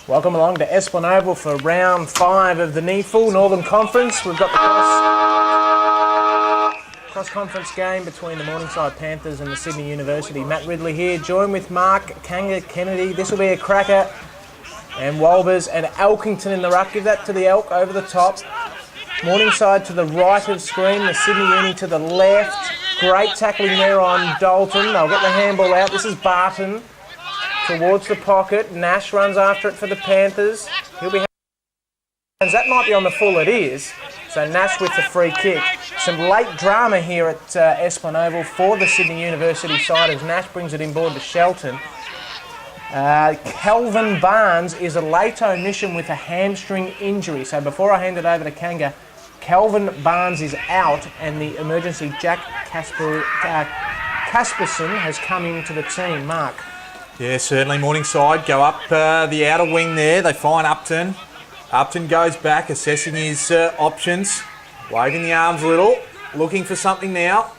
Welcome along to Esplanade for round 5 of the NEAFL Northern Conference. We've got the cross-conference game between the Morningside Panthers and the Sydney University. Matt Ridley here, joined with Mark Kanga Kennedy. This will be a cracker. And Walbers and Elkington in the ruck. Give that to the Elk over the top. Morningside to the right of screen, the Sydney Uni to the left. Great tackling there on Dalton. They'll get the handball out. This is Barton towards the pocket. Nash runs after it for the Panthers. He'll be... That might be on the full, it is. So Nash with the free kick. Some late drama here at Esplanade for the Sydney University side as Nash brings it inboard to Shelton. Kelvin Barnes is a late omission with a hamstring injury. So before I hand it over to Kanga, Kelvin Barnes is out and the emergency Jack Casperson has come into the team. Mark. Yeah, certainly. Morningside go up the outer wing there. They find Upton. Upton goes back, assessing his options, waving the arms a little, looking for something now.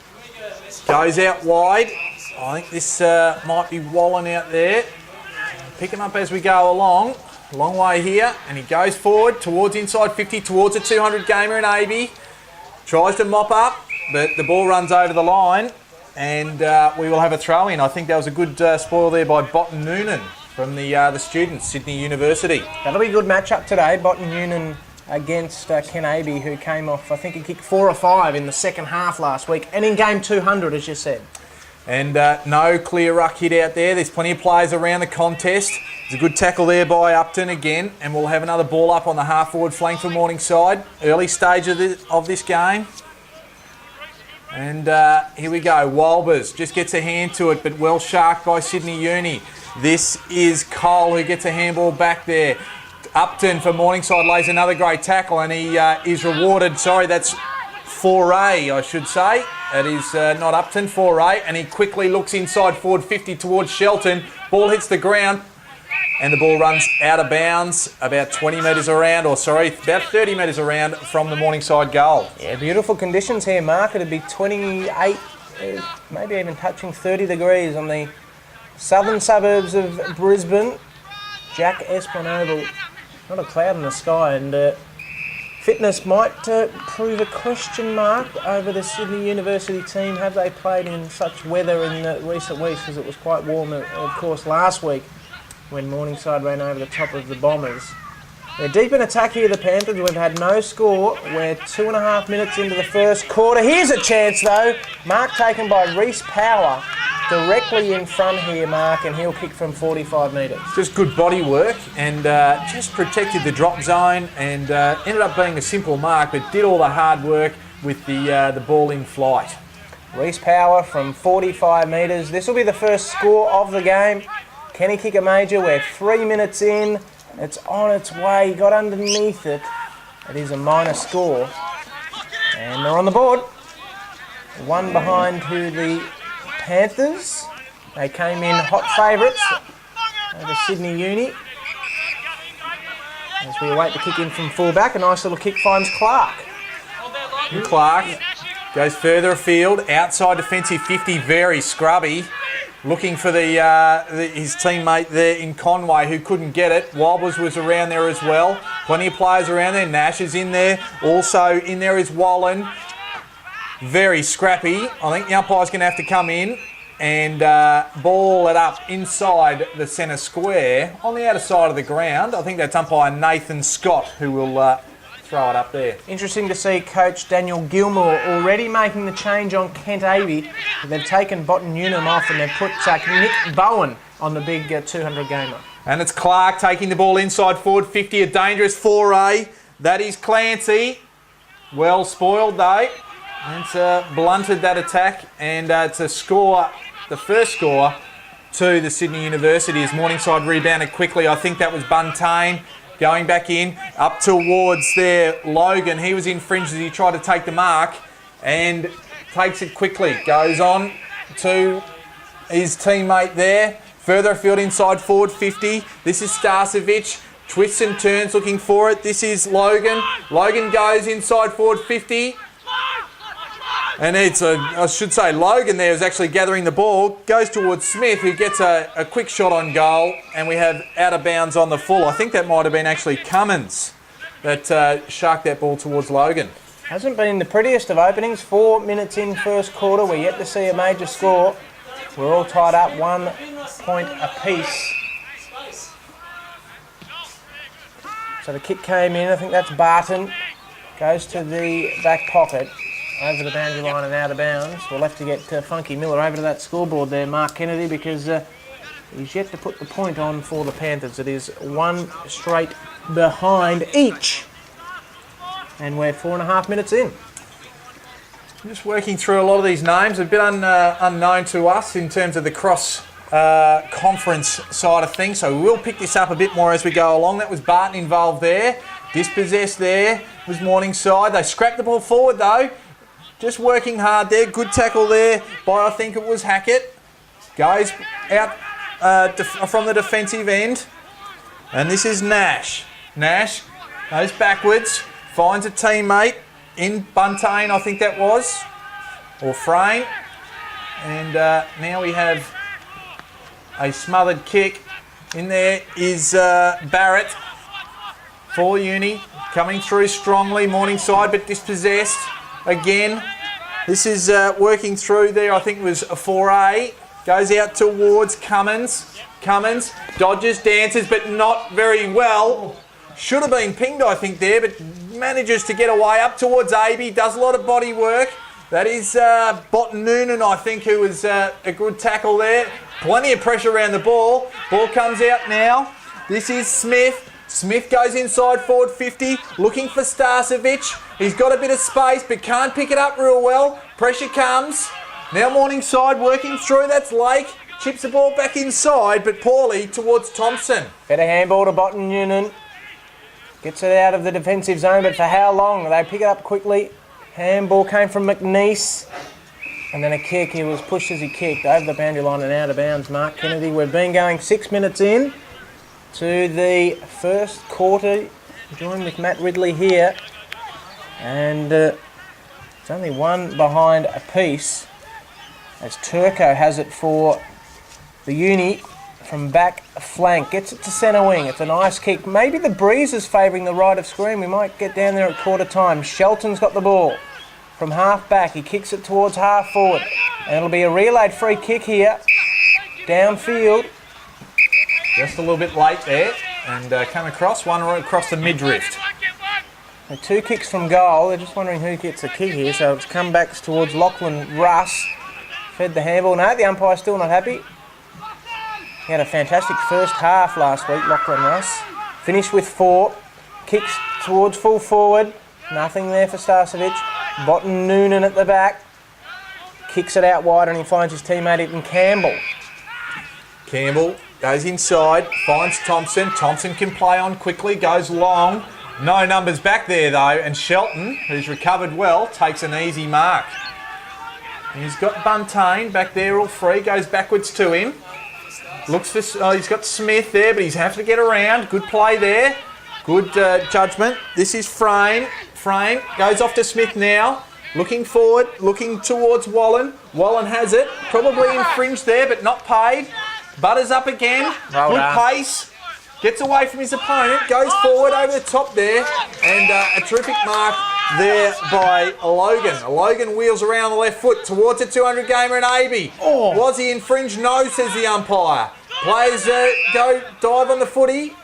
Goes out wide. I think this might be Wallen out there. Pick him up as we go along. Long way here, and he goes forward towards inside 50, towards a 200 gamer in AB. Tries to mop up, but the ball runs over the line, and we will have a throw in. I think that was a good spoil there by Botten Noonan from the students, Sydney University. That'll be a good matchup today. Botten Noonan against Ken Aby, who came off, I think he kicked 4 or 5 in the second half last week, and in game 200, as you said. And no clear ruck hit out there. There's plenty of players around the contest. There's a good tackle there by Upton again, and we'll have another ball up on the half-forward flank for Morningside. Early stage of this game. And here we go. Walbers just gets a hand to it, but well sharked by Sydney Uni. This is Cole who gets a handball back there. Upton for Morningside lays another great tackle, and he is rewarded. Sorry, that's 4A, I should say. It is not Upton, 4A, and he quickly looks inside forward 50 towards Shelton. Ball hits the ground, and the ball runs out of bounds about 20 metres around, about 30 metres around from the Morningside goal. Yeah, beautiful conditions here, Mark. It'd be 28, maybe even touching 30 degrees on the southern suburbs of Brisbane. Jack Esplanade, not a cloud in the sky, and fitness might prove a question mark over the Sydney University team. Have they played in such weather in the recent weeks, because it was quite warm, of course, last week when Morningside ran over the top of the Bombers. They're deep in attack here, the Panthers. We've had no score. We're 2.5 minutes into the first quarter. Here's a chance, though. Mark taken by Reece Power. Directly in front here, Mark, and he'll kick from 45 metres. Just good body work, and just protected the drop zone, and ended up being a simple mark, but did all the hard work with the ball in flight. Reece Power from 45 metres. This will be the first score of the game. Can he kick a major? We're 3 minutes in. It's on its way. He got underneath it. It is a minor score. And they're on the board. One behind to the Panthers. They came in hot favourites over Sydney Uni. As we await the kick in from fullback, a nice little kick finds Clark. And Clark goes further afield, outside defensive 50, very scrubby. Looking for his teammate there in Conway who couldn't get it. Wobbles was around there as well. Plenty of players around there. Nash is in there. Also in there is Wallen. Very scrappy. I think the umpire's going to have to come in and ball it up inside the centre square on the outer side of the ground. I think that's umpire Nathan Scott who will throw it up there. Interesting to see Coach Daniel Gilmore already making the change on Kent Aby. They've taken Botten Noonan off and they've put Nick Bowen on the big 200 gamer. And it's Clark taking the ball inside forward 50, a dangerous 4A. That is Clancy. Well spoiled though. And it's blunted that attack, and it's a score, the first score to the Sydney University as Morningside rebounded quickly. I think that was Buntain going back in, up towards there, Logan. He was in fringe as he tried to take the mark and takes it quickly. Goes on to his teammate there. Further afield inside forward 50. This is Starcevic. Twists and turns looking for it. This is Logan. Logan goes inside forward 50. And I should say, Logan there is actually gathering the ball, goes towards Smith, who gets a quick shot on goal, and we have out of bounds on the full. I think that might have been actually Cummins that sharked that ball towards Logan. Hasn't been the prettiest of openings. 4 minutes in first quarter. We're yet to see a major score. We're all tied up 1 point apiece. So the kick came in. I think that's Barton. Goes to the back pocket. Over the boundary line and out of bounds. We'll have to get Funky Miller over to that scoreboard there, Mark Kennedy, because he's yet to put the point on for the Panthers. It is 1 straight behind each. And we're 4.5 minutes in. I'm just working through a lot of these names, a bit unknown to us in terms of the cross-conference side of things, so we'll pick this up a bit more as we go along. That was Barton involved there. Dispossessed there was Morningside. They scrapped the ball forward though. Just working hard there. Good tackle there by, I think it was Hackett. Goes out from the defensive end. And this is Nash. Nash goes backwards. Finds a teammate in Buntain, I think that was, or Frame. And now we have a smothered kick. In there is Barrett for Uni, coming through strongly. Morningside, but dispossessed again. This is working through there, I think it was a 4A. Goes out towards Cummins. Cummins dodges, dances, but not very well. Should have been pinged, I think, there, but manages to get away up towards Aby. Does a lot of body work. That is Botten Noonan, I think, who was a good tackle there. Plenty of pressure around the ball. Ball comes out now. This is Smith. Smith goes inside forward 50, looking for Starcevic. He's got a bit of space, but can't pick it up real well. Pressure comes. Now Morningside working through. That's Lake. Chips the ball back inside, but poorly towards Thompson. Better handball to Botten Noonan. Gets it out of the defensive zone, but for how long? They pick it up quickly. Handball came from McNeese. And then a kick. He was pushed as he kicked over the boundary line and out of bounds. Mark Kennedy. We've been going 6 minutes in to the first quarter. Joined with Matt Ridley here. And it's only 1 behind apiece as Turco has it for the Uni from back flank. Gets it to centre wing. It's a nice kick. Maybe the breeze is favouring the right of screen. We might get down there at quarter time. Shelton's got the ball from half back. He kicks it towards half forward. And it'll be a relayed free kick here. Downfield. Just a little bit late there. And come across. One across the midriff. So 2 kicks from goal. They're just wondering who gets the kick here. So it's comebacks towards Lachlan Russ. Fed the handball. No, the umpire's still not happy. He had a fantastic first half last week, Lachlan Russ. Finished with 4. Kicks towards full forward. Nothing there for Starcevic. Botten Noonan at the back. Kicks it out wide and he finds his teammate in Campbell. Campbell goes inside, finds Thompson. Thompson can play on quickly, goes long. No numbers back there though, and Shelton, who's recovered well, takes an easy mark. He's got Buntain back there all free, goes backwards to him. Looks for, he's got Smith there, but he's having to get around. Good play there. Good judgment. This is Frame. Frame goes off to Smith now. Looking forward, looking towards Wallen. Wallen has it. Probably infringed there, but not paid. Butters up again. Well good done. pace. Gets away from his opponent. Goes forward over the top there. And a terrific mark there by Logan. Logan wheels around the left foot towards a 200 gamer and Aby. Oh. Was he infringed? No, says the umpire. Players go dive on the footy.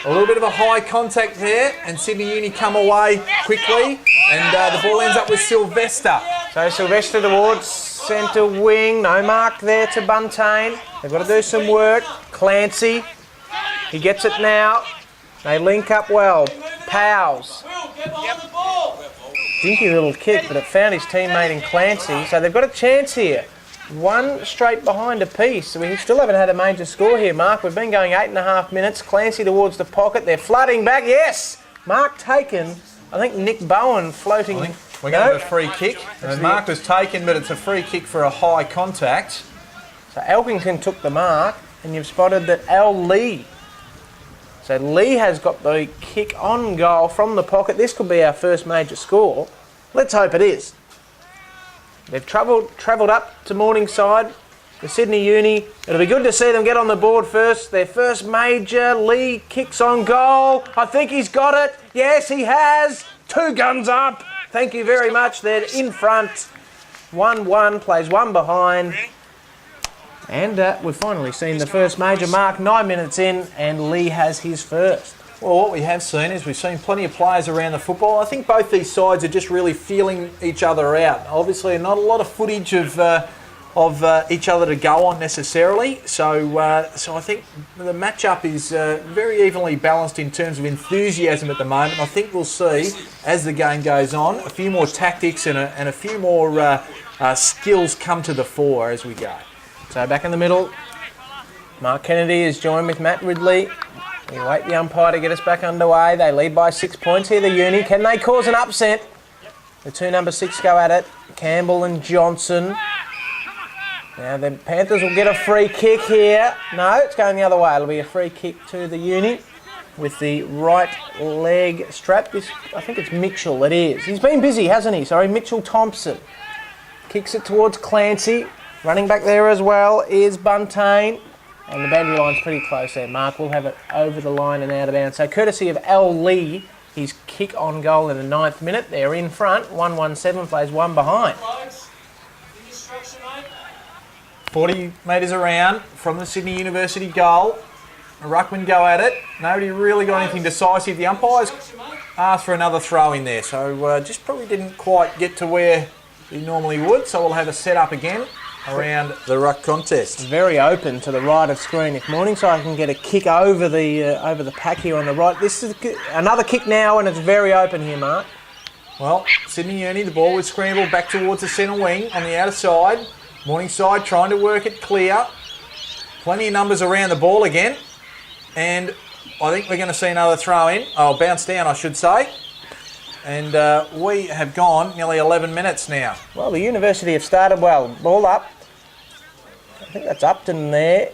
A little bit of a high contact there, and Sydney Uni come away quickly, and the ball ends up with Sylvester. So Sylvester towards centre wing. No mark there to Buntain. They've got to do some work. Clancy. He gets it now. They link up well. Powles. Dinky little kick, but it found his teammate in Clancy. So they've got a chance here. 1 straight behind apiece. So we still haven't had a major score here, Mark. We've been going 8.5 minutes. Clancy towards the pocket. They're flooding back. Yes! Mark taken. I think Nick Bowen floating. I think we're going to have a free kick. And Mark was taken, but it's a free kick for a high contact. So Elkington took the mark, and you've spotted that Al Lee. So Lee has got the kick on goal from the pocket. This could be our first major score. Let's hope it is. They've travelled up to Morningside, the Sydney Uni. It'll be good to see them get on the board first. Their first major. Lee kicks on goal. I think he's got it. Yes, he has. 2 guns up. Thank you very much. They're in front. 1-1, plays 1 behind. And we've finally seen the first major mark, 9 minutes in, and Lee has his first. Well, what we have seen is we've seen plenty of players around the football. I think both these sides are just really feeling each other out. Obviously, not a lot of footage of each other to go on necessarily. So I think the matchup is very evenly balanced in terms of enthusiasm at the moment. I think we'll see, as the game goes on, a few more tactics and a few more skills come to the fore as we go. So back in the middle, Mark Kennedy is joined with Matt Ridley. We wait the umpire to get us back underway. They lead by 6 points here, the Uni. Can they cause an upset? The 2 number 6 go at it. Campbell and Johnson. Now the Panthers will get a free kick here. No, it's going the other way. It'll be a free kick to the Uni with the right leg strap. I think it's Mitchell, it is. He's been busy, hasn't he? Sorry, Mitchell Thompson. Kicks it towards Clancy. Running back there as well is Buntain. And the boundary line's pretty close there. Mark will have it over the line and out of bounds. So courtesy of Al Lee, his kick on goal in the 9th minute. They're in front. 1-1-7 plays 1 behind. 40 metres around from the Sydney University goal. The ruckman go at it. Nobody really got anything decisive. The umpires asked for another throw in there. So just probably didn't quite get to where he normally would. So we'll have a set up again around the ruck contest. Very open to the right of screen. If Morningside can get a kick over the pack here on the right, this is another kick now, and it's very open here, Mark. Well, Sydney Uni, the ball was scrambled back towards the centre wing on the outer side. Morningside trying to work it clear. Plenty of numbers around the ball again, and I think we're going to see another throw in. Oh, bounce down, I should say. And we have gone nearly 11 minutes now. Well, the University have started well. Ball up. I think that's Upton there.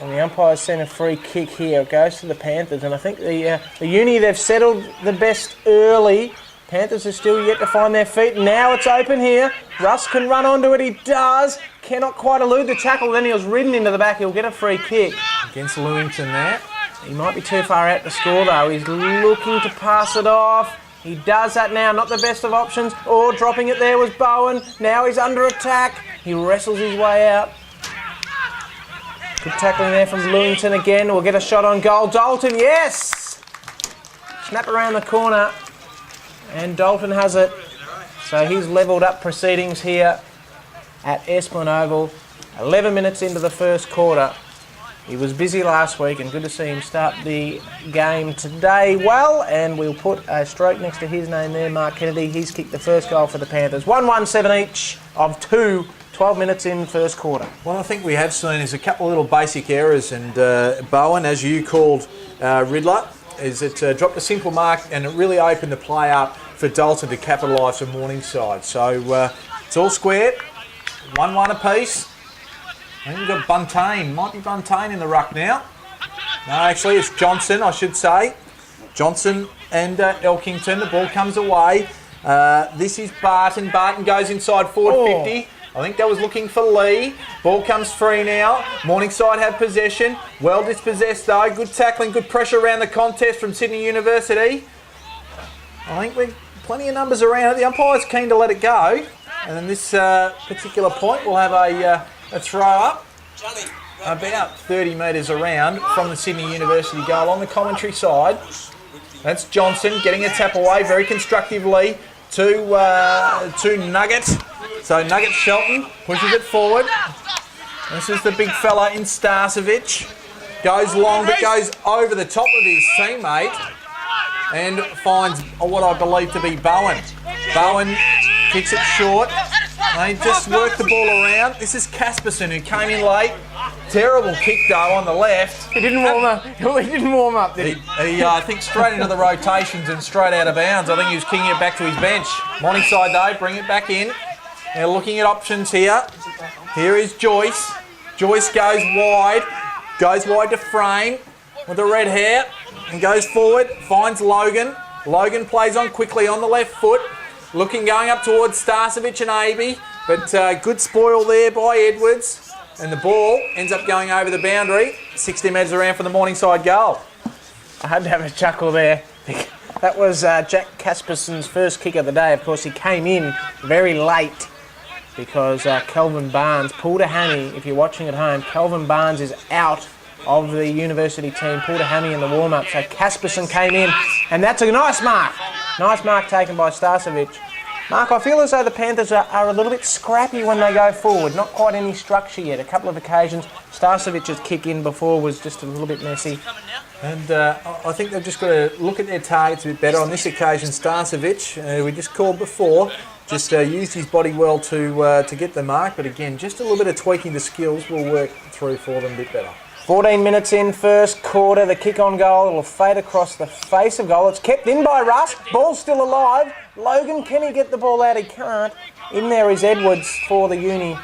And the umpire's sent a free kick here. It goes to the Panthers. And I think the Uni, they've settled the best early. Panthers are still yet to find their feet. Now it's open here. Russ can run onto it. He does. Cannot quite elude the tackle. Then he was ridden into the back. He'll get a free kick. Against Lewington there. He might be too far out to score, though. He's looking to pass it off. He does that now, not the best of options. Oh, dropping it there was Bowen. Now he's under attack. He wrestles his way out. Good tackling there from Lewington again. We'll get a shot on goal. Dalton, yes! Snap around the corner. And Dalton has it. So he's levelled up proceedings here at Esplanade Oval. 11 minutes into the first quarter. He was busy last week, and good to see him start the game today well. And we'll put a stroke next to his name there, Mark Kennedy. He's kicked the first goal for the Panthers. 1-1-7 each of 2, 12 minutes in first quarter. Well, I think we have seen is a couple of little basic errors, and Bowen, as you called Riddler, is it dropped a simple mark and it really opened the play up for Dalton to capitalise for Morningside. So it's all squared, 1-1 apiece. I think we've got Buntain. Might be Buntain in the ruck now. No, actually, it's Johnson, I should say. Johnson and Elkington. The ball comes away. This is Barton. Barton goes inside forward 50. I think that was looking for Lee. Ball comes free now. Morningside have possession. Well dispossessed, though. Good tackling, good pressure around the contest from Sydney University. I think we've plenty of numbers around it. The umpire's keen to let it go. And then this particular point, we'll have a throw up about 30 metres around from the Sydney University goal on the commentary side. That's Johnson getting a tap away very constructively to Nugget. So Nugget Shelton pushes it forward. This is the big fella in Starcevic. Goes long but goes over the top of his teammate and finds what I believe to be Bowen. Bowen kicks it short. They just work the ball around. This is Casperson who came in late. Terrible kick though on the left. He didn't warm up. He didn't warm up, did he? I think straight into the rotations and straight out of bounds. I think he was kicking it back to his bench. Morningside though, bring it back in. Now looking at options here. Here is Joyce. Joyce goes wide to Frame with the red hair and goes forward. Finds Logan. Logan plays on quickly on the left foot. looking going up towards Starcevic and Aby, but good spoil there by Edwards. And the ball ends up going over the boundary. 60 metres around for the Morningside goal. I had to have a chuckle there. That was Jack Casperson's first kick of the day. Of course, he came in very late because Kelvin Barnes pulled a hammy. If you're watching at home, Kelvin Barnes is out of the university team, pulled a hammy in the warm-up. So Casperson came in, and that's a nice mark. Nice mark taken by Starcevic. Mark, I feel as though the Panthers are a little bit scrappy when they go forward. Not quite any structure yet. A couple of occasions, Starcevic's kick in before was just a little bit messy. And I think they've just got to look at their targets a bit better. On this occasion, Starcevic, we just called before, just used his body well to get the mark. But again, just a little bit of tweaking the skills will work through for them a bit better. 14 minutes in, first quarter, the kick on goal. It'll fade across the face of goal. It's kept in by Russ. Ball's still alive. Logan, can he get the ball out? He can't. In there is Edwards for the uni.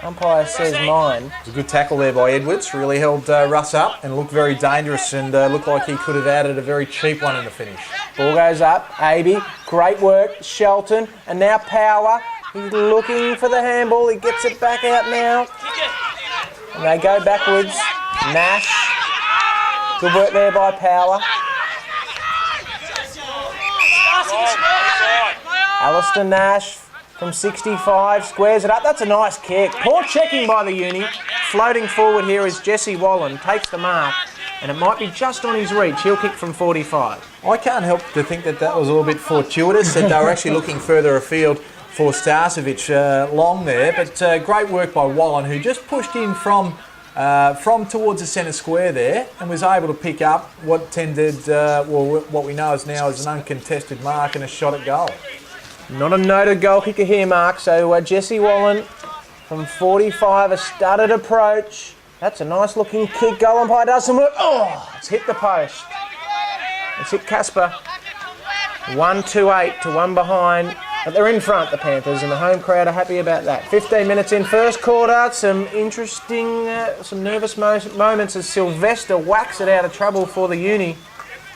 Umpire says mine. It's a good tackle there by Edwards. Really held Russ up and looked very dangerous and looked like he could have added a very cheap one in the finish. Ball goes up. Aby, great work. Shelton, and now Power. He's looking for the handball. He gets it back out now. And they go backwards. Nash. Good work there by Power. Alistair Nash from 65 squares it up. That's a nice kick. Poor checking by the uni. Floating forward here is Jesse Wallen. Takes the mark. And it might be just on his reach. He'll kick from 45. I can't help to think that was a little bit fortuitous, that they were actually looking further afield for Starcevic long there. But great work by Wallen, who just pushed in from towards the centre square there and was able to pick up what what we know is now is an uncontested mark and a shot at goal. Not a noted goal kicker here, Mark. So Jesse Wallen from 45, a studded approach. That's a nice looking kick. Goal umpire does some work. Oh, it's hit the post. It's hit Casper. 1-2-8 to one behind. But they're in front, the Panthers, and the home crowd are happy about that. 15 minutes in, first quarter. Some interesting, some nervous moments as Sylvester whacks it out of trouble for the uni.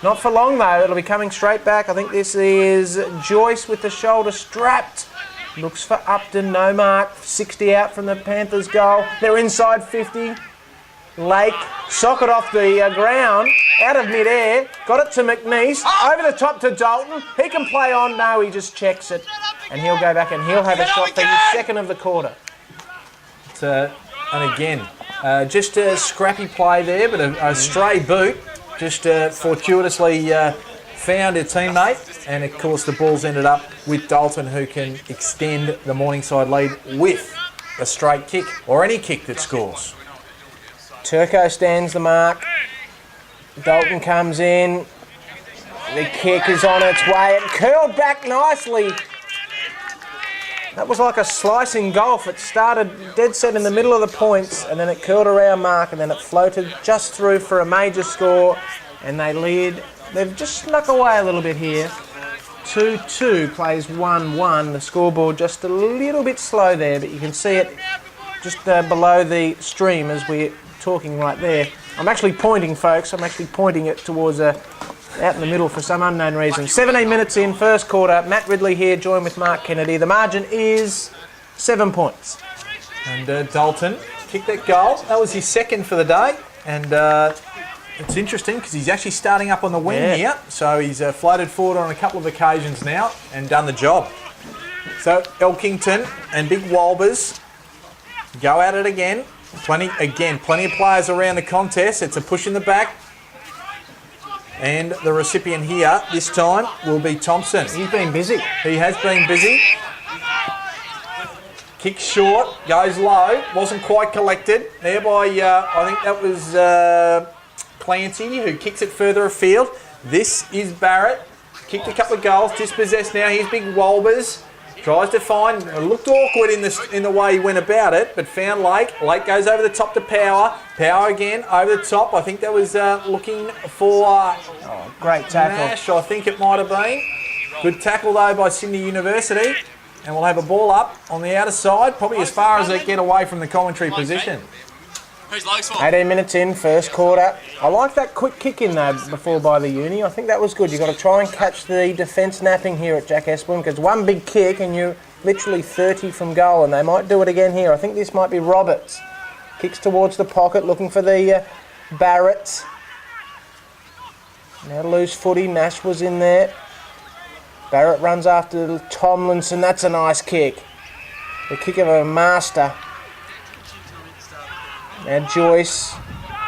Not for long, though. It'll be coming straight back. I think this is Joyce with the shoulder strapped. Looks for Upton, no mark. 60 out from the Panthers' goal. They're inside 50. Lake, socket off the ground, out of mid-air, got it to McNeese, over the top to Dalton. He can play on. No, he just checks it. And he'll go back and he'll have a shot for his second of the quarter. And again, just a scrappy play there, but a stray boot just fortuitously found a teammate. And, of course, the ball's ended up with Dalton, who can extend the Morningside lead with a straight kick or any kick that scores. Turco stands the mark. Dalton comes in. The kick is on its way. It curled back nicely. That was like a slicing golf. It started dead set in the middle of the points and then it curled around Mark and then it floated just through for a major score and they lead. They've just snuck away a little bit here. 2-2 plays 1-1. The scoreboard just a little bit slow there, but you can see it just below the stream as we're talking right there. I'm actually pointing, folks. I'm actually pointing it towards out in the middle for some unknown reason. 17 minutes in, first quarter. Matt Ridley here, joined with Mark Kennedy. The margin is 7 points. And Dalton kicked that goal. That was his second for the day. And it's interesting because he's actually starting up on the wing here. So he's floated forward on a couple of occasions now and done the job. So Elkington and Big Walbers go at it again. Plenty of players around the contest. It's a push in the back. And the recipient here this time will be Thompson. He's been busy. He has been busy. Kicks short, goes low, wasn't quite collected. There by, I think that was Clancy who kicks it further afield. This is Barrett. Kicked a couple of goals, dispossessed now. Here's Big Walbers. Tries to find, it looked awkward in the way he went about it, but found Lake. Lake goes over the top to Power. Power again, over the top. I think that was looking for great tackle. Nash, I think it might have been. Good tackle though by Sydney University. And we'll have a ball up on the outer side, probably as far as it get away from the commentary position. 18 minutes in, first quarter. I like that quick kick in though before by the Uni. I think that was good. You've got to try and catch the defence napping here at Jack Esplanade, because one big kick and you're literally 30 from goal, and they might do it again here. I think this might be Roberts. Kicks towards the pocket, looking for the Barretts. Now loose footy, Nash was in there. Barrett runs after Tomlinson. That's a nice kick. The kick of a master. Now Joyce,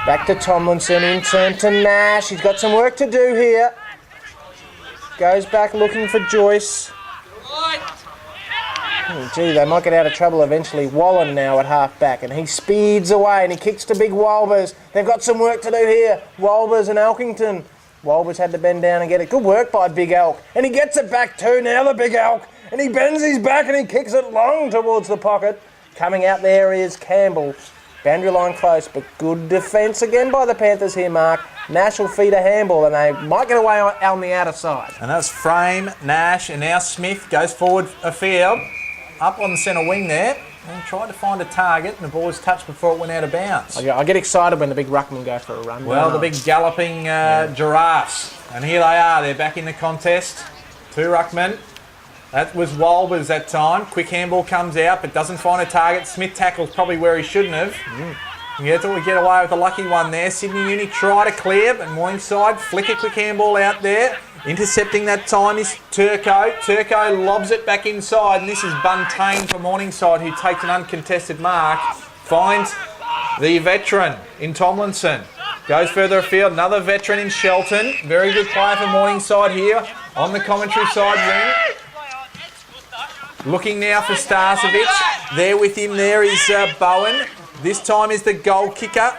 back to Tomlinson, in turn to Nash. He's got some work to do here. Goes back looking for Joyce. Oh, gee, they might get out of trouble eventually. Wallen now at half back, and he speeds away and he kicks to Big Walbers. They've got some work to do here. Walbers and Elkington. Walbers had to bend down and get it. Good work by Big Elk. And he gets it back too. Now the Big Elk. And he bends his back and he kicks it long towards the pocket. Coming out there is Campbell. Boundary line close, but good defence again by the Panthers here, Mark. Nash will feed a handball and they might get away on the outer side. And that's Frame, Nash, and now Smith goes forward a field. Up on the centre wing there. And tried to find a target, and the ball was touched before it went out of bounds. I get excited when the big ruckmen go for a run. Well, the big galloping giraffes. And here they are. They're back in the contest. Two ruckmen. That was Walbers that time. Quick handball comes out, but doesn't find a target. Smith tackles probably where he shouldn't have. Yeah, thought we get away with a lucky one there. Sydney Uni try to clear, but Morningside flick a quick handball out there. Intercepting that time is Turco. Turco lobs it back inside, and this is Buntain for Morningside, who takes an uncontested mark. Finds the veteran in Tomlinson. Goes further afield, another veteran in Shelton. Very good player for Morningside here on the commentary side wing. Looking now for Starcevic. There with him there is Bowen. This time is the goal kicker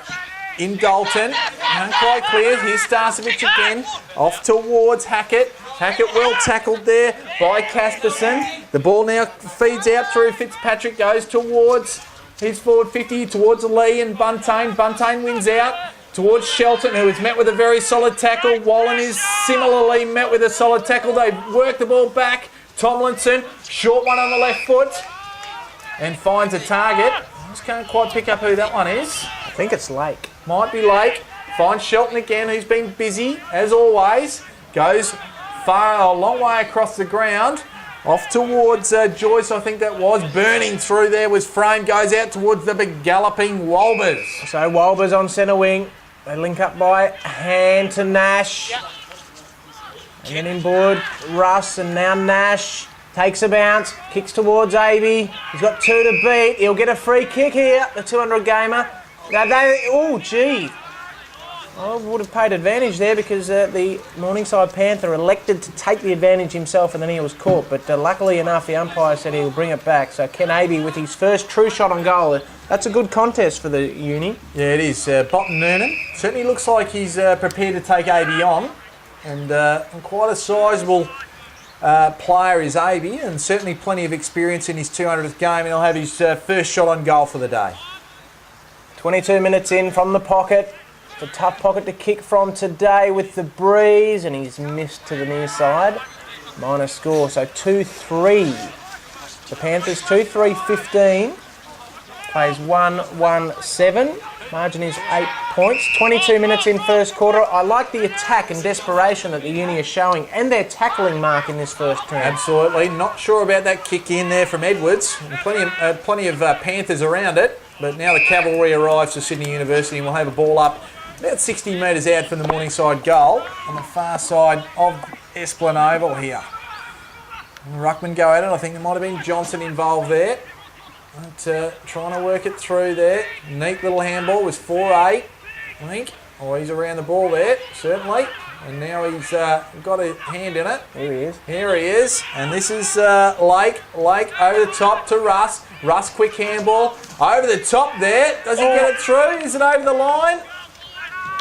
in Dalton. Not quite clear. Here's Starcevic again. Off towards Hackett. Hackett well tackled there by Casperson. The ball now feeds out through Fitzpatrick. Goes towards his forward 50, towards Lee and Buntain. Buntain wins out towards Shelton, who is met with a very solid tackle. Wallen is similarly met with a solid tackle. They work the ball back. Tomlinson, short one on the left foot, and finds a target. I just can't quite pick up who that one is. I think it's Lake. Might be Lake. Finds Shelton again, who's been busy, as always. Goes a long way across the ground. Off towards Joyce, I think that was. Burning through there was Frame. Goes out towards the big galloping Walbers. So Walbers on centre wing. They link up by hand to Nash. Yep. And then inboard, Russ, and now Nash takes a bounce, kicks towards Avey. He's got two to beat. He'll get a free kick here, the 200 gamer. Oh, gee. I would have paid advantage there because the Morningside Panther elected to take the advantage himself, and then he was caught. But luckily enough, the umpire said he'll bring it back. So Ken Avey with his first true shot on goal. That's a good contest for the Uni. Yeah, it is. Botten Noonan certainly looks like he's prepared to take Avey on. And quite a sizable player is Avey, and certainly plenty of experience in his 200th game, and he'll have his first shot on goal for the day. 22 minutes in from the pocket. It's a tough pocket to kick from today with the breeze, and he's missed to the near side. Minor score, so 2-3. The Panthers 2-3-15. Plays 1-1-7. Margin is 8 points. 22 minutes in first quarter. I like the attack and desperation that the Uni are showing, and their tackling mark in this first term. Absolutely. Not sure about that kick in there from Edwards. Plenty of Panthers around it, but now the cavalry arrives to Sydney University and we'll have a ball up about 60 metres out from the Morningside goal on the far side of Esplanade Oval here. And the ruckman go at it. I think there might have been Johnson involved there. But, trying to work it through there. Neat little handball was 4-8, I think. Oh, he's around the ball there, certainly. And now he's got a hand in it. Here he is. Here he is. And this is Lake. Lake over the top to Russ. Russ, quick handball. Over the top there. Does he get it through? Is it over the line?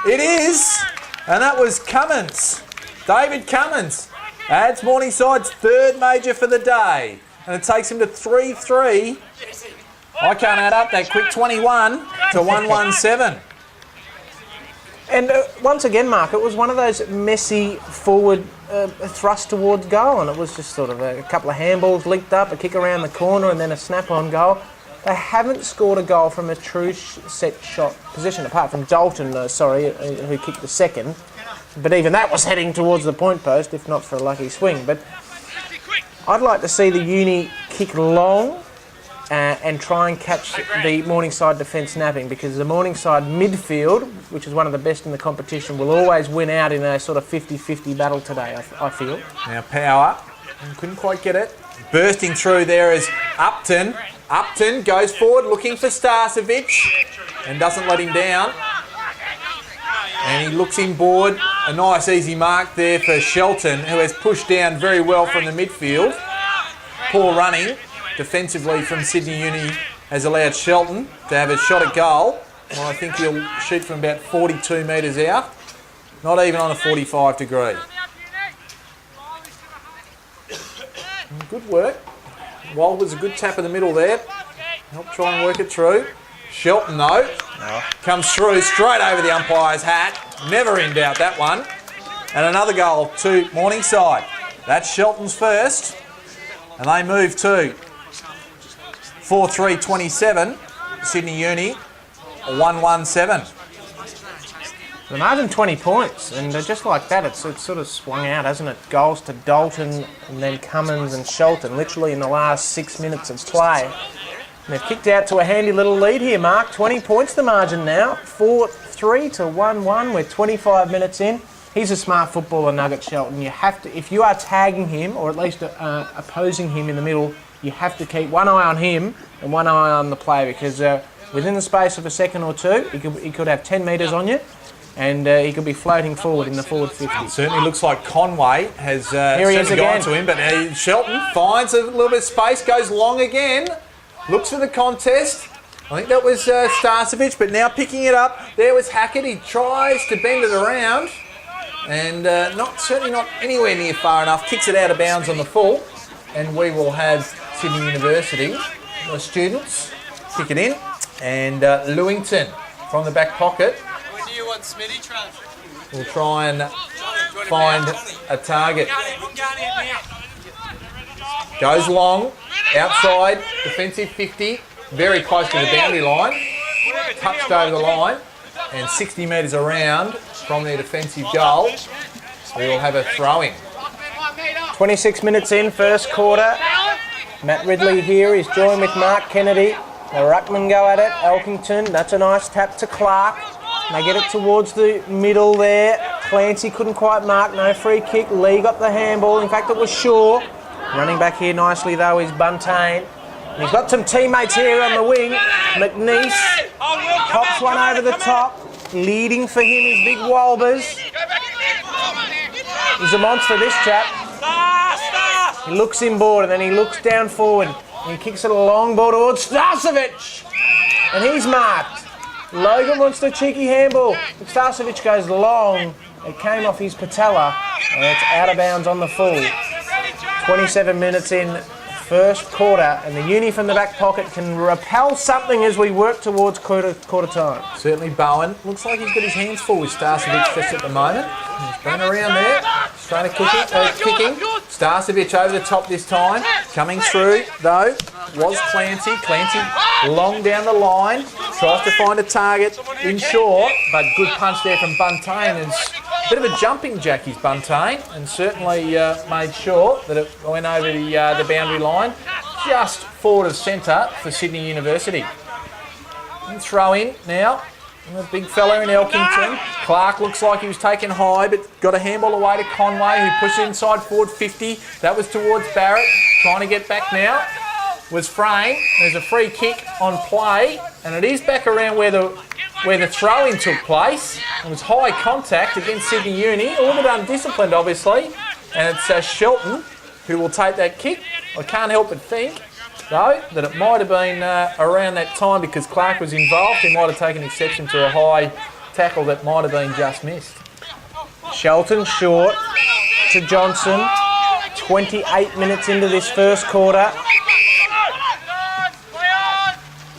It is. And that was Cummins. David Cummins. That's Morningside's third major for the day. And it takes him to 3-3. I can't add up that quick. 21 to 1-1-7. And once again, Mark, it was one of those messy forward thrust towards goal, and it was just sort of a couple of handballs linked up, a kick around the corner, and then a snap-on goal. They haven't scored a goal from a true set shot position, apart from Dalton, who kicked the second. But even that was heading towards the point post, if not for a lucky swing. But I'd like to see the Uni kick long and try and catch the Morningside defence napping, because the Morningside midfield, which is one of the best in the competition, will always win out in a sort of 50-50 battle today, I feel. Now power, couldn't quite get it. Bursting through there is Upton. Upton goes forward looking for Starcevic and doesn't let him down. And he looks inboard. A nice easy mark there for Shelton, who has pushed down very well from the midfield. Poor running defensively from Sydney Uni has allowed Shelton to have a shot at goal. Well, I think he'll shoot from about 42 metres out. Not even on a 45 degree. Good work. Wild was a good tap in the middle there. Help try and work it through. Shelton, though, comes through straight over the umpire's hat. Never in doubt, that one. And another goal to Morningside. That's Shelton's first. And they move to 4-3-27. Sydney Uni, 1-1-7. The margin 20 points, and just like that, it's sort of swung out, hasn't it? Goals to Dalton, and then Cummins and Shelton, literally in the last 6 minutes of play. And they've kicked out to a handy little lead here, Mark. 20 points the margin now. 4-3 to 1-1. We're 25 minutes in. He's a smart footballer, Nugget Shelton. You have to, if you are tagging him, or at least opposing him in the middle, you have to keep one eye on him and one eye on the play, because within the space of a second or two, he could have 10 metres on you, and he could be floating forward in the forward 50. It certainly looks like Conway has gone to him, but Shelton finds a little bit of space, goes long again, looks for the contest. I think that was Starcevic, but now picking it up. There was Hackett. He tries to bend it around, and certainly not anywhere near far enough. Kicks it out of bounds on the full, and we will have Sydney University, the students, kick it in, and Lewington from the back pocket. We'll try and find a target. Goes long, outside, defensive 50, very close to the boundary line. Touched over the line, and 60 metres around from their defensive goal. We will have a throw-in. 26 minutes in, first quarter. Matt Ridley here is joined with Mark Kennedy. The ruckman go at it. Elkington, that's a nice tap to Clark. They get it towards the middle there. Clancy couldn't quite mark, no free kick. Lee got the handball. In fact, it was Shaw. Running back here nicely, though, is Buntain. And he's got some teammates here on the wing. McNeese pops one over the top. Leading for him is Big Walbers. He's a monster, this chap. He looks inboard and then he looks down forward. And he kicks it a long ball towards Starcevic. And he's marked. Logan wants the cheeky handball. But Starcevic goes long. It came off his patella. And it's out of bounds on the full. 27 minutes in, first quarter, and the Uni from the back pocket can repel something as we work towards quarter time. Certainly Bowen. Looks like he's got his hands full with Starcevic just at the moment. He's been around there. He's trying to kicking. Starcevic over the top this time. Coming through, though, was Clancy. Clancy long down the line. Tries to find a target in short, but good punch there from Buntain. It's a bit of a jumping jack, is Buntain, and certainly made sure that it went over the boundary line, just forward of centre for Sydney University. And throw in now. And the big fella in Elkington. Clark looks like he was taken high, but got a handball away to Conway, who pushed it inside forward 50. That was towards Barrett, trying to get back now. Was Frame. There's a free kick on play, and it is back around where the throw-in took place. It was high contact against Sydney Uni, a little bit undisciplined, obviously, and it's Shelton who will take that kick. I can't help but think, though, that it might have been around that time, because Clark was involved. He might have taken exception to a high tackle that might have been just missed. Shelton short to Johnson. 28 minutes into this first quarter.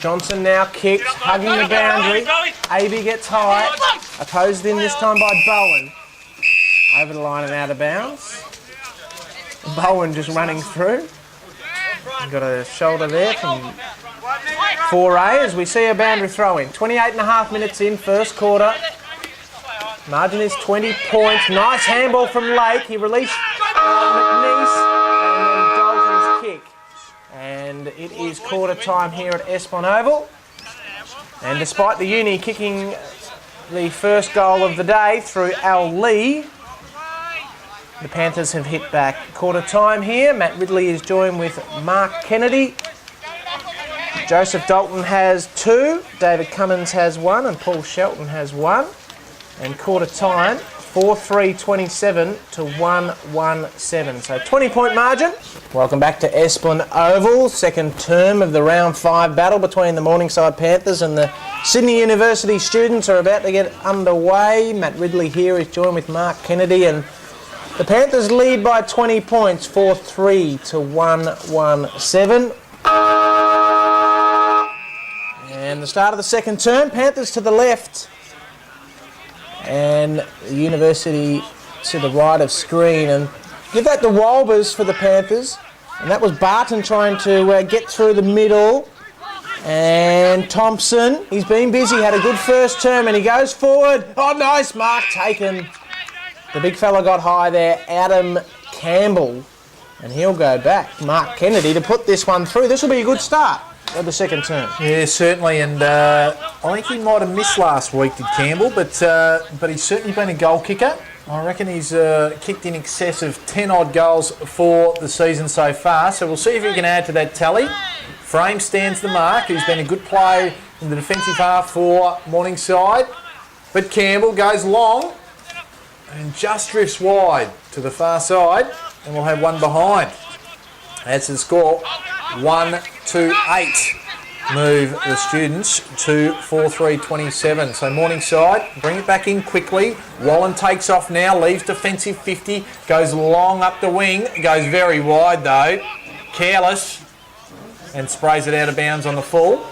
Johnson now kicks, hugging the boundary. AB gets high. Opposed in this time by Bowen. Over the line and out of bounds. Bowen just running through. Got a shoulder there from foray as we see a boundary throw in. 28.5 minutes in, first quarter. Margin is 20 points. Nice handball from Lake. He released McNeese and then Dalton's kick. And it is quarter time here at Espon Oval. And despite the Uni kicking the first goal of the day through Al Lee, the Panthers have hit back. Quarter time here. Matt Ridley is joined with Mark Kennedy. Joseph Dalton has 2, David Cummins has 1, and Paul Shelton has 1. And quarter time, 4-3-27 to 1-1-7. So 20-point margin. Welcome back to Espon Oval. Second term of the round 5 battle between the Morningside Panthers and the Sydney University students are about to get underway. Matt Ridley here is joined with Mark Kennedy, and the Panthers lead by 20 points, 4-3 to 1-1-7. And the start of the second term, Panthers to the left and the University to the right of screen. And give that to Walbers for the Panthers. And that was Barton trying to get through the middle. And Thompson, he's been busy, had a good first term, and he goes forward. Oh, nice mark taken. The big fella got high there, Adam Campbell, and he'll go back. Mark Kennedy to put this one through. This will be a good start of the second term. Yeah, certainly, and I think he might have missed last week, did Campbell, but he's certainly been a goal kicker. I reckon he's kicked in excess of 10-odd goals for the season so far, so we'll see if he can add to that tally. Frame stands the mark, who's been a good player in the defensive half for Morningside, but Campbell goes long and just drifts wide to the far side, and we'll have one behind. That's the score, 1-8. Move the students to 4-3-27. So Morningside, bring it back in quickly. Wallen takes off now, leaves defensive 50, goes long up the wing, goes very wide though, careless, and sprays it out of bounds on the full.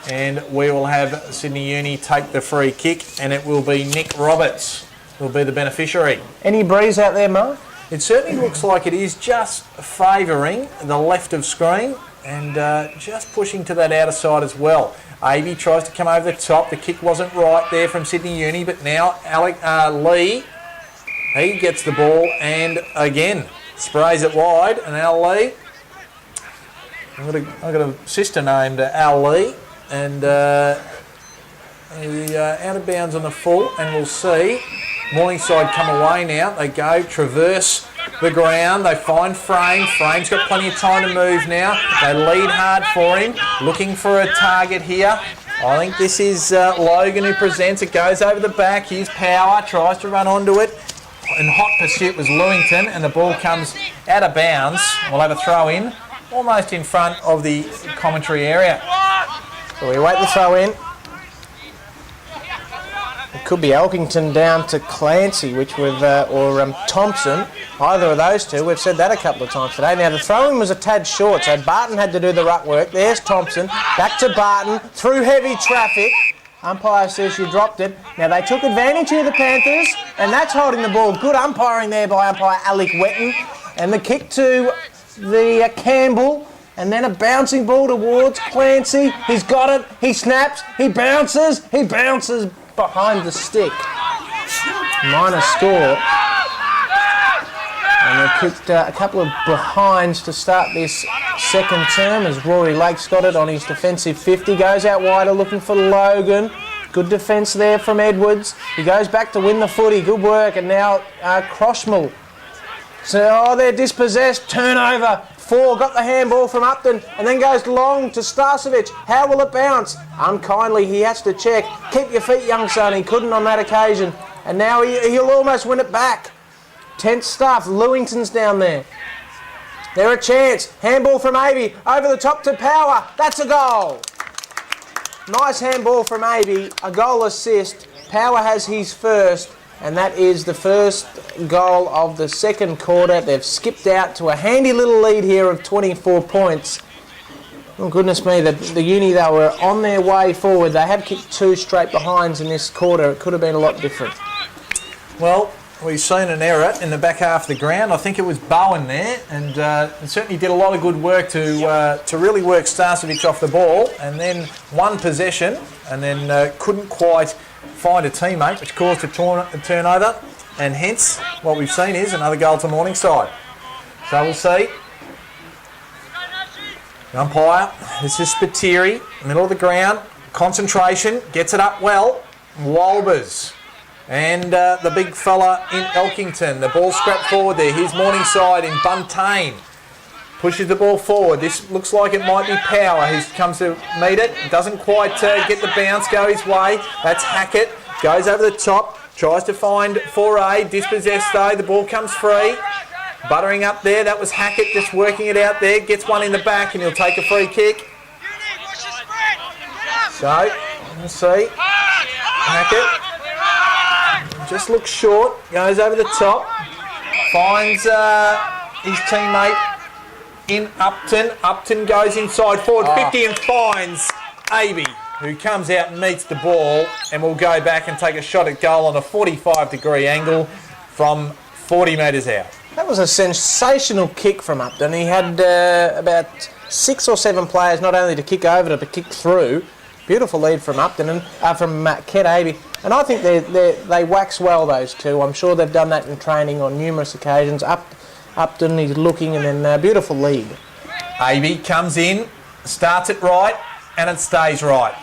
And we will have Sydney Uni take the free kick, and it will be Nick Roberts will be the beneficiary. Any breeze out there, Mark? It certainly looks like it is just favouring the left of screen and just pushing to that outer side as well. Avey tries to come over the top. The kick wasn't right there from Sydney Uni, but now Lee, he gets the ball and again sprays it wide. And Al Lee, I've got a sister named Al Lee, and out of bounds on the full, and we'll see Morningside come away now. They go, traverse the ground. They find Frame. Frame's got plenty of time to move now. They lead hard for him, looking for a target here. I think this is Logan who presents. It goes over the back. Here's Power, tries to run onto it. In hot pursuit was Lewington, and the ball comes out of bounds. We'll have a throw in, almost in front of the commentary area. So we wait the throw in. It could be Elkington down to Clancy, which we've or Thompson. Either of those two. We've said that a couple of times today. Now the throw-in was a tad short, so Barton had to do the ruck work. There's Thompson. Back to Barton through heavy traffic. Umpire says she dropped it. Now they took advantage here, the Panthers, and that's holding the ball. Good umpiring there by umpire Alec Wetton, and the kick to the Campbell. And then a bouncing ball towards Clancy. He's got it. He snaps. He bounces. Behind the stick. Minor score. And they've kicked a couple of behinds to start this second term as Rory Lake's got it on his defensive 50. Goes out wider looking for Logan. Good defence there from Edwards. He goes back to win the footy. Good work. And now Crossmill. So, they're dispossessed. Turnover. 4, got the handball from Upton, and then goes long to Starcevic. How will it bounce? Unkindly, he has to check. Keep your feet, young son. He couldn't on that occasion. And now he'll almost win it back. Tense stuff. Lewington's down there. They're a chance. Handball from Avey. Over the top to Power. That's a goal. Nice handball from Avey. A goal assist. Power has his first. And that is the first goal of the second quarter. They've skipped out to a handy little lead here of 24 points. Oh, goodness me, the Uni, they were on their way forward. They have kicked 2 straight behinds in this quarter. It could have been a lot different. Well, we've seen an error in the back half of the ground. I think it was Bowen there, and certainly did a lot of good work to really work Starcevic off the ball, and then one possession, and then couldn't quite find a teammate, which caused a turnover, and hence what we've seen is another goal to Morningside. So we'll see. The umpire, this is Spiteri, middle of the ground, concentration, gets it up well, Walbers. And the big fella in Elkington. The ball scrapped forward there. Here's Morningside in Buntain. Pushes the ball forward. This looks like it might be Power who comes to meet it. Doesn't quite get the bounce go his way. That's Hackett. Goes over the top. Tries to find Foray. Dispossessed though. The ball comes free. Buttering up there. That was Hackett just working it out there. Gets one in the back and he'll take a free kick. So, let's see. Hackett. Just looks short, goes over the top, finds his teammate in Upton. Upton goes inside forward 50 and finds Aby, who comes out and meets the ball and will go back and take a shot at goal on a 45-degree angle from 40 metres out. That was a sensational kick from Upton. He had about 6 or 7 players not only to kick over it but kick through. Beautiful lead from Upton and from Ket Aby. And I think they wax well, those two. I'm sure they've done that in training on numerous occasions. Upton is looking, and then a beautiful lead. Aby comes in, starts it right, and it stays right.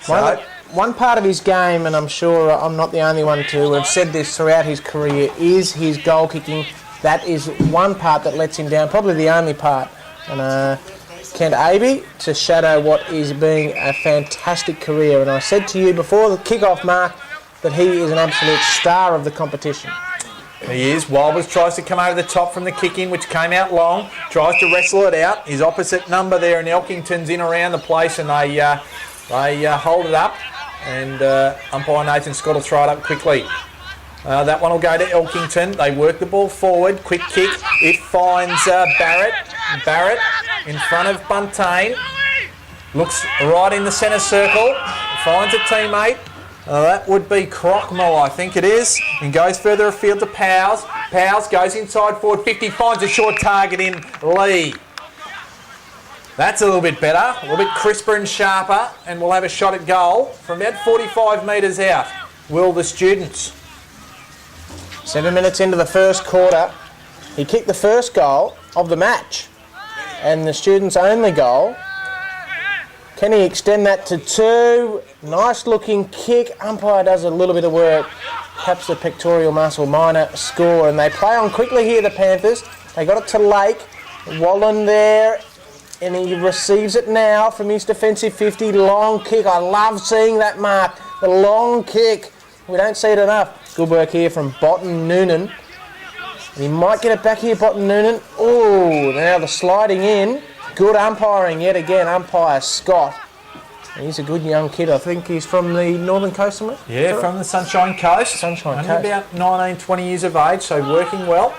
So, one part of his game, and I'm sure I'm not the only one to have said this throughout his career, is his goal kicking. That is one part that lets him down, probably the only part. And Kent Aby to shadow what is being a fantastic career. And I said to you before the kick-off, Mark, that he is an absolute star of the competition. He is. Walbers tries to come over the top from the kick-in, which came out long. Tries to wrestle it out. His opposite number there in Elkington's in around the place, and they hold it up. And umpire Nathan Scott will throw it up quickly. That one will go to Elkington. They work the ball forward. Quick kick. It finds Barrett. Barrett in front of Buntain. Looks right in the centre circle. Finds a teammate. That would be Crockmore, I think it is. And goes further afield to Powers. Powers goes inside forward 50. Finds a short target in Lee. That's a little bit better. A little bit crisper and sharper. And we'll have a shot at goal from about 45 metres out. Will the Students. 7 minutes into the first quarter, he kicked the first goal of the match and the Students' only goal. Can he extend that to 2? Nice looking kick. Umpire does a little bit of work. Perhaps the pectoral muscle, minor score, and they play on quickly here, the Panthers. They got it to Lake. Wallen there, and he receives it now from his defensive 50. Long kick. I love seeing that, Mark. The long kick. We don't see it enough. Good work here from Botten Noonan. And he might get it back here, Botten Noonan. Oh, now the sliding in. Good umpiring yet again, umpire Scott. He's a good young kid. I think he's from the Northern Coast, isn't it? Yeah, from the Sunshine Coast. Sunshine Coast. Only about 19, 20 years of age, so working well.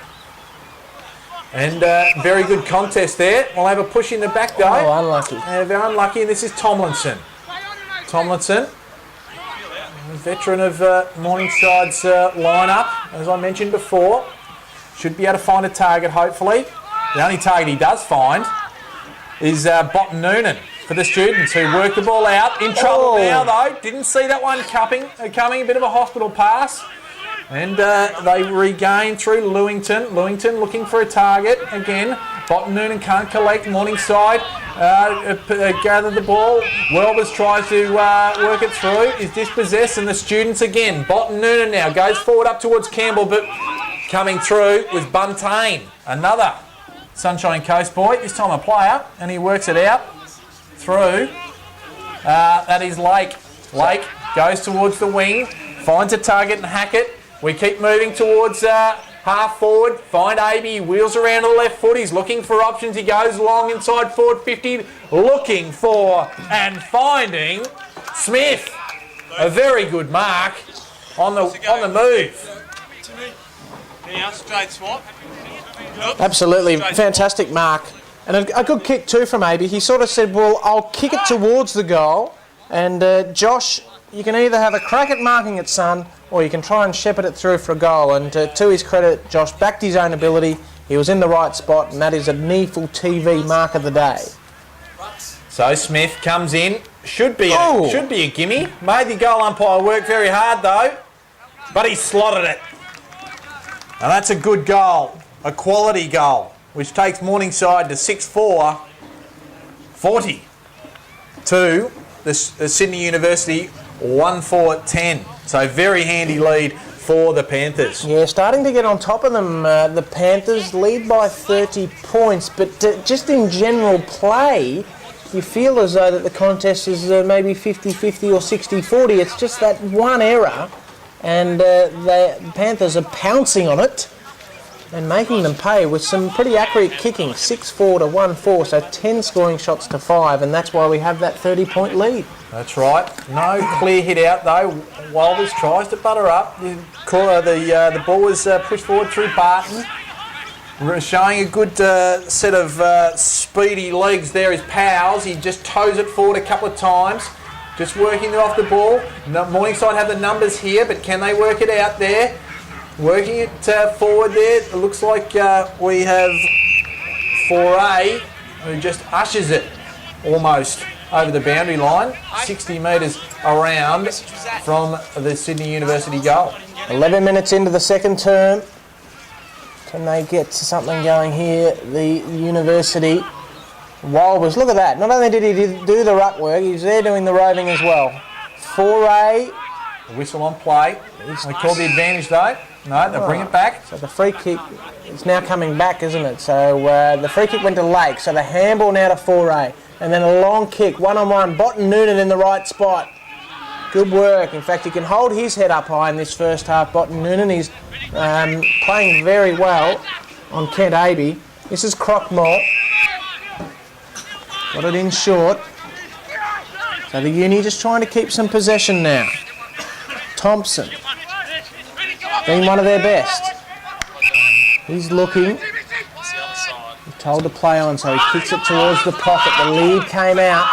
And very good contest there. We'll have a push in the back, though. Oh, unlucky. They're unlucky, and this is Tomlinson. Tomlinson. Veteran of Morningside's lineup, as I mentioned before. Should be able to find a target, hopefully. The only target he does find is Botten Noonan for the Students, who work the ball out. In trouble now, though. Didn't see that one coming. A bit of a hospital pass. And they regain through Lewington. Lewington looking for a target again. Botten Noonan can't collect. Morningside gather the ball. Welbers tries to work it through. Is dispossessed, and the Students again. Botten Noonan now goes forward up towards Campbell, but coming through was Buntain, another Sunshine Coast boy. This time a player, and he works it out through. That is Lake. Lake goes towards the wing, finds a target in Hackett. We keep moving towards half forward. Find Aby, wheels around to the left foot. He's looking for options. He goes long inside forward 50, looking for and finding Smith. A very good mark on the move. Now, straight swap. Absolutely fantastic mark. And a good kick too from Aby. He sort of said, well, I'll kick it towards the goal. And Josh you can either have a crack at marking it, son, or you can try and shepherd it through for a goal. And to his credit, Josh backed his own ability. He was in the right spot, and that is a NEAFL TV mark of the day. So Smith comes in. Should be a gimme. Made the goal umpire work very hard though, but he slotted it. And that's a good goal, a quality goal, which takes Morningside to 6-4, 40 to the Sydney University 1-4-10. So very handy lead for the Panthers. Yeah, starting to get on top of them. The Panthers lead by 30 points, but just in general play, you feel as though that the contest is maybe 50-50 or 60-40. It's just that one error, and the Panthers are pouncing on it and making them pay with some pretty accurate kicking, 6-4 to 1-4, so 10 scoring shots to 5, and that's why we have that 30-point lead. That's right. No clear hit out though. Walters tries to butter up. The ball was pushed forward through Barton. Showing a good set of speedy legs there is Powers. He just toes it forward a couple of times. Just working it off the ball. Morningside have the numbers here, but can they work it out there? Working it forward there. It looks like we have 4A who just ushers it almost over the boundary line. 60 metres around from the Sydney University goal. 11 minutes into the second term. Can they get something going here? The University. Walbers, look at that. Not only did he do the ruck work, he's there doing the roving as well. 4A. Whistle on play. They call the advantage though. No, they'll bring it back. So the free kick is now coming back, isn't it? So the free kick went to Lake. So the handball now to 4A. And then a long kick, one-on-one. Botten Noonan in the right spot. Good work. In fact, he can hold his head up high in this first half. Botten Noonan, he's playing very well on Kent Abbey. This is Crockmore. Got it in short. So the Uni just trying to keep some possession now. Thompson, being one of their best. He's looking. He's told to play on, so he kicks it towards the pocket. The lead came out,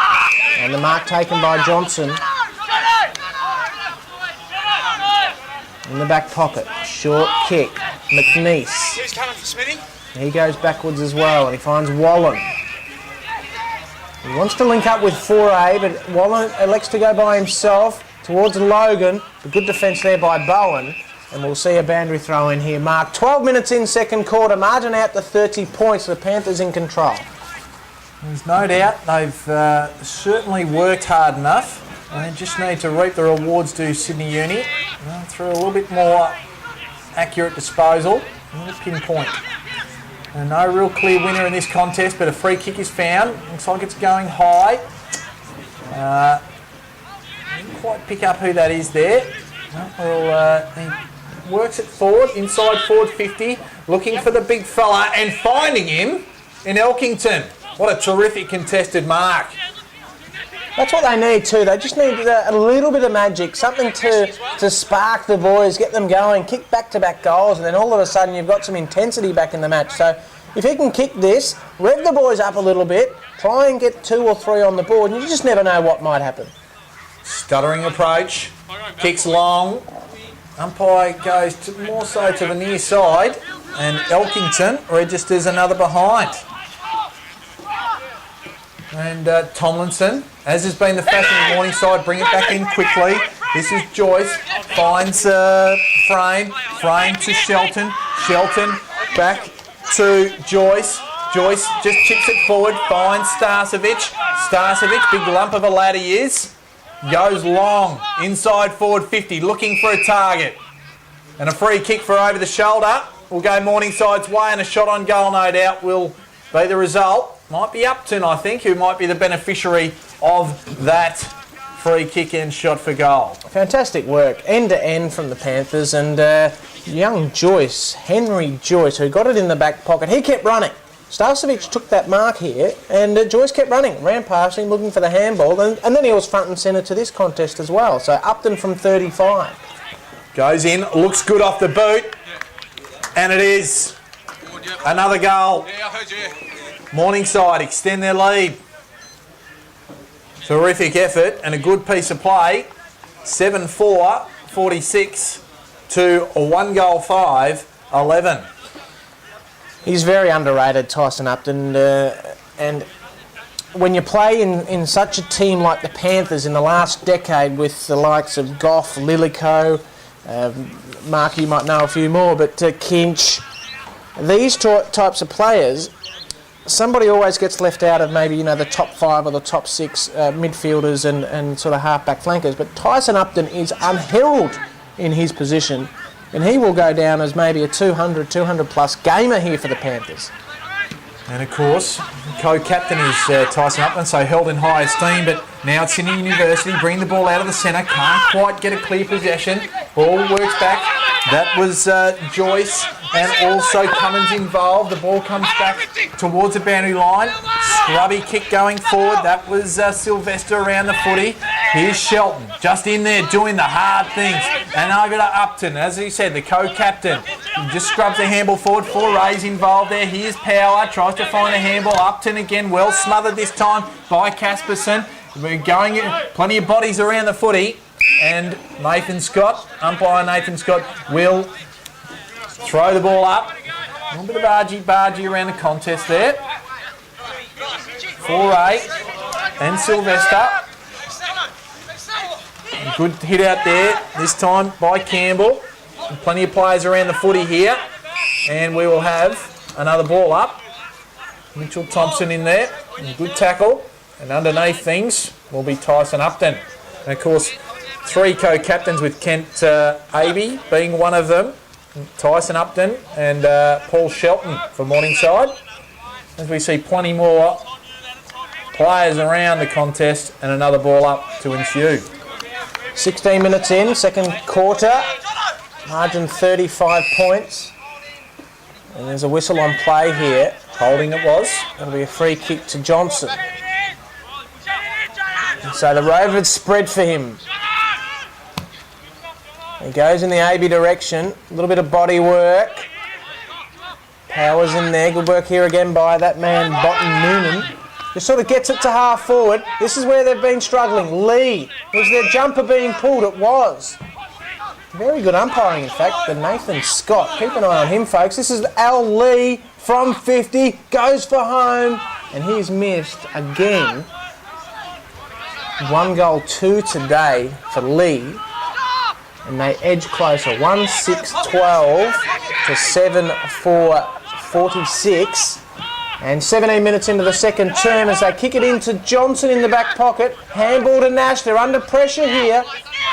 and the mark taken by Johnson. In the back pocket, short kick, McNeese. Who's coming for Smithy? He goes backwards as well, and he finds Wallen. He wants to link up with 4A, but Wallen elects to go by himself towards Logan. A good defence there by Bowen, and we'll see a boundary throw in here. Mark, 12 minutes in second quarter, margin out to 30 points. The Panthers in control. There's no doubt they've certainly worked hard enough. They just need to reap the rewards to Sydney Uni through a little bit more accurate disposal and a pinpoint. And no real clear winner in this contest, but a free kick is found. Looks like it's going high. Didn't quite pick up who that is there. He works it forward, inside forward 50, looking for the big fella and finding him in Elkington. What a terrific contested mark. That's what they need too. They just need a little bit of magic, something to spark the boys, get them going, kick back-to-back goals, and then all of a sudden you've got some intensity back in the match. So if he can kick this, rev the boys up a little bit, try and get 2 or 3 on the board, and you just never know what might happen. Stuttering approach, kicks long. Umpire goes more so to the near side, and Elkington registers another behind. And Tomlinson, as has been the fashion of Morningside, bring it back in quickly. This is Joyce, finds Frame to Shelton. Shelton back to Joyce. Joyce just chips it forward, finds Starcevic. Starcevic, big lump of a lad he is, goes long, inside forward 50, looking for a target. And a free kick for over the shoulder will go Morningside's way, and a shot on goal, no doubt, will be the result. Might be Upton, I think, who might be the beneficiary of that free kick and shot for goal. Fantastic work, end to end from the Panthers, and young Joyce, Henry Joyce, who got it in the back pocket, he kept running. Starcevic took that mark here, and Joyce kept running, ran past him looking for the handball, and then he was front and centre to this contest as well. So Upton from 35. Goes in, looks good off the boot, and it is another goal. Yeah, I heard you. Morningside extend their lead. Terrific effort and a good piece of play 7-4, 46 to 1-5, 11. He's very underrated, Tyson Upton, and when you play in such a team like the Panthers in the last decade with the likes of Goff, Lilico, Mark, you might know a few more, but Kinch, these types of players, somebody always gets left out of maybe, the top 5 or the top 6 midfielders and sort of half-back flankers, but Tyson Upton is unheralded in his position, and he will go down as maybe a 200 plus gamer here for the Panthers. And of course, co-captain is Tyson Upton, so held in high esteem, but now it's Sydney University, bring the ball out of the centre, can't quite get a clear possession, ball works back, that was Joyce, and also Cummins involved, the ball comes back towards the boundary line, scrubby kick going forward, that was Sylvester around the footy, here's Shelton, just in there doing the hard things, and over to Upton, as he said, the co-captain, he just scrubs the handball forward, 4 Rays involved there, here's Power, tries to find a handball, Upton again, well smothered this time by Casperson, we're going in, plenty of bodies around the footy, and Nathan Scott, umpire Nathan Scott, will throw the ball up. A little bit of argy-bargy around the contest there. 4-8 and Sylvester. Good hit out there, this time by Campbell. And plenty of players around the footy here. And we will have another ball up. Mitchell Thompson in there. Good tackle. And underneath things will be Tyson Upton. And of course, 3 co-captains with Kent Abey being one of them. Tyson Upton and Paul Shelton for Morningside. As we see plenty more players around the contest and another ball up to ensue. 16 minutes in, second quarter, margin 35 points. And there's a whistle on play here. Holding it was. That'll be a free kick to Johnson. And so the Rovers spread for him. He goes in the AB direction, a little bit of body work. Powers in there, good work here again by that man, Botten Noonan. Just sort of gets it to half forward. This is where they've been struggling. Lee, was their jumper being pulled? It was. Very good umpiring, in fact, the Nathan Scott. Keep an eye on him, folks. This is Al Lee from 50, goes for home, and he's missed again. 1 goal, 2 today for Lee. And they edge closer, 1-6-12 to 7-4-46. And 17 minutes into the second term as they kick it into Johnson in the back pocket. Handball to Nash, they're under pressure here.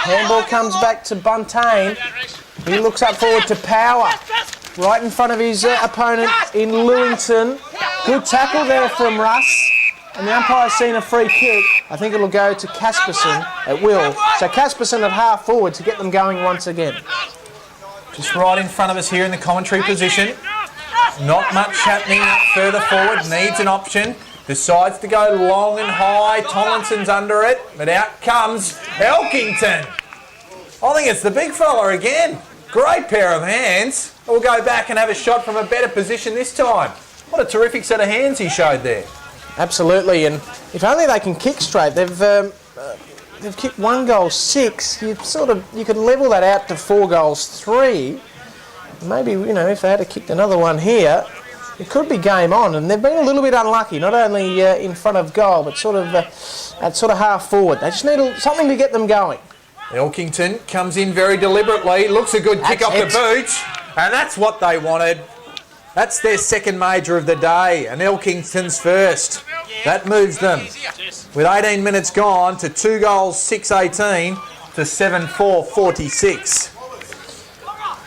Handball comes back to Buntain. He looks up forward to Power. Right in front of his opponent in Lewington. Good tackle there from Russ. And the umpire's seen a free kick. I think it'll go to Casperson. It will. So Casperson at half forward to get them going once again. Just right in front of us here in the commentary position. Not much happening further forward. Needs an option. Decides to go long and high. Tomlinson's under it. But out comes Elkington. I think it's the big fella again. Great pair of hands. We'll go back and have a shot from a better position this time. What a terrific set of hands he showed there. Absolutely, and if only they can kick straight. They've kicked 1 goal, 6. You could level that out to 4 goals, 3. Maybe if they had kicked another one here, it could be game on. And they've been a little bit unlucky, not only in front of goal, but sort of at half forward. They just need something to get them going. Elkington comes in very deliberately. Looks a good kick off the boot, and that's what they wanted. That's their second major of the day, and Elkington's first. That moves them, with 18 minutes gone, to 2 goals, 6-18 to 7-4-46.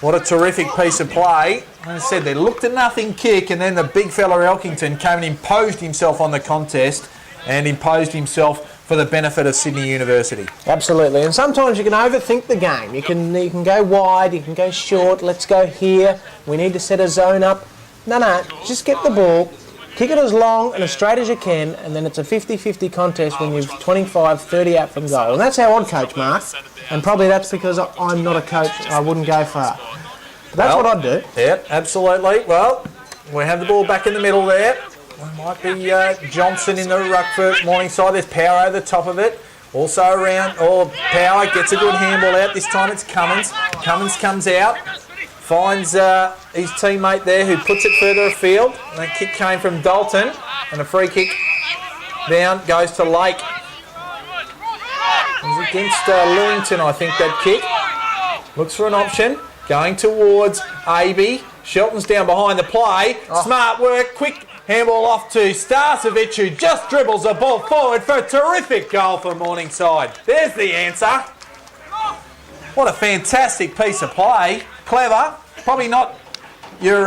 What a terrific piece of play. As I said, they looked a nothing kick, and then the big fella Elkington came and imposed himself on the contest and imposed himself for the benefit of Sydney University. Absolutely, and sometimes you can overthink the game. You can go wide, you can go short, let's go here, we need to set a zone up. No, just get the ball, kick it as long and as straight as you can, and then it's a 50-50 contest when you're 25-30 out from goal. And that's how I'd coach, Mark, and probably that's because I'm not a coach, I wouldn't go far. But that's what I'd do. Yeah, absolutely. Well, we have the ball back in the middle there. It might be Johnson in the ruck for Morningside. There's Power over the top of it. Also around, Power gets a good handball out. This time it's Cummins. Cummins comes out, finds his teammate there who puts it further afield. And that kick came from Dalton, and a free kick down goes to Lake. It was against Lewington, I think, that kick. Looks for an option, going towards AB. Shelton's down behind the play. Smart work, quick handball off to Starcevic, who just dribbles the ball forward for a terrific goal for Morningside. There's the answer. What a fantastic piece of play. Clever. Probably not your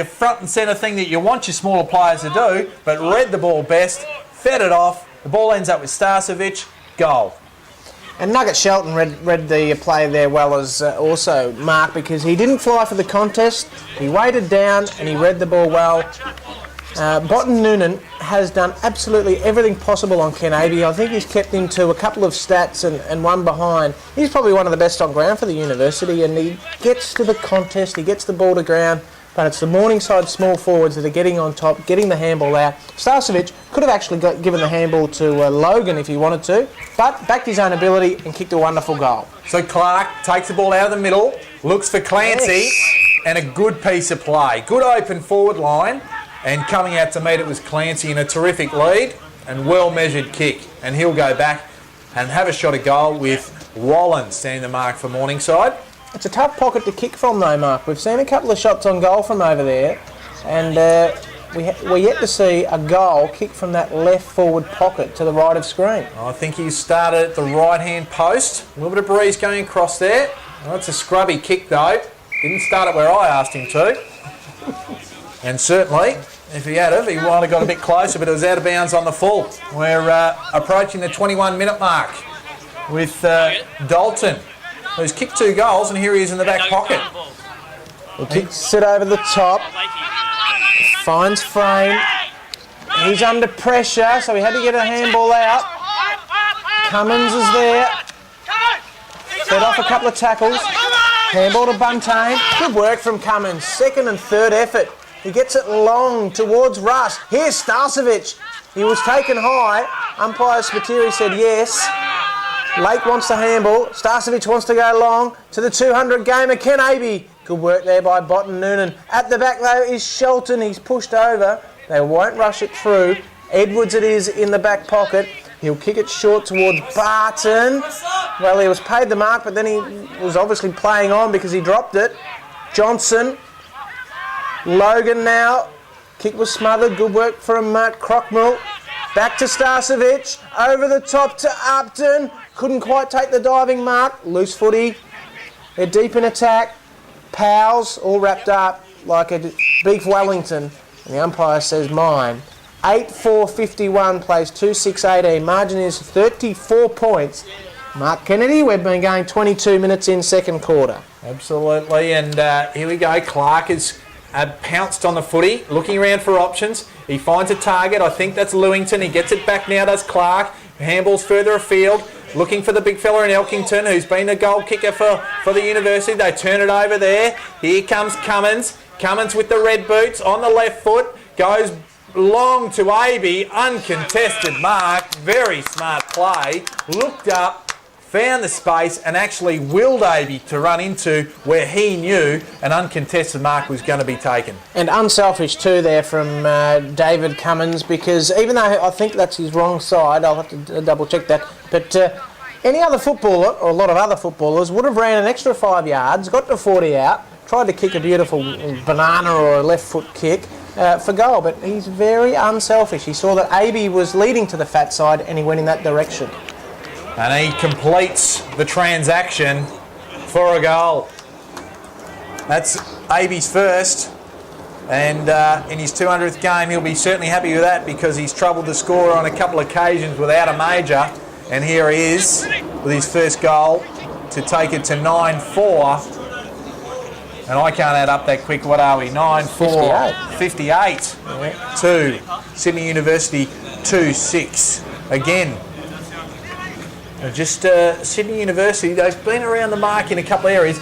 front and centre thing that you want your smaller players to do, but read the ball best, fed it off. The ball ends up with Starcevic. Goal. And Nugget Shelton read the play there well as also Mark, because he didn't fly for the contest. He waited down and he read the ball well. Botten Noonan has done absolutely everything possible on Ken Aby. I think he's kept him to a couple of stats and one behind. He's probably one of the best on ground for the university, and he gets to the contest, he gets the ball to ground, but it's the Morningside small forwards that are getting on top, getting the handball out. Starcevic could have actually given the handball to Logan if he wanted to, but backed his own ability and kicked a wonderful goal. So Clark takes the ball out of the middle, looks for Clancy, and a good piece of play. Good open forward line, and coming out to meet it was Clancy in a terrific lead and well-measured kick. And he'll go back and have a shot at goal with Wallen standing the mark for Morningside. It's a tough pocket to kick from though, Mark. We've seen a couple of shots on goal from over there, and we're yet to see a goal kick from that left forward pocket to the right of screen. I think he started at the right-hand post. A little bit of breeze going across there. Well, it's a scrubby kick though. Didn't start it where I asked him to. And certainly, if he had, he might have got a bit closer, but it was out of bounds on the full. We're approaching the 21-minute mark with Dalton, who's kicked 2 goals, and here he is in the back pocket. He kicks it over the top, finds frame. He's under pressure, so he had to get a handball out. Cummins is there. Fed off a couple of tackles. Handball to Buntain. Good work from Cummins. Second and third effort. He gets it long towards Russ. Here's Starcevic. He was taken high. Umpire Spiteri said yes. Lake wants the handball. Starcevic wants to go long to the 200 gamer, Ken Aby. Good work there by Botten Noonan. At the back though is Shelton. He's pushed over. They won't rush it through. Edwards it is in the back pocket. He'll kick it short towards Barton. Well, he was paid the mark, but then he was obviously playing on because he dropped it. Johnson. Logan now. Kick was smothered. Good work from Crockmill. Back to Starcevic. Over the top to Upton. Couldn't quite take the diving mark. Loose footy. They're deep in attack. Powell's all wrapped up like a beef Wellington. And the umpire says mine. 8-4-51 plays 2-6-18. Margin is 34 points. Mark Kennedy, we've been going 22 minutes in second quarter. Absolutely, and here we go. Clark has pounced on the footy, looking around for options. He finds a target. I think that's Lewington. He gets it back now, does Clark. Handballs further afield. Looking for the big fella in Elkington, who's been a goal kicker for the university. They turn it over there. Here comes Cummins. Cummins with the red boots on the left foot. Goes long to Aby. Uncontested mark. Very smart play. Looked up, found the space, and actually willed Aby to run into where he knew an uncontested mark was going to be taken. And unselfish too there from David Cummins, because even though I think that's his wrong side, I'll have to double check that, but any other footballer, or a lot of other footballers, would have ran an extra 5 yards, got to 40 out, tried to kick a beautiful banana or a left foot kick for goal, but he's very unselfish. He saw that Aby was leading to the fat side and he went in that direction. And he completes the transaction for a goal. That's Aby's first, and in his 200th game he'll be certainly happy with that, because he's troubled the scorer on a couple of occasions without a major, and here he is with his first goal to take it to 9-4. And I can't add up that quick. What are we? 9-4. 58 to Sydney University 2-6. Again, just Sydney University, they've been around the mark in a couple of areas.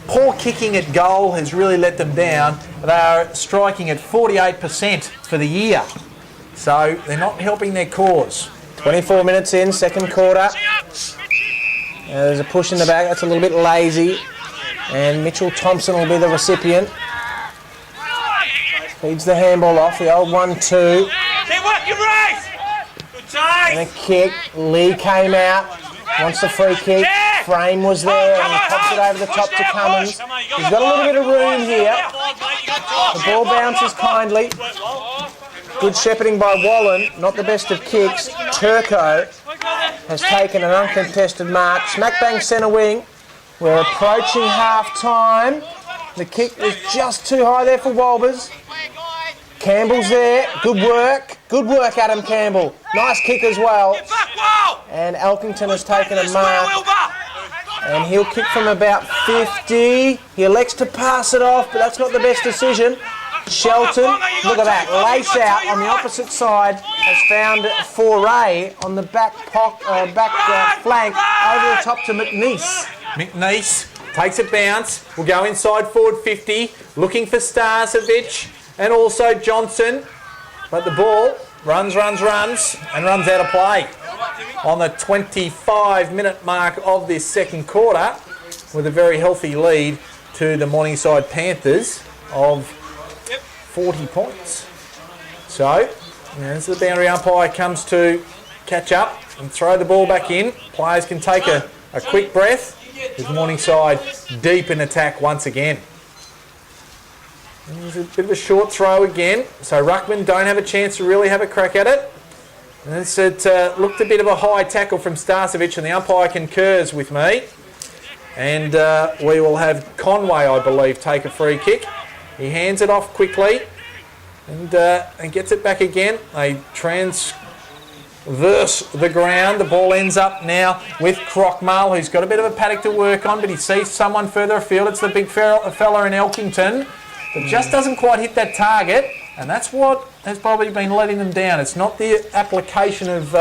Poor kicking at goal has really let them down. They are striking at 48% for the year. So they're not helping their cause. 24 minutes in, second quarter. There's a push in the back, that's a little bit lazy. And Mitchell Thompson will be the recipient. Feeds the handball off, the old 1-2. Keep working, Race! Good time! And a kick. Lee came out, wants the free kick. Frame was there and he pops it over the top to Cummins. He's got a little bit of room here. The ball bounces kindly. Good shepherding by Wallen, not the best of kicks. Turco has taken an uncontested mark. Smack bang centre wing. We're approaching half time. The kick was just too high there for Walbers. Campbell's there. Good work. Good work, Adam Campbell. Nice kick as well. And Elkington has taken a mark. And he'll kick from about 50. He elects to pass it off, but that's not the best decision. Shelton, look at that, lace out on the opposite side, has found Foray on the back flank over the top to McNeese. McNeese takes a bounce, will go inside forward 50, looking for Starcevic and also Johnson. But the ball runs and runs out of play on the 25-minute mark of this second quarter with a very healthy lead to the Morningside Panthers of 40 points. So, as the boundary umpire comes to catch up and throw the ball back in, players can take a quick breath with Morningside deep in attack once again. There's a bit of a short throw again, so Ruckman don't have a chance to really have a crack at it. And it looked a bit of a high tackle from Starcevic, and the umpire concurs with me. And we will have Conway, I believe, take a free kick. He hands it off quickly and gets it back again. They transverse the ground. The ball ends up now with Crockmull, who's got a bit of a paddock to work on, but he sees someone further afield. It's the big fella in Elkington that just doesn't quite hit that target, and that's what has probably been letting them down. It's not the application of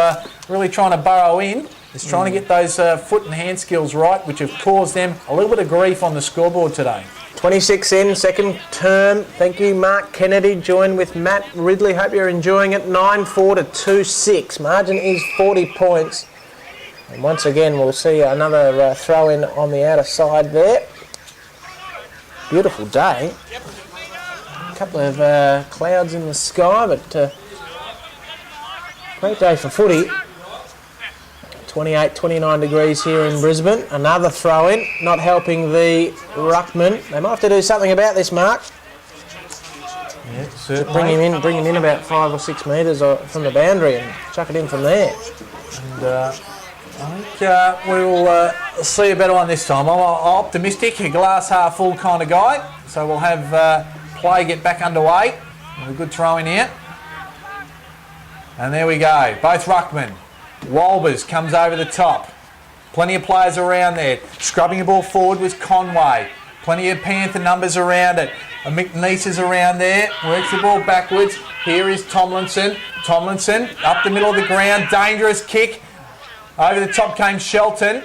really trying to burrow in. It's trying to get those foot and hand skills right, which have caused them a little bit of grief on the scoreboard today. 26 in, second term. Thank you, Mark Kennedy. Joined with Matt Ridley. Hope you're enjoying it. 9-4 to 2-6. Margin is 40 points. And once again, we'll see another throw in on the outer side there. Beautiful day. A couple of clouds in the sky, but great day for footy. 28, 29 degrees here in Brisbane. Another throw in, not helping the ruckman. They might have to do something about this, Mark. Yeah, certainly. Bring him in about 5 or 6 metres from the boundary and chuck it in from there. And I think we'll see a better one this time. I'm optimistic, a glass half full kind of guy. So we'll have play get back underway. A good throw in here. And there we go, both ruckmen. Walbers comes over the top. Plenty of players around there. Scrubbing the ball forward was Conway. Plenty of Panther numbers around it. McNeese is around there. Works the ball backwards. Here is Tomlinson. Tomlinson up the middle of the ground. Dangerous kick. Over the top came Shelton.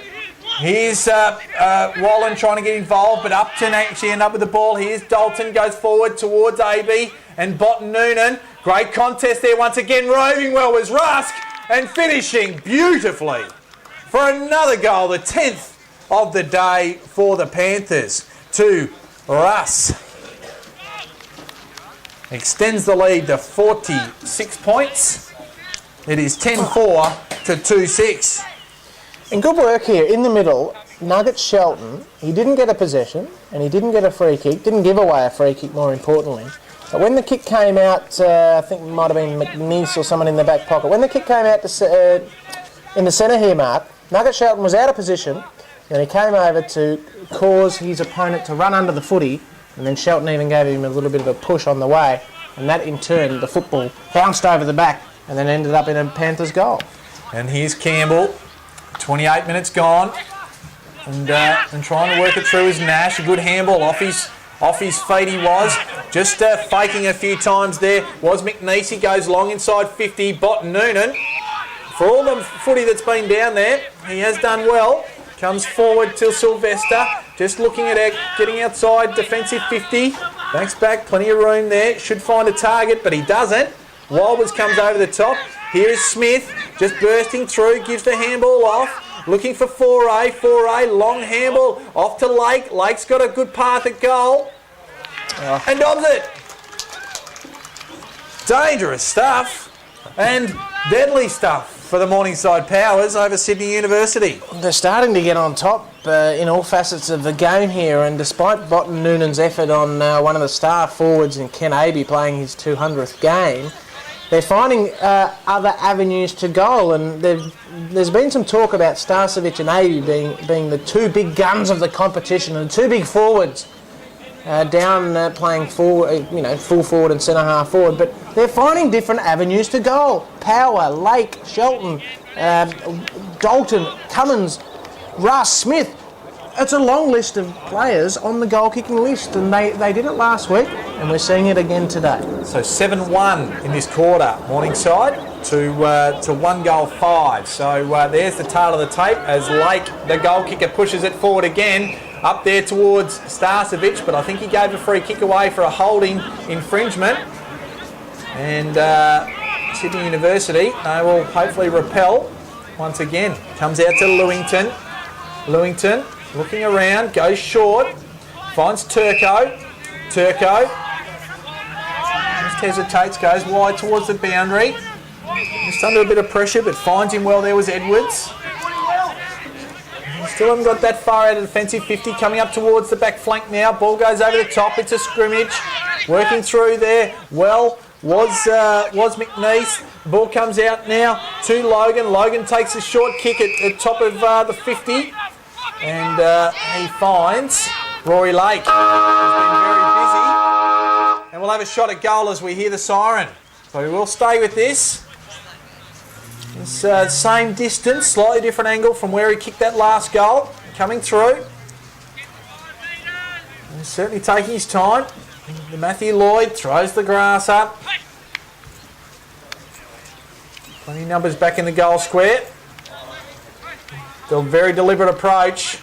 Here's Wallen trying to get involved, but Upton actually end up with the ball. Here's Dalton, goes forward towards AB and Botten Noonan. Great contest there once again. Roving well was Rusk. And finishing beautifully for another goal, the 10th of the day for the Panthers to Russ. Extends the lead to 46 points. It is 10-4 to 2-6. And good work here in the middle. Nugget Shelton, he didn't get a possession and he didn't get a free kick, didn't give away a free kick more importantly. But when the kick came out, I think it might have been McNeese or someone in the back pocket. When the kick came out in the centre here, Mark, Nugget Shelton was out of position and he came over to cause his opponent to run under the footy, and then Shelton even gave him a little bit of a push on the way, and that in turn, the football bounced over the back and then ended up in a Panthers goal. And here's Campbell, 28 minutes gone, and trying to work it through is Nash. A good handball off his feet he was. Just faking a few times there was McNeese. He goes long inside 50. Botten Noonan. For all the footy that's been down there, he has done well. Comes forward till Sylvester. Just looking at getting outside defensive 50. Backs back. Plenty of room there. Should find a target, but he doesn't. Walbers comes over the top. Here is Smith. just bursting through, gives the handball off, looking for 4A, long handball off to Lake. Lake's got a good path at goal, and dobs it. Dangerous stuff and deadly stuff for the Morningside Powers over Sydney University. They're starting to get on top in all facets of the game here, and despite Botten Noonan's effort on one of the star forwards in Ken Aby playing his 200th game, they're finding other avenues to goal, and there's been some talk about Starcevic and Aby being the two big guns of the competition and two big forwards down playing forward, full forward and centre half forward, but they're finding different avenues to goal. Power, Lake, Shelton, Dalton, Cummins, Russ, Smith. It's a long list of players on the goal-kicking list, and they did it last week, and we're seeing it again today. So 7-1 in this quarter, Morningside to 1 goal 5. So there's the tail of the tape as Lake, the goal kicker, pushes it forward again, up there towards Starcevic, but I think he gave a free kick away for a holding infringement. And Sydney University, they will hopefully repel once again. Comes out to Lewington. Lewington looking around, goes short, finds Turco. Turco just hesitates, goes wide towards the boundary. Just under a bit of pressure, but finds him well. There was Edwards. Still haven't got that far out of defensive 50, coming up towards the back flank now. Ball goes over the top. It's a scrimmage. Working through there. Well, was McNeese. Ball comes out now to Logan. Logan takes a short kick at the top of the 50. And he finds Rory Lake. He's been very busy. And we'll have a shot at goal as we hear the siren. So we will stay with this. It's same distance, slightly different angle from where he kicked that last goal. Coming through. He's certainly taking his time. Matthew Lloyd throws the grass up. Plenty of numbers back in the goal square. A very deliberate approach.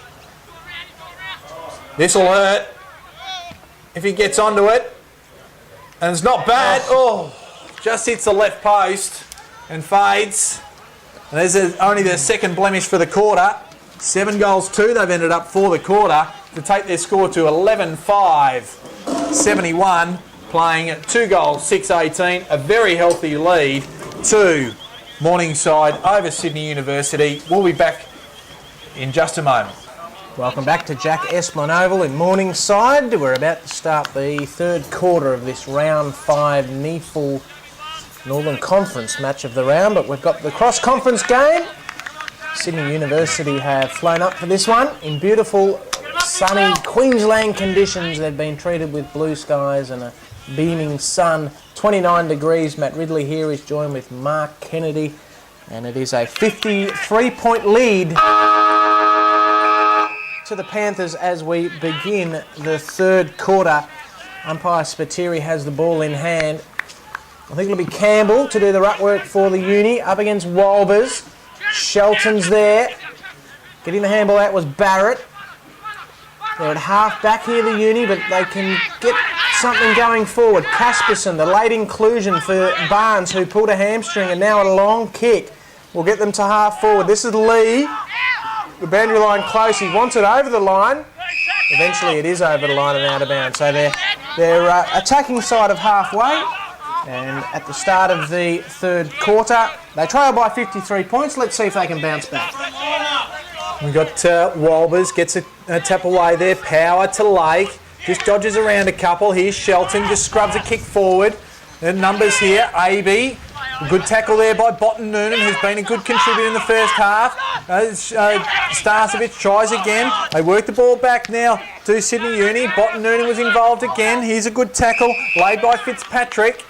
This will hurt if he gets onto it. And it's not bad. Oh, just hits the left post and fades. And there's only their second blemish for the quarter. 7 goals 2 they've ended up for the quarter to take their score to 11-5, 71, playing at 2 goals 6-18. A very healthy lead to Morningside over Sydney University. We'll be back in just a moment. Welcome back to Jack Esplin Oval in Morningside. We're about to start the third quarter of this round 5 NEAFL Northern Conference match of the round, but we've got the cross-conference game. Sydney University have flown up for this one in beautiful, sunny Queensland conditions. They've been treated with blue skies and a beaming sun. 29 degrees. Matt Ridley here is joined with Mark Kennedy, and it is a 53-point lead to the Panthers as we begin the third quarter. Umpire Spiteri has the ball in hand. I think it'll be Campbell to do the ruck work for the Uni up against Walbers. Shelton's there. Getting the handball out was Barrett. They're at half back here, the Uni, but they can get something going forward. Casperson, the late inclusion for Barnes, who pulled a hamstring, and now a long kick will get them to half forward. This is Lee. The boundary line close. He wants it over the line. Eventually it is over the line and out of bounds. So they're attacking side of halfway. And at the start of the third quarter, they trail by 53 points. Let's see if they can bounce back. We've got Walbers, gets a tap away there. Power to Lake. Just dodges around a couple. Here's Shelton, just scrubs a kick forward. The numbers here, AB. Good tackle there by Botten Noonan, who's been a good contributor in the first half. Starcevic tries again. They work the ball back now to Sydney Uni. Botten Noonan was involved again. Here's a good tackle laid by Fitzpatrick.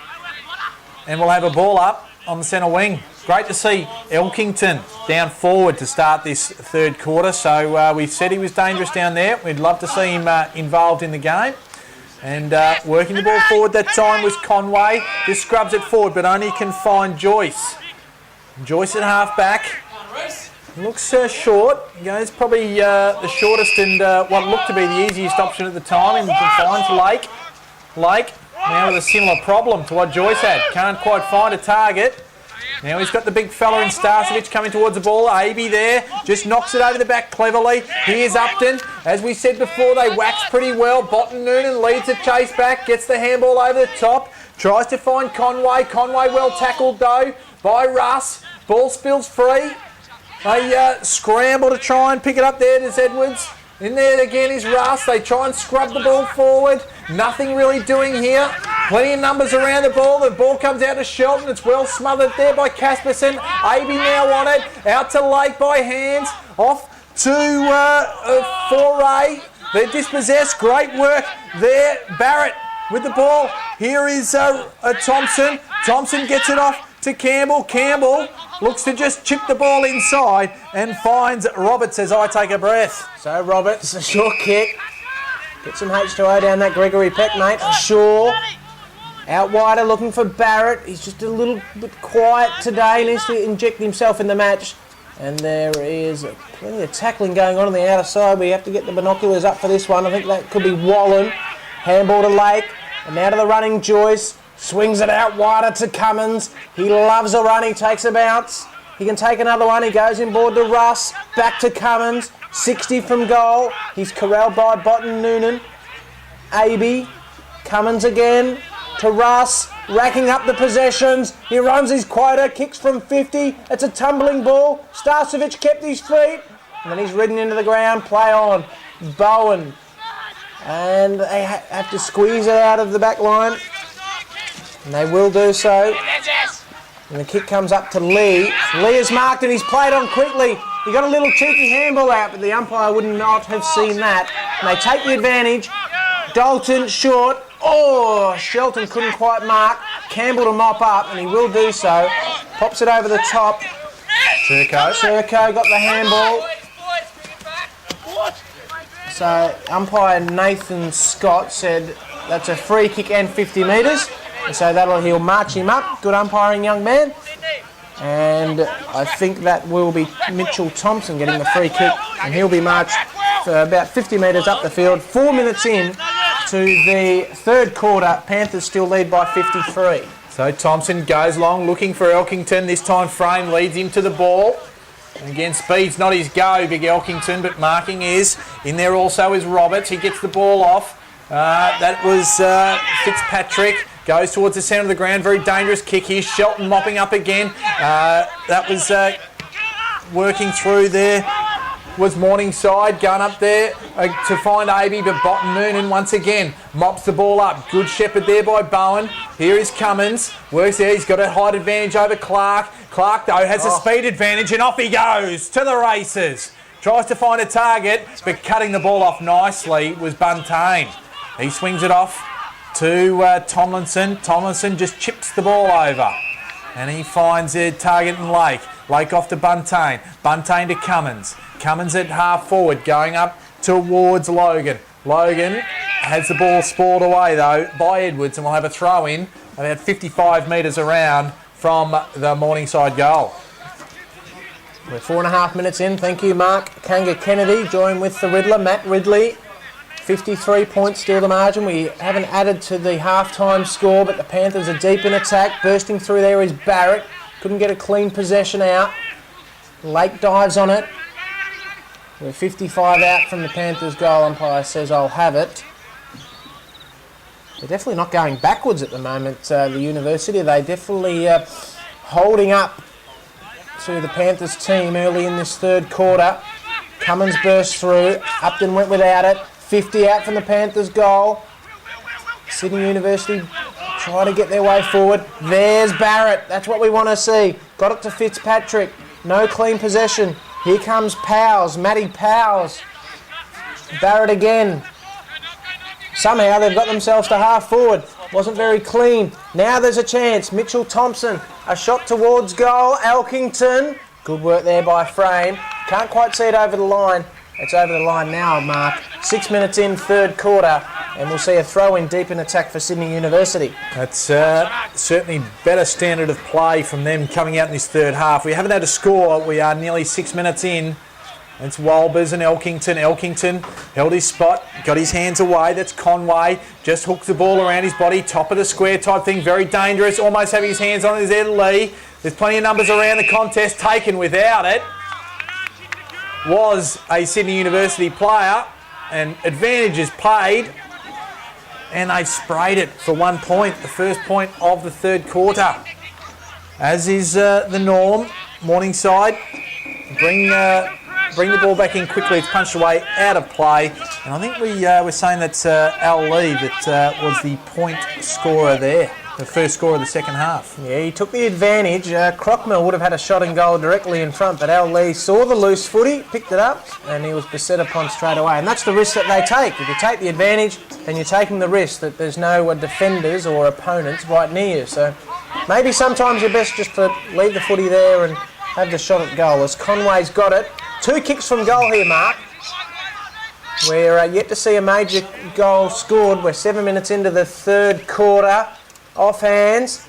And we'll have a ball up on the centre wing. Great to see Elkington down forward to start this third quarter. So we said he was dangerous down there. We'd love to see him involved in the game. And working the ball forward that time was Conway. Just scrubs it forward, but only can find Joyce. Joyce at half back. Looks short. It's probably the shortest and what looked to be the easiest option at the time. And finds Lake. Lake now with a similar problem to what Joyce had. Can't quite find a target. Now he's got the big fella in Starcevic coming towards the ball. Aby there, just knocks it over the back cleverly. Here's Upton. As we said before, they wax pretty well. Botten Noonan leads the chase back, gets the handball over the top, tries to find Conway. Conway well tackled though by Russ. Ball spills free. They scramble to try and pick it up there. There's Edwards. In there again is Russ. They try and scrub the ball forward. Nothing really doing here. Plenty of numbers around the ball. The ball comes out to Shelton. It's well smothered there by Casperson. Aby now on it. Out to Lake by hands. Off to Foray. They're dispossessed. Great work there. Barrett with the ball. Here is Thompson. Thompson gets it off to Campbell. Campbell looks to just chip the ball inside and finds Roberts as I take a breath. So Roberts, a short kick. Get some H2O down that Gregory Peck, mate. Shaw. Out wider looking for Barrett. He's just a little bit quiet today. Needs to inject himself in the match. And there is plenty of tackling going on the outer side. We have to get the binoculars up for this one. I think that could be Wallen. Handball to Lake. And now to the running Joyce. Swings it out wider to Cummins. He loves a run. He takes a bounce. He can take another one. He goes inboard to Russ. Back to Cummins. 60 from goal. He's corralled by Botten Noonan. Aby. Cummins again to Russ. Racking up the possessions. He runs his quota. Kicks from 50. It's a tumbling ball. Starcevic kept his feet. And then he's ridden into the ground. Play on. Bowen. And they have to squeeze it out of the back line. And they will do so. And the kick comes up to Lee. Lee is marked and he's played on quickly. He got a little cheeky handball out, but the umpire would not have seen that. And they take the advantage. Dalton short. Oh, Shelton couldn't quite mark. Campbell to mop up, and he will do so. Pops it over the top. Serco got the handball. So umpire Nathan Scott said that's a free kick and 50 metres. And so he'll march him up. Good umpiring, young man. And I think that will be Mitchell Thompson getting the free kick. And he'll be marched for about 50 metres up the field. 4 minutes in to the third quarter. Panthers still lead by 53. So Thompson goes long looking for Elkington. This time Frame leads him to the ball. And again, speed's not his go, Big Elkington, but marking is. In there also is Roberts. He gets the ball off. That was Fitzpatrick. Goes towards the centre of the ground. Very dangerous kick here. Shelton mopping up again. That was working through there. Was Morningside going up there to find Aby, but Botten Noonan once again mops the ball up. Good shepherd there by Bowen. Here is Cummins. Works there. He's got a height advantage over Clark. Clark, though, has a speed advantage, and off he goes to the races. Tries to find a target, but cutting the ball off nicely was Buntain. He swings it off to Tomlinson. Tomlinson just chips the ball over. And he finds a target in Lake. Lake off to Buntain. Buntain to Cummins. Cummins at half forward, going up towards Logan. Logan has the ball spoiled away, though, by Edwards, and will have a throw-in about 55 metres around from the Morningside goal. We're 4.5 minutes in. Thank you, Mark. Kanga Kennedy joined with the Riddler, Matt Ridley. 53 points still the margin. We haven't added to the half-time score, but the Panthers are deep in attack. Bursting through there is Barrett. Couldn't get a clean possession out. Lake dives on it. We're 55 out from the Panthers goal. Umpire says, I'll have it. They're definitely not going backwards at the moment, the University. They're definitely holding up to the Panthers team early in this third quarter. Cummins burst through. Upton went without it. 50 out from the Panthers goal. Sydney University try to get their way forward. There's Barrett. That's what we want to see. Got it to Fitzpatrick. No clean possession. Here comes Powers. Matty Powers. Barrett again. Somehow they've got themselves to half forward. Wasn't very clean. Now there's a chance. Mitchell Thompson. A shot towards goal. Elkington. Good work there by Frame. Can't quite see it over the line. It's over the line now, Mark. 6 minutes in, third quarter, and we'll see a throw-in deep in attack for Sydney University. That's certainly better standard of play from them coming out in this third half. We haven't had a score. We are nearly 6 minutes in It's Walbers and Elkington. Elkington held his spot, got his hands away. That's Conway. Just hooks the ball around his body, top of the square type thing. Very dangerous. Almost having his hands on it is Ed Lee. There's plenty of numbers around the contest. Taken without it was a Sydney University player, and advantage is paid. And they've sprayed it for 1 point, the first point of the third quarter. As is the norm, Morningside bring the ball back in quickly. It's punched away out of play. And I think we were saying that's Al Lee that was the point scorer there, the first scorer of the second half. Yeah, he took the advantage. Crockmill would have had a shot and goal directly in front, but Al Lee saw the loose footy, picked it up, and he was beset upon straight away. And that's the risk that they take. If you take the advantage, then you're taking the risk that there's no defenders or opponents right near you. So maybe sometimes you're best just to leave the footy there and have the shot at goal. As Conway's got it. 2 kicks from goal here, Mark. We're yet to see a major goal scored. We're 7 minutes into the third quarter. Off hands.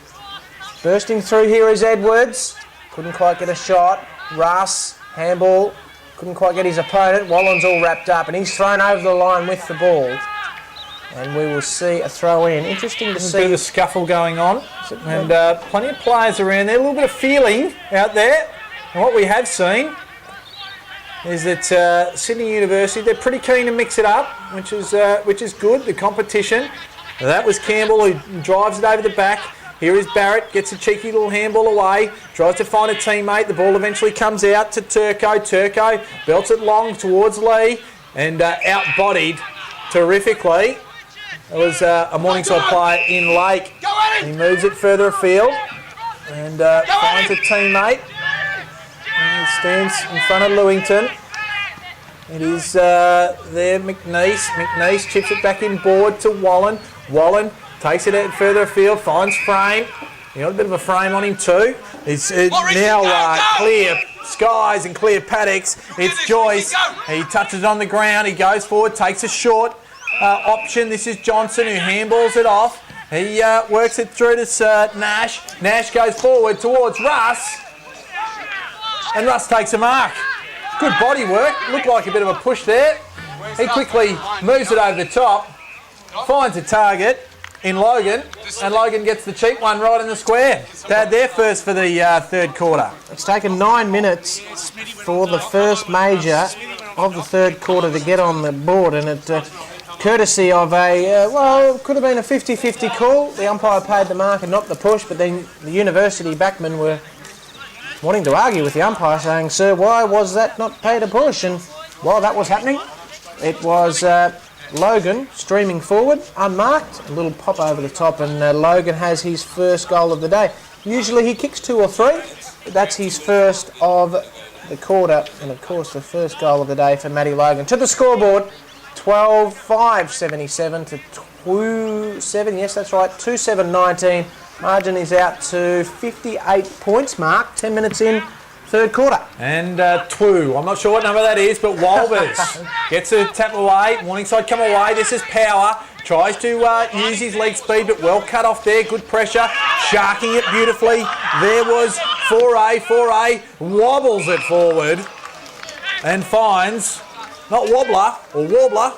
Bursting through here is Edwards. Couldn't quite get a shot. Russ, handball. Couldn't quite get his opponent. Wallen's all wrapped up and he's thrown over the line with the ball. And we will see a throw in. Interesting to see. A bit of a scuffle going on. And plenty of players around there. A little bit of feeling out there. And what we have seen is that Sydney University, they're pretty keen to mix it up, which is good, the competition. That was Campbell who drives it over the back. Here is Barrett, gets a cheeky little handball away, tries to find a teammate. The ball eventually comes out to Turco. Turco belts it long towards Lee and out-bodied terrifically. It was a Morningside player in Lake. He moves it further afield and finds a teammate. And he stands in front of Lewington. It is there, McNeese. McNeese chips it back in board to Wallen. Wallen takes it out further afield, finds Frame. He got a bit of a frame on him too. It's now clear skies and clear paddocks. It's Joyce. He touches on the ground. He goes forward, takes a short option. This is Johnson who handballs it off. He works it through to Nash. Nash goes forward towards Russ. And Russ takes a mark. Good body work. Looked like a bit of a push there. He quickly moves it over the top. Finds a target in Logan. And Logan gets the cheap one right in the square. They had their first for the third quarter. It's taken 9 minutes for the first major of the third quarter to get on the board. And it courtesy of it could have been a 50-50 call. The umpire paid the mark and not the push. But then the university backmen were wanting to argue with the umpire, saying, "Sir, why was that not paid a push?" And while that was happening, it was Logan streaming forward, unmarked, a little pop over the top, and Logan has his first goal of the day. Usually he kicks 2 or 3, but that's his first of the quarter, and of course the first goal of the day for Matty Logan. To the scoreboard, 12-5, 77 to 2-7, yes that's right, 2-7-19. Margin is out to 58 points, Mark. 10 minutes in, third quarter. And 2. I'm not sure what number that is, but Walbers gets a tap away. Morningside come away. This is Power. Tries to use his leg speed, but well cut off there. Good pressure. Sharking it beautifully. There was 4A. Wobbles it forward and finds, not Wobbler or Warbler,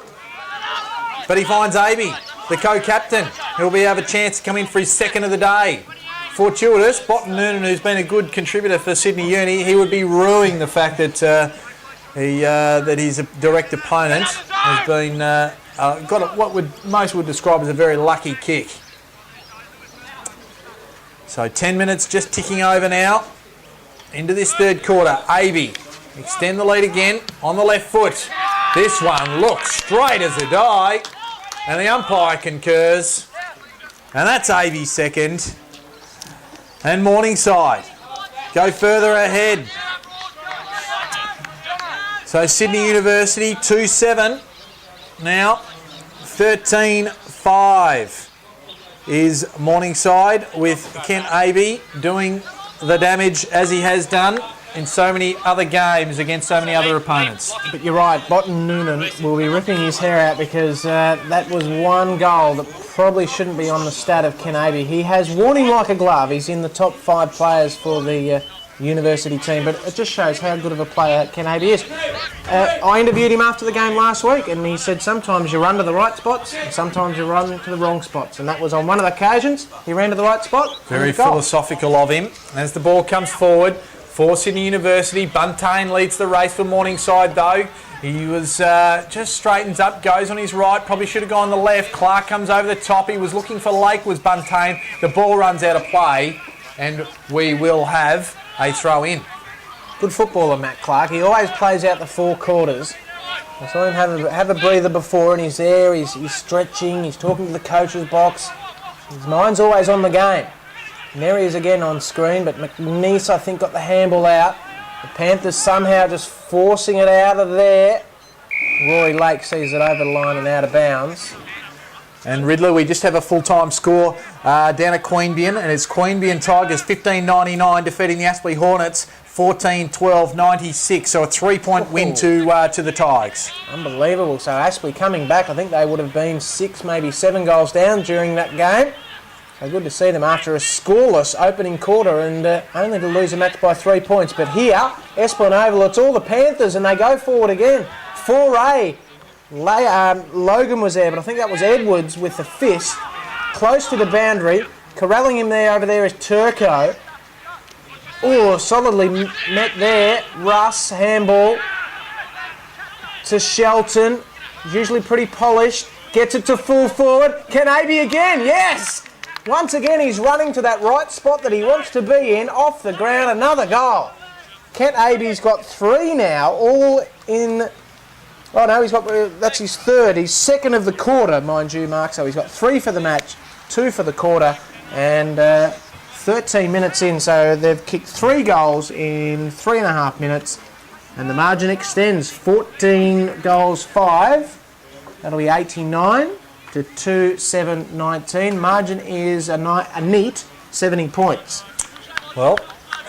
but he finds Avey, the co-captain. He'll have a chance to come in for his second of the day. Fortuitous, Botten Noonan, who's been a good contributor for Sydney Uni, he would be ruining the fact that that his direct opponent has been got what most would describe as a very lucky kick. So 10 minutes just ticking over now into this third quarter. Avey extend the lead again on the left foot. This one looks straight as a die. And the umpire concurs. And that's Avey's second. And Morningside go further ahead. So Sydney University 2-7. Now 13-5 is Morningside with Kent Avey doing the damage as he has done in so many other games against so many other opponents. But you're right, Botten Noonan will be ripping his hair out because that was one goal that probably shouldn't be on the stat of Ken Avey. He has worn him like a glove. He's in the top 5 players for the University team, but it just shows how good of a player Ken Aby is. I interviewed him after the game last week, and he said sometimes you run to the right spots and sometimes you run to the wrong spots, and that was on one of the occasions. He ran to the right spot. Very philosophical of him. As the ball comes forward for Sydney University, Buntain leads the race for Morningside though. He was just straightens up, goes on his right, probably should have gone the left. Clark comes over the top. He was looking for Lake, was Buntain. The ball runs out of play, and we will have a throw in. Good footballer, Matt Clark. He always plays out the 4 quarters. I saw him have a breather before, and he's there, he's stretching, he's talking to the coach's box. His mind's always on the game. And there he is again on screen, but McNeese, I think, got the handball out. The Panthers somehow just forcing it out of there. Rory Lake sees it over the line and out of bounds. And Riddler, we just have a full-time score down at Queanbeyan, and it's Queanbeyan Tigers 15-99 defeating the Aspley Hornets 14-12-96. So a 3-point win to the Tigers. Unbelievable. So Aspley coming back. I think they would have been 6, maybe 7 goals down during that game. So good to see them after a scoreless opening quarter and only to lose a match by 3 points. But here, Esplanade Oval, it's all the Panthers, and they go forward again. 4A. Logan was there, but I think that was Edwards with the fist, close to the boundary. Corralling him there, over there is Turco. Oh, solidly met there. Russ, handball to Shelton. Usually pretty polished. Gets it to full forward. Ken Aby again, yes! Once again, he's running to that right spot that he wants to be in, off the ground, another goal. Ken Aby's got 3 now, all in... Oh no, that's his 3rd. He's 2nd of the quarter, mind you, Mark. So he's got 3 for the match, 2 for the quarter, and 13 minutes in. So they've kicked 3 goals in 3.5 minutes, and the margin extends 14 goals 5. That'll be 89 to 2-7-19. Margin is a neat 70 points. Well,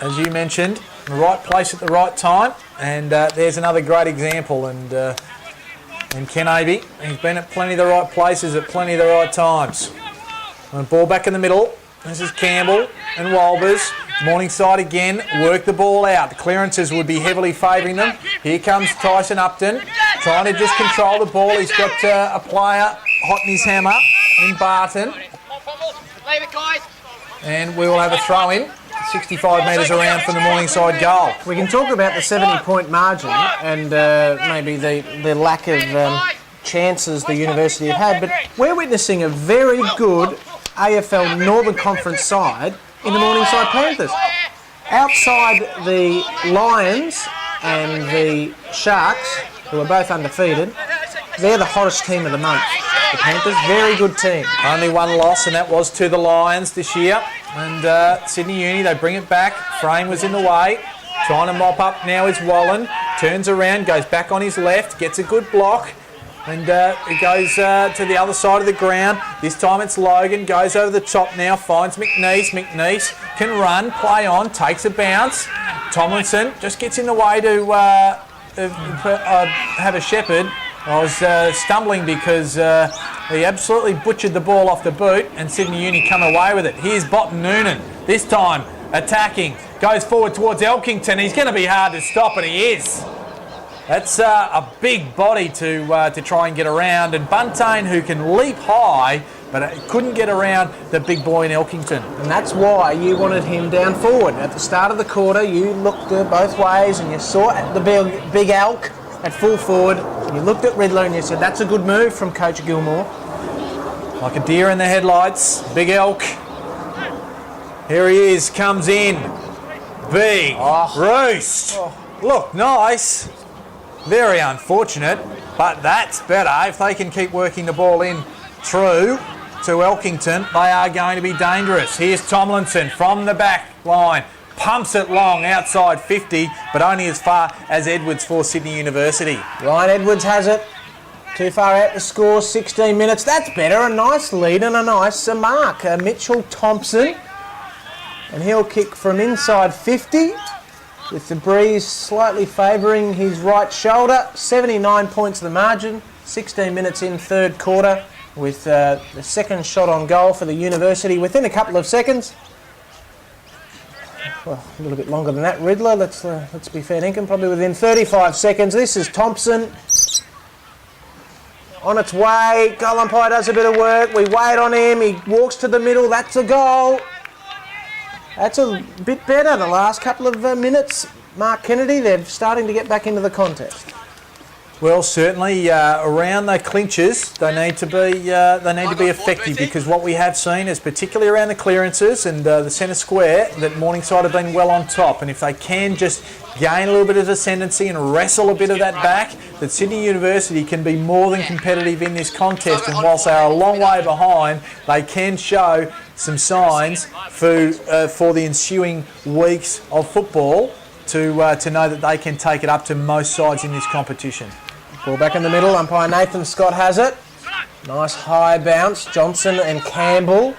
as you mentioned, the right place at the right time, and there's another great example. And Ken Aby, he's been at plenty of the right places at plenty of the right times. And ball back in the middle. This is Campbell and Walbers. Morningside again, work the ball out. The clearances would be heavily favouring them. Here comes Tyson Upton, trying to just control the ball. He's got a player hot in his hammer in Barton. And we will have a throw in. 65 metres around from the Morningside goal. We can talk about the 70-point margin and maybe the lack of chances the University have had, but we're witnessing a very good AFL Northern Conference side in the Morningside Panthers. Outside the Lions and the Sharks, who are both undefeated, they're the hottest team of the month. The Panthers, very good team. Only 1 loss, and that was to the Lions this year. And Sydney Uni, they bring it back. Frame was in the way. Trying to mop up now is Wallen. Turns around, goes back on his left, gets a good block. And it goes to the other side of the ground. This time it's Logan, goes over the top now, finds McNeese. McNeese can run, play on, takes a bounce. Tomlinson just gets in the way to have a shepherd. I was stumbling because he absolutely butchered the ball off the boot, and Sydney Uni come away with it. Here's Botten Noonan, this time attacking, goes forward towards Elkington. He's going to be hard to stop, and he is. That's a big body to try and get around, and Buntain, who can leap high, but couldn't get around the big boy in Elkington. And that's why you wanted him down forward. At the start of the quarter, you looked both ways and you saw the big elk at full forward. You looked at Riddler and you said, that's a good move from Coach Gilmore. Like a deer in the headlights, big elk. Here he is, comes in. Big roost. Look, nice. Very unfortunate, but that's better. If they can keep working the ball in through to Elkington, they are going to be dangerous. Here's Tomlinson from the back line. Pumps it long outside 50, but only as far as Edwards for Sydney University. Ryan Edwards has it. Too far out to score, 16 minutes. That's better. A nice lead and a nice mark. Mitchell Thompson. And he'll kick from inside 50 with the breeze slightly favouring his right shoulder. 79 points the margin. 16 minutes in third quarter with the second shot on goal for the University within a couple of seconds. well, a little bit longer than that, Riddler. Let's be fair dinkum, probably within 35 seconds. This is Thompson. On its way, goal umpire does a bit of work. We wait on him, he walks to the middle, that's a goal. That's a bit better the last couple of minutes. Mark Kennedy, they're starting to get back into the contest. Well, certainly around the clinches, they need to be effective, because what we have seen is particularly around the clearances and the centre square that Morningside have been well on top, and if they can just gain a little bit of ascendancy and wrestle a bit of that back, that Sydney University can be more than competitive in this contest, and whilst they are a long way behind, they can show some signs for the ensuing weeks of football to know that they can take it up to most sides in this competition. Ball back in the middle, umpire Nathan Scott has it. Nice high bounce, Johnson and Campbell.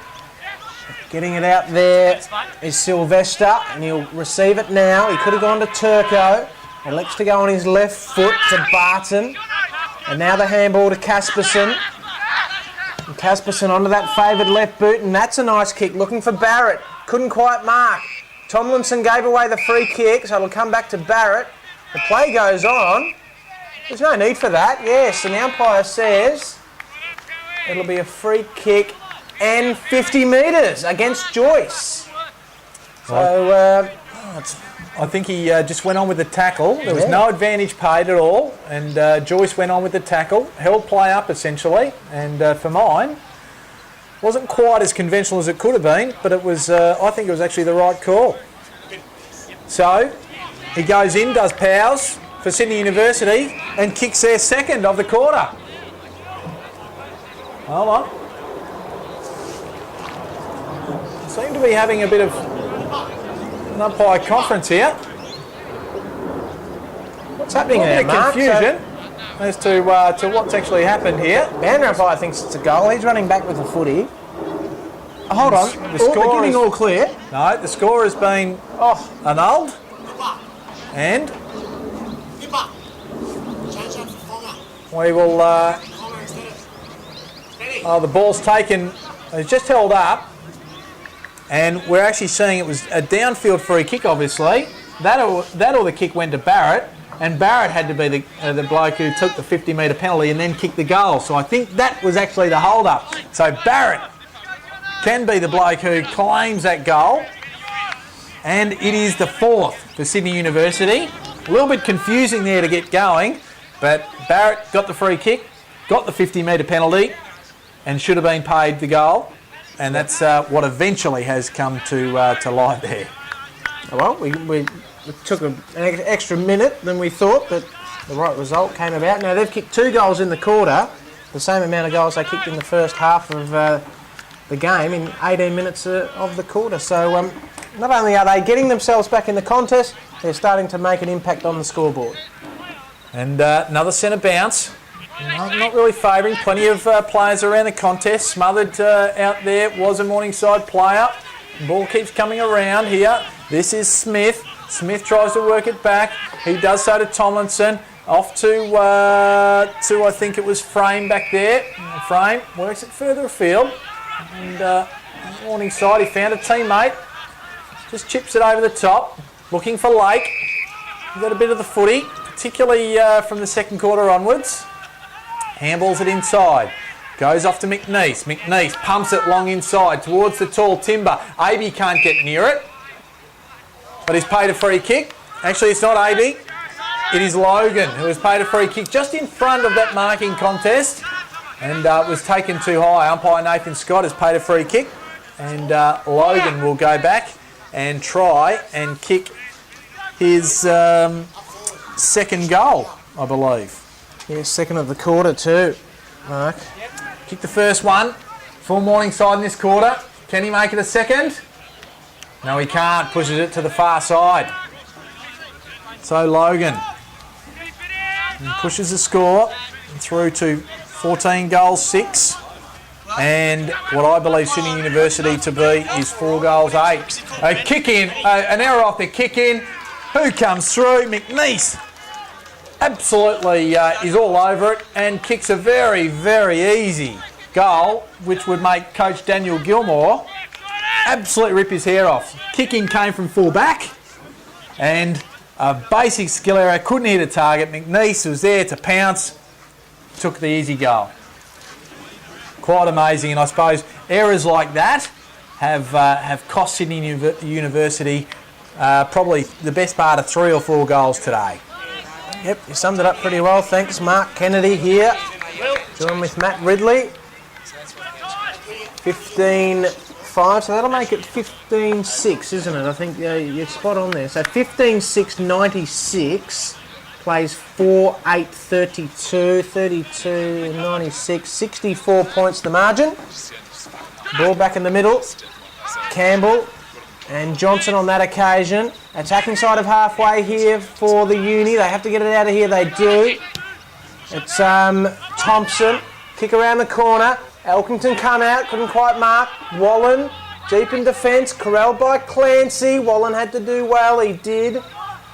Getting it out there is Sylvester, and he'll receive it now. He could have gone to Turco. Elects to go on his left foot to Barton. And now the handball to Casperson. And Casperson onto that favoured left boot, and that's a nice kick. Looking for Barrett. Couldn't quite mark. Tomlinson gave away the free kick, so it'll come back to Barrett. The play goes on. There's no need for that, yes, and the umpire says it'll be a free kick and 50 metres against Joyce. So, I think he just went on with the tackle. There was no advantage paid at all, and Joyce went on with the tackle, held play up essentially, and for mine, wasn't quite as conventional as it could have been, but it was. I think it was actually the right call. So he goes in, does Powers for Sydney University, and kicks their second of the quarter. Hold on. Seem to be having a bit of an umpire conference here. What's happening there, Mark? Confusion as to what's actually happened here. Bounder umpire thinks it's a goal. He's running back with the footy. Hold on. The score we're getting is all clear. No, the score has been annulled. And we will. The ball's taken. It's just held up, and we're actually seeing it was a downfield free kick. Obviously, that or the kick went to Barrett, and Barrett had to be the bloke who took the 50-metre penalty and then kicked the goal. So I think that was actually the hold-up. So Barrett can be the bloke who claims that goal, and it is the fourth for Sydney University. A little bit confusing there to get going, but Barrett got the free kick, got the 50-metre penalty, and should have been paid the goal, and that's what eventually has come to light there. Well, we took an extra minute than we thought, but the right result came about. Now, they've kicked 2 goals in the quarter, the same amount of goals they kicked in the first half of the game in 18 minutes of the quarter. So not only are they getting themselves back in the contest, they're starting to make an impact on the scoreboard. And another centre bounce. Not really favouring. Plenty of players around the contest. Smothered out there was a Morningside player. The ball keeps coming around here. This is Smith. Smith tries to work it back. He does so to Tomlinson. Off to I think it was Frame back there. Frame works it further afield. And Morningside, he found a teammate. Just chips it over the top. Looking for Lake. He got a bit of the footy, particularly from the second quarter onwards. Handballs it inside. Goes off to McNeese. McNeese pumps it long inside towards the tall timber. Aby can't get near it, but he's paid a free kick. Actually, it's not Aby. It is Logan who has paid a free kick just in front of that marking contest, and was taken too high. Umpire Nathan Scott has paid a free kick, and Logan will go back and try and kick his second goal, I believe. Yeah, second of the quarter too, Mark. Kick the first one for Morningside in this quarter. Can he make it a second? No, he can't. Pushes it to the far side. So Logan pushes the score through to 14 goals, 6. And what I believe Sydney University to be is 4 goals, 8. A kick in, an error off the kick in. Who comes through? McNeese. Absolutely is all over it and kicks a very, very easy goal, which would make Coach Daniel Gilmore absolutely rip his hair off. Kicking came from full back, and a basic skill error, couldn't hit a target. McNeese was there to pounce, took the easy goal. Quite amazing, and I suppose errors like that have cost Sydney University probably the best part of 3 or 4 goals today. Yep, you summed it up pretty well. Thanks, Mark Kennedy here. Joined with Matt Ridley. 15-5, so that'll make it 15-6, isn't it? I think you're spot on there. So 15-6-96, plays 4-8-32, 32-96, 64 points the margin. Ball back in the middle. Campbell and Johnson on that occasion. Attacking side of halfway here for the Uni. They have to get it out of here, they do. It's Thompson. Kick around the corner. Elkington come out, couldn't quite mark. Wallen, deep in defence, corralled by Clancy. Wallen had to do well, he did.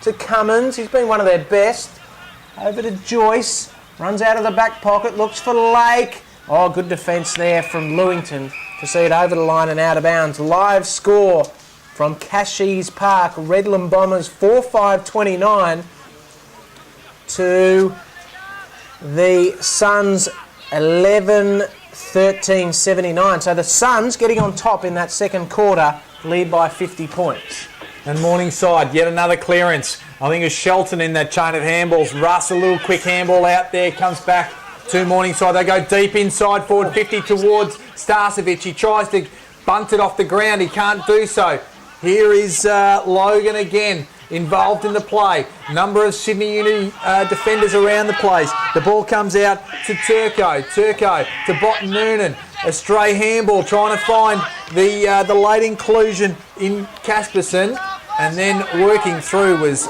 To Cummins, he's been one of their best. Over to Joyce, runs out of the back pocket, looks for Lake. Oh, good defence there from Lewington to see it over the line and out of bounds. Live score from Cashies Park. Redland Bombers 4-5-29 to the Suns 11-13-79. So the Suns getting on top in that second quarter, lead by 50 points. And Morningside, yet another clearance. I think it's Shelton in that chain of handballs. Russ, a little quick handball out there, comes back to Morningside. They go deep inside, forward 50 towards Starcevic. He tries to bunt it off the ground. He can't do so. Here is Logan again, involved in the play. Number of Sydney Uni defenders around the place. The ball comes out to Turco. Turco to Botten Noonan. A stray handball, trying to find the late inclusion in Casperson, and then working through was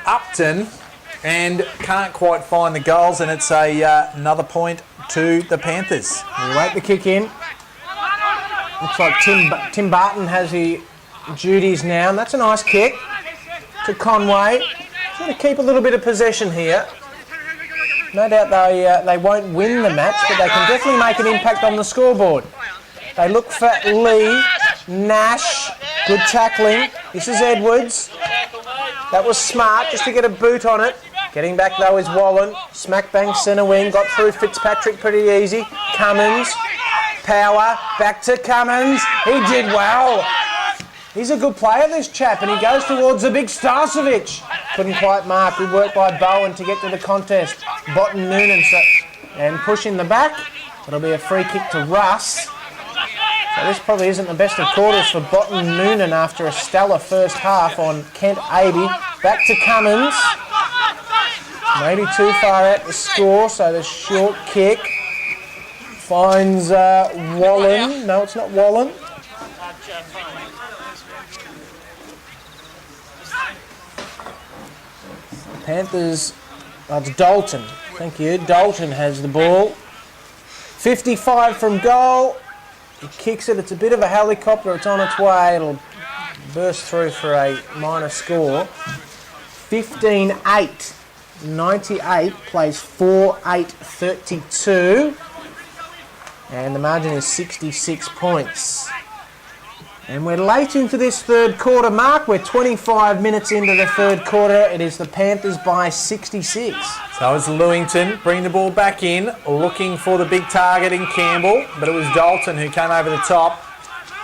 Upton, and can't quite find the goals, and it's another point to the Panthers. We wait the kick in. Looks like Tim Barton has the duties now, and that's a nice kick to Conway. He's going to keep a little bit of possession here. No doubt they won't win the match, but they can definitely make an impact on the scoreboard. They look for Lee, Nash, good tackling. This is Edwards. That was smart just to get a boot on it. Getting back though is Wallen. Smack bang centre wing, got through Fitzpatrick pretty easy. Cummins, power, back to Cummins. He did well. He's a good player, this chap, and he goes towards the big Starcevic. Couldn't quite mark. Good work by Bowen to get to the contest. Botten Noonan and push in the back. It'll be a free kick to Russ. So this probably isn't the best of quarters for Botten Noonan after a stellar first half on Kent Aby. Back to Cummins. Maybe too far out to score, so the short kick finds Wallen. No, it's not Wallen. Panthers, it's Dalton. Thank you. Dalton has the ball. 55 from goal. He kicks it. It's a bit of a helicopter. It's on its way. It'll burst through for a minor score. 15-8. 98 plays 4-8-32. And the margin is 66 points. And we're late into this third quarter, Mark. We're 25 minutes into the third quarter. It is the Panthers by 66. So it's Lewington, bring the ball back in, looking for the big target in Campbell, but it was Dalton who came over the top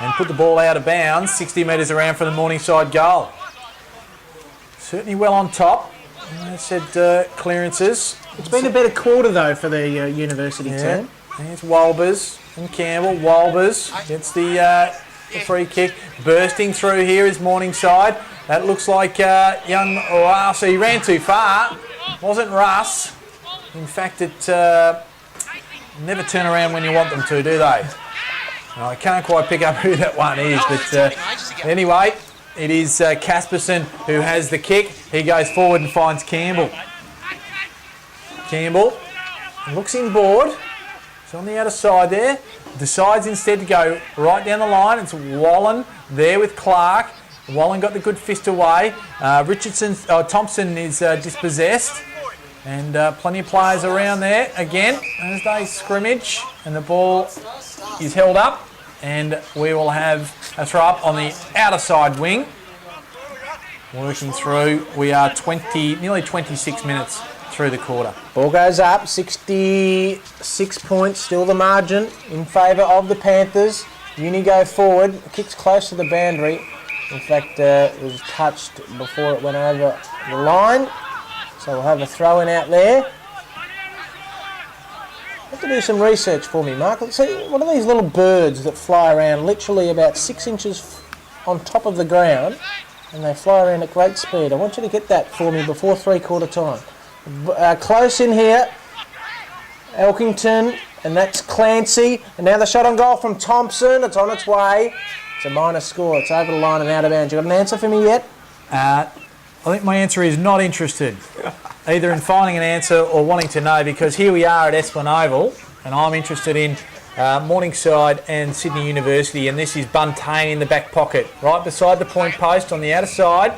and put the ball out of bounds, 60 metres around from the Morningside goal. Certainly well on top. I said clearances. It's been a better quarter, though, for the university team. There's Walbers and Campbell. Walbers gets the free kick. Bursting through here is Morningside. That looks like young Russ. He ran too far. Wasn't Russ. In fact, it never turn around when you want them to, do they? I can't quite pick up who that one is, but anyway, it is Casperson who has the kick. He goes forward and finds Campbell. Campbell looks inboard. He's on the outer side there. Decides instead to go right down the line. It's Wallen there with Clark. Wallen got the good fist away. Thompson is dispossessed. And plenty of players around there. Again, as they scrimmage. And the ball is held up. and we will have a throw up on the outer side wing. Working through, we are nearly 26 minutes through the quarter. Ball goes up, 66 points, still the margin in favour of the Panthers. Uni go forward, kicks close to the boundary. In fact, it was touched before it went over the line. So we'll have a throw in out there. You have to do some research for me, Mark. See, what are these little birds that fly around literally about 6 inches on top of the ground, and they fly around at great speed? I want you to get that for me before three-quarter time. Close in here, Elkington, and that's Clancy. And now the shot on goal from Thompson. It's on its way. It's a minor score. It's over the line and out of bounds. You got an answer for me yet? I think my answer is not interested, either in finding an answer or wanting to know, because here we are at Esplanade Oval, and I'm interested in Morningside and Sydney University, and this is Buntain in the back pocket, right beside the point post on the outer side.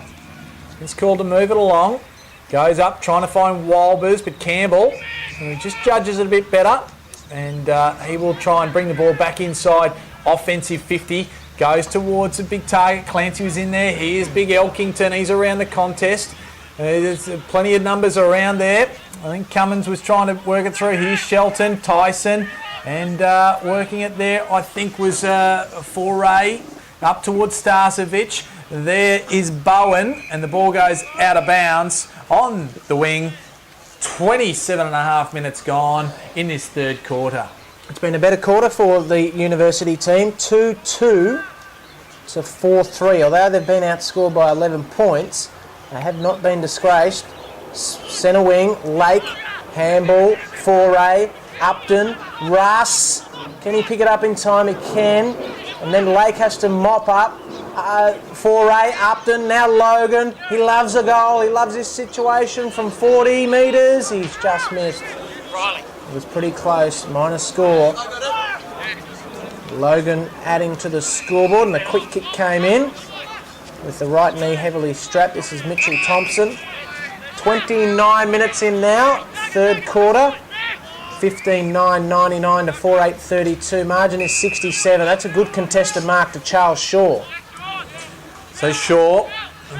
It's called to move it along. Goes up, trying to find Wilbers, but Campbell, who just judges it a bit better, and he will try and bring the ball back inside. Offensive 50, goes towards a big target. Clancy was in there. Here's big Elkington. He's around the contest. There's plenty of numbers around there. I think Cummins was trying to work it through. Here's Shelton, Tyson, and working it there, I think, was Foray up towards Starcevic. There is Bowen, and the ball goes out of bounds on the wing. 27.5 minutes gone in this third quarter. It's been a better quarter for the University team. 2-2 to 4-3. Although they've been outscored by 11 points, they have not been disgraced. Centre wing, Lake, handball, Foray, Upton, Russ. Can he pick it up in time? He can. And then Lake has to mop up. Foray, Upton, now Logan. He loves a goal. He loves this situation from 40 metres. He's just missed. It was pretty close. Minor score. Logan adding to the scoreboard, and the quick kick came in with the right knee heavily strapped. This is Mitchell Thompson. 29 minutes in now, third quarter. 15-9-99 to 4-8-32. Margin is 67. That's a good contested mark to Charles Shaw. So Shaw,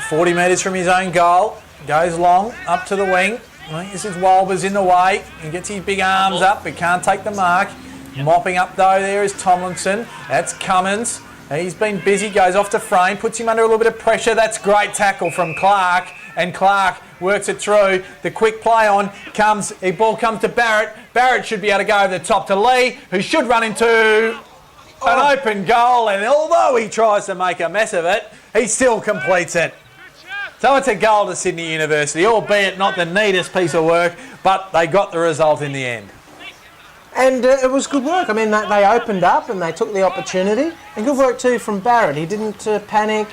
40 metres from his own goal, goes long, up to the wing. I think this is Wilbers in the way. He gets his big arms up, but can't take the mark. Mopping up though there is Tomlinson. That's Cummins. He's been busy, goes off to Frame, puts him under a little bit of pressure. That's great tackle from Clark, and Clark works it through. The quick play on comes, the ball comes to Barrett. Barrett should be able to go over the top to Lee, who should run into an open goal, and although he tries to make a mess of it, he still completes it. So it's a goal to Sydney University, albeit not the neatest piece of work, but they got the result in the end. And it was good work. I mean, they opened up and they took the opportunity. And good work too from Barrett. He didn't panic.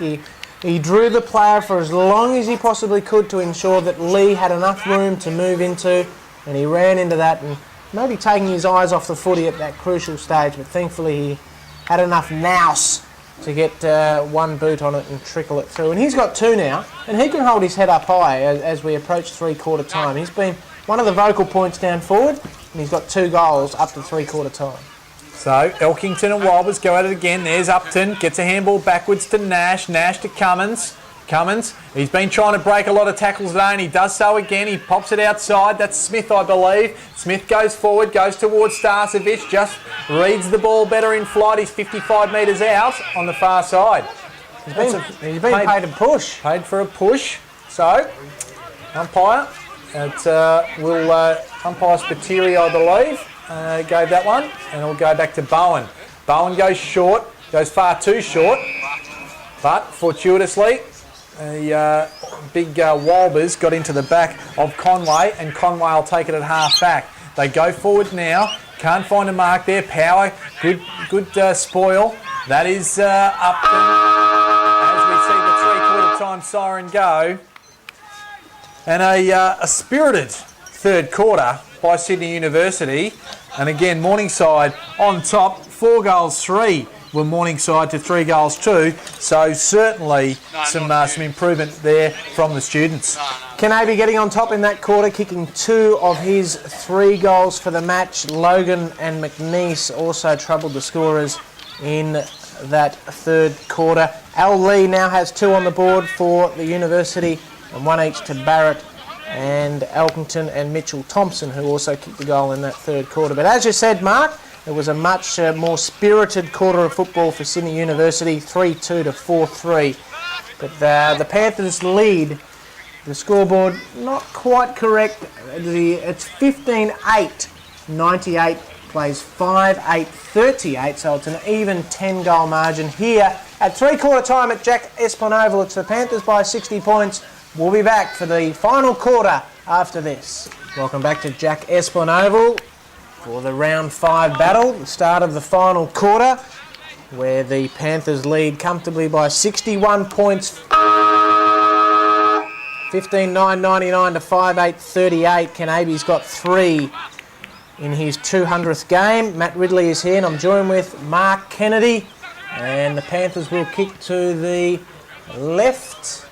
He drew the player for as long as he possibly could to ensure that Lee had enough room to move into, and he ran into that, and maybe taking his eyes off the footy at that crucial stage, but thankfully he had enough nous to get one boot on it and trickle it through. And he's got two now, and he can hold his head up high as we approach three-quarter time. He's been one of the vocal points down forward, and he's got 2 goals up to three-quarter time. So Elkington and Wilbers go at it again. There's Upton, gets a handball backwards to Nash. Nash to Cummins. Cummins, he's been trying to break a lot of tackles today, and he does so again. He pops it outside. That's Smith, I believe. Smith goes forward, goes towards Starcevic, just reads the ball better in flight. He's 55 metres out on the far side. He's been paid a push. Paid for a push. So, umpire, will umpire Spiteri, I believe, gave that one, and it'll go back to Bowen. Bowen goes short, goes far too short, but fortuitously, the big Walbers got into the back of Conway, and Conway will take it at half back. They go forward now. Can't find a mark there. Power, good spoil. That is Upton. As we see the three-quarter time siren go, and a spirited third quarter by Sydney University. And again, Morningside on top. 4 goals, 3. Were Morningside to 3 goals 2, so certainly some improvement there from the students. Kanabe getting on top in that quarter, kicking 2 of his 3 goals for the match. Logan and McNeese also troubled the scorers in that third quarter. Al Lee now has 2 on the board for the University and 1 each to Barrett and Elkington and Mitchell Thompson, who also kicked the goal in that third quarter. But as you said, Mark, it was a much more spirited quarter of football for Sydney University, 3-2 to 4-3. But the Panthers lead the scoreboard, not quite correct. It's 15-8, 98 plays 5-8, 38, so it's an even 10-goal margin here. At three-quarter time at Jack Esplanade Oval, it's the Panthers by 60 points. We'll be back for the final quarter after this. Welcome back to Jack Esplanade Oval for the round 5 battle, the start of the final quarter, where the Panthers lead comfortably by 61 points. 15-9-99 to 5-8-38. Canaby's got 3 in his 200th game. Matt Ridley is here and I'm joined with Mark Kennedy. And the Panthers will kick to the left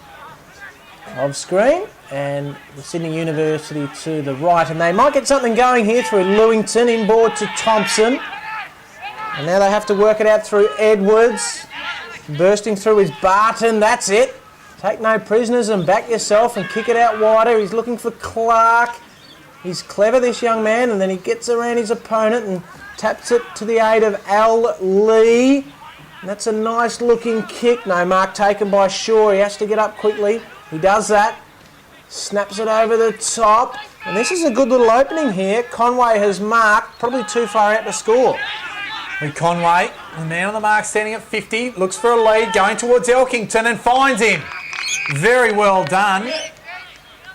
of screen and the Sydney University to the right. And they might get something going here through Lewington, inboard to Thompson. And now they have to work it out through Edwards. Bursting through is Barton, that's it. Take no prisoners and back yourself and kick it out wider. He's looking for Clark. He's clever, this young man, and then he gets around his opponent and taps it to the aid of Al Lee. And that's a nice looking kick. No mark taken by Shaw. He has to get up quickly. He does that. Snaps it over the top. And this is a good little opening here. Conway has marked, probably too far out to score. With Conway, the man on the mark standing at 50, looks for a lead, going towards Elkington and finds him. Very well done.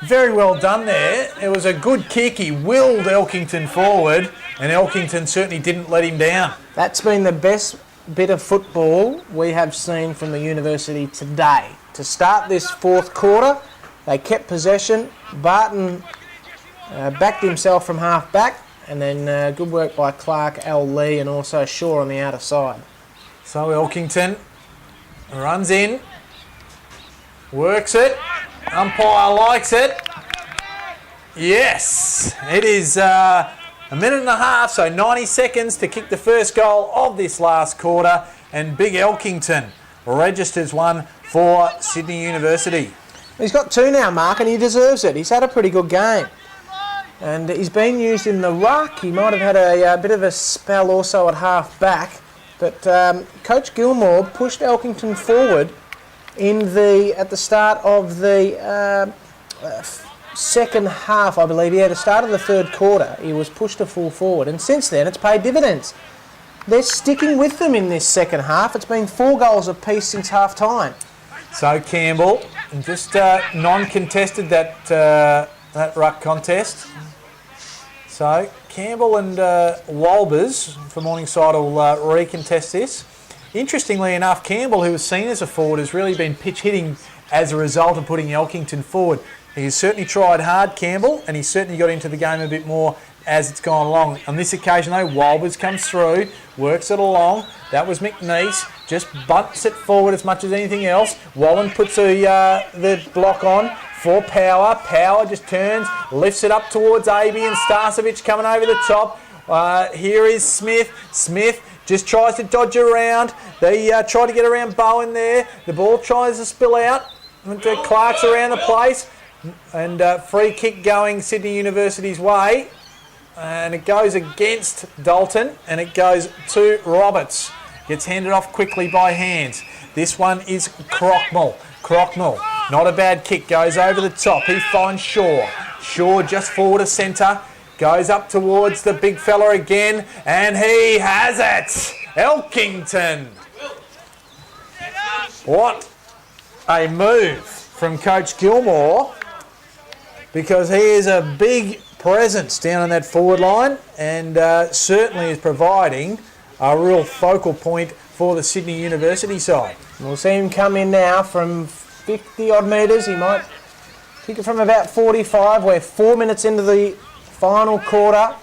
Very well done there. It was a good kick. He willed Elkington forward and Elkington certainly didn't let him down. That's been the best bit of football we have seen from the University today. To start this fourth quarter, they kept possession. Barton backed himself from half back, and then good work by Clark, Al Lee and also Shaw on the outer side. So Elkington runs in, works it, umpire likes it. Yes, it is a minute and a half, so 90 seconds to kick the first goal of this last quarter, and Big Elkington registers one for Sydney University. He's got 2 now, Mark, and he deserves it. He's had a pretty good game. And he's been used in the ruck. He might have had a bit of a spell also at half back. But Coach Gilmore pushed Elkington forward at the start of the second half, I believe. Yeah, the start of the third quarter, he was pushed to full forward. And since then, it's paid dividends. They're sticking with them in this second half. It's been 4 goals apiece since half time. So Campbell just non-contested that ruck contest. So Campbell and Walbers for Morningside will recontest this. Interestingly enough, Campbell, who was seen as a forward, has really been pitch hitting as a result of putting Elkington forward. He's certainly tried hard, Campbell, and he's certainly got into the game a bit more as it's gone along. On this occasion, though, Walbers comes through, works it along. That was McNeese, just bunts it forward as much as anything else. Wallen puts the block on for Power. Power just turns, lifts it up towards Aby and Starcevic coming over the top. Here is Smith. Smith just tries to dodge around. They try to get around Bowen there. The ball tries to spill out. Clark's around the place. And free kick going Sydney University's way. And it goes against Dalton. And it goes to Roberts. Gets handed off quickly by Hands. This one is Crockmall. Crockmall, not a bad kick. Goes over the top. He finds Shaw. Shaw just forward of centre. Goes up towards the big fella again, and he has it! Elkington! What a move from Coach Gilmore, because he is a big presence down on that forward line and certainly is providing a real focal point for the Sydney University side. We'll see him come in now from 50 odd metres. He might kick it from about 45. We're 4 minutes into the final quarter.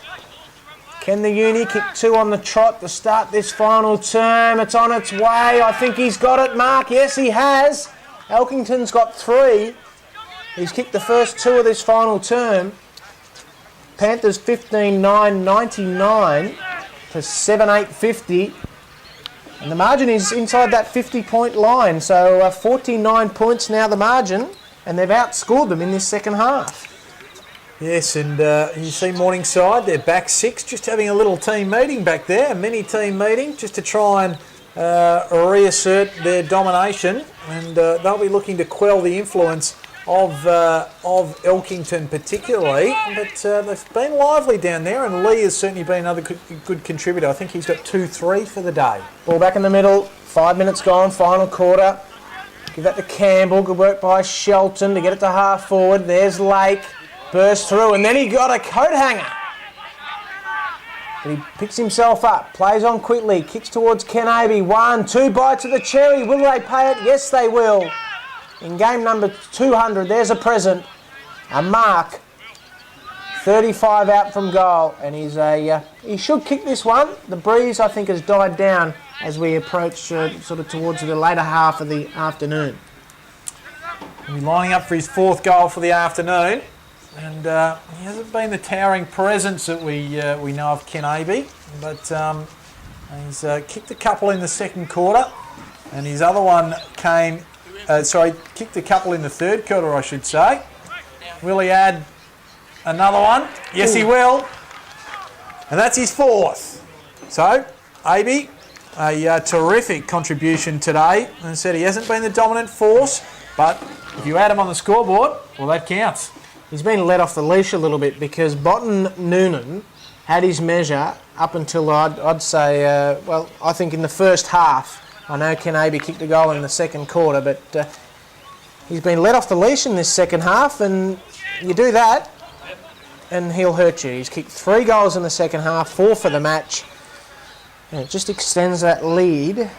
Can the Uni kick 2 on the trot to start this final term? It's on its way. I think he's got it, Mark. Yes, he has. Elkington's got 3. He's kicked the first 2 of this final term. Panthers 15-9-99 to 7-8-50. And the margin is inside that 50-point line. So 49 points now the margin, and they've outscored them in this second half. Yes, and you see Morningside, they're back 6, just having a little team meeting back there, a mini team meeting, just to try and reassert their domination, and they'll be looking to quell the influence of Elkington particularly, but they've been lively down there, and Lee has certainly been another good contributor. I think he's got 2-3 for the day. Ball back in the middle, 5 minutes gone, final quarter. Give that to Campbell, good work by Shelton to get it to half forward. There's Lake, burst through, and then he got a coat hanger. But he picks himself up, plays on quickly, kicks towards Ken Abbey. 1, 2 bites of the cherry. Will they pay it? Yes, they will. In game number 200, there's a present, a mark. 35 out from goal, and he should kick this one. The breeze, I think, has died down as we approach sort of towards the later half of the afternoon. He's lining up for his 4th goal for the afternoon. And he hasn't been the towering presence that we know of Ken Abbey, but he's kicked a couple in the second quarter, and his other one kicked a couple in the third quarter, I should say. Will he add another one? Yes, he will. And that's his 4th. So, Abbey, a terrific contribution today. And I said he hasn't been the dominant force, but if you add him on the scoreboard, well, that counts. He's been let off the leash a little bit because Botten Noonan had his measure up until I'd say, I think in the first half. I know Ken Abbey kicked a goal in the second quarter, but he's been let off the leash in this second half, and you do that and he'll hurt you. He's kicked 3 goals in the second half, 4 for the match, and it just extends that lead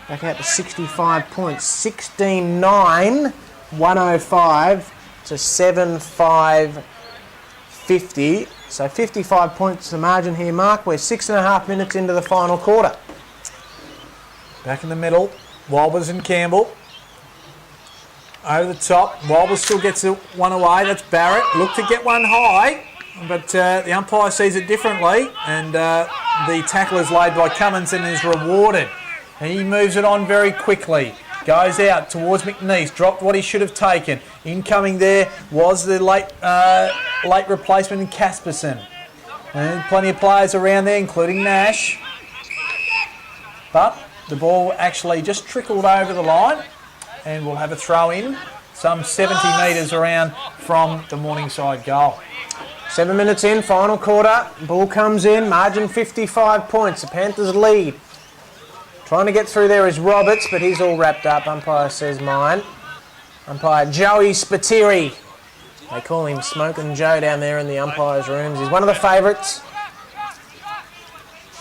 back out to 65 points. 16-9, 105 to 7-5-50. So 55 points the margin here, Mark. We're 6.5 minutes into the final quarter. Back in the middle, Walbers and Campbell. Over the top, Walbers still gets one away. That's Barrett. Look to get one high, but the umpire sees it differently, and the tackle is laid by Cummins and is rewarded. And he moves it on very quickly. Goes out towards McNeese, dropped what he should have taken. Incoming there was the late replacement in Casperson. And plenty of players around there, including Nash. But the ball actually just trickled over the line, and we'll have a throw in some 70 metres around from the Morningside goal. 7 minutes in, final quarter. Ball comes in, margin 55 points. The Panthers lead. Trying to get through there is Roberts, but he's all wrapped up. Umpire says mine. Umpire Joey Spiteri. They call him Smokin' Joe down there in the umpires' rooms. He's one of the favourites.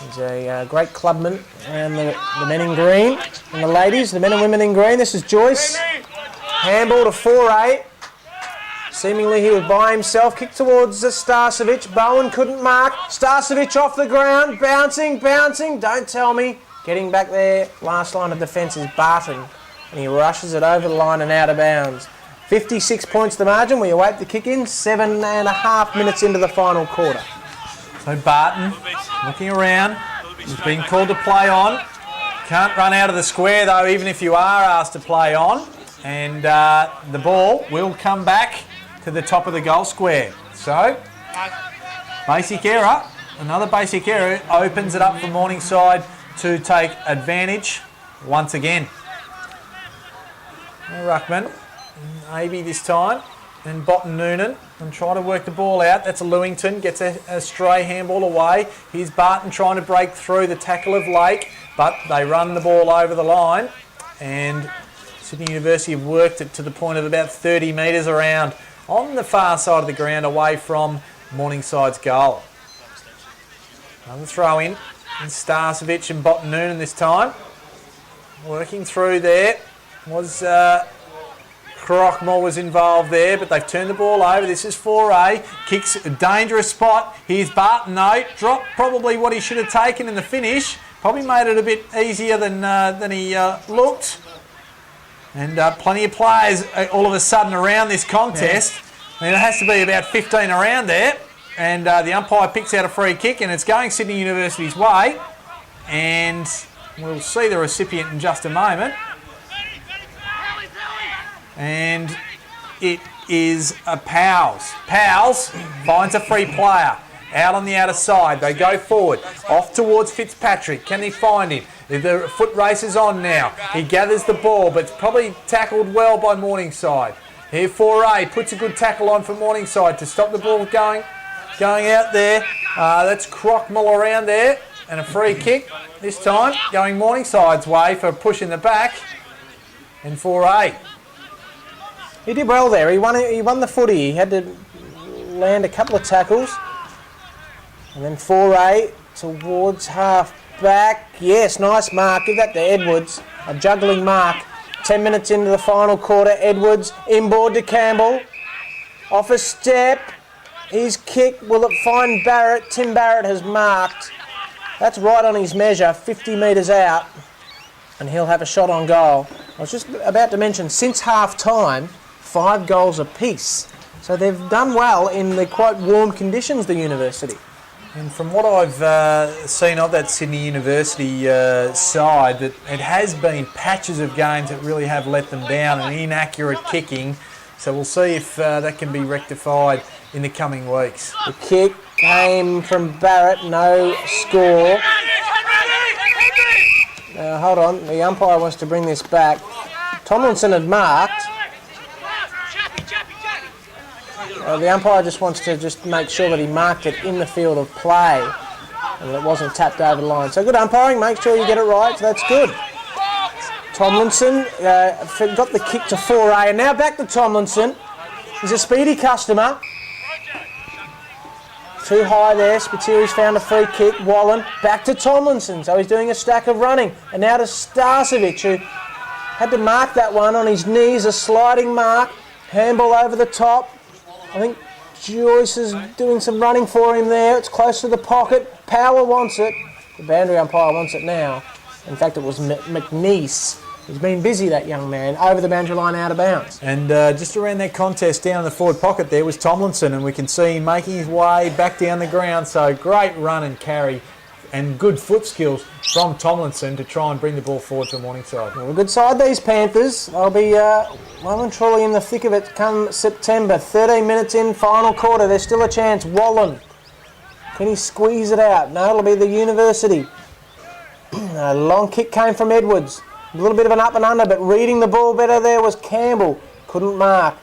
He's a great clubman. And the men in green and the ladies, the men and women in green. This is Joyce. Handball to 4-8. Seemingly he was by himself. Kick towards Starcevic. Bowen couldn't mark. Starcevic off the ground. Bouncing. Don't tell me. Getting back there, last line of defence is Barton, and he rushes it over the line and out of bounds. 56 points the margin. We await the kick in. 7.5 minutes into the final quarter. So Barton looking around. He's been called to play on. Can't run out of the square though, even if you are asked to play on. And the ball will come back to the top of the goal square. So, basic error. Another basic error opens it up for Morningside to take advantage once again. Ruckman, maybe this time, and Botten Noonan, and try to work the ball out. That's Lewington, gets a stray handball away. Here's Barton trying to break through the tackle of Lake, but they run the ball over the line, and Sydney University have worked it to the point of about 30 metres around on the far side of the ground away from Morningside's goal. Another throw in. And Starcevic and Botten Noonan this time. Working through there. Crockmore was involved there, but they've turned the ball over. This is 4A. Kicks a dangerous spot. Here's Barton though. Dropped probably what he should have taken in the finish. Probably made it a bit easier than he looked. And plenty of players all of a sudden around this contest. Yeah. I mean, it has to be about 15 around there. And the umpire picks out a free kick, and it's going Sydney University's way. And We'll see the recipient in just a moment. And it is a Powles. Powles finds a free player. Out on the outer side. They go forward. Off towards Fitzpatrick. Can he find him? The foot race is on now. He gathers the ball, but it's probably tackled well by Morningside. Here 4A puts a good tackle on for Morningside to stop the ball going out there. That's Crockmall around there. And a free kick this time going Morningside's way for a push in the back. And 4A. He did well there. He won the footy. He had to land a couple of tackles. And then 4A towards half back. Yes, nice mark. Give that to Edwards. A juggling mark. 10 minutes into the final quarter. Edwards inboard to Campbell. Off a step. His kick. Will it find Barrett? Tim Barrett has marked. That's right on his measure. 50 metres out. And he'll have a shot on goal. I was just about to mention, since half time, 5 goals apiece. So they've done well in the quite warm conditions, the university. And from what I've seen of that Sydney University side, that it has been patches of games that really have let them down and inaccurate kicking. So we'll see if that can be rectified in the coming weeks. The kick came from Barrett, no score. Hold on, the umpire wants to bring this back. Tomlinson had marked. The umpire just wants to make sure that he marked it in the field of play and that it wasn't tapped over the line. So good umpiring, make sure you get it right, so that's good. Tomlinson got the kick to 4A, and now back to Tomlinson. He's a speedy customer. Too high there, Spiteri's found a free kick. Wallen, back to Tomlinson, so he's doing a stack of running. And now to Starcevic, who had to mark that one on his knees, a sliding mark. Handball over the top. I think Joyce is doing some running for him there. It's close to the pocket. Power wants it. The boundary umpire wants it now. In fact, it was McNeese. He's been busy, that young man, over the boundary line, out of bounds. And just around that contest down in the forward pocket there was Tomlinson, and we can see him making his way back down the ground. So great run and carry and good foot skills from Tomlinson to try and bring the ball forward for Morningside. Well, a good side, these Panthers. They'll be well and truly in the thick of it come September. 13 minutes in, final quarter. There's still a chance. Wallen. Can he squeeze it out? No, it'll be the University. A long kick came from Edwards. A little bit of an up and under, but reading the ball better there was Campbell. Couldn't mark.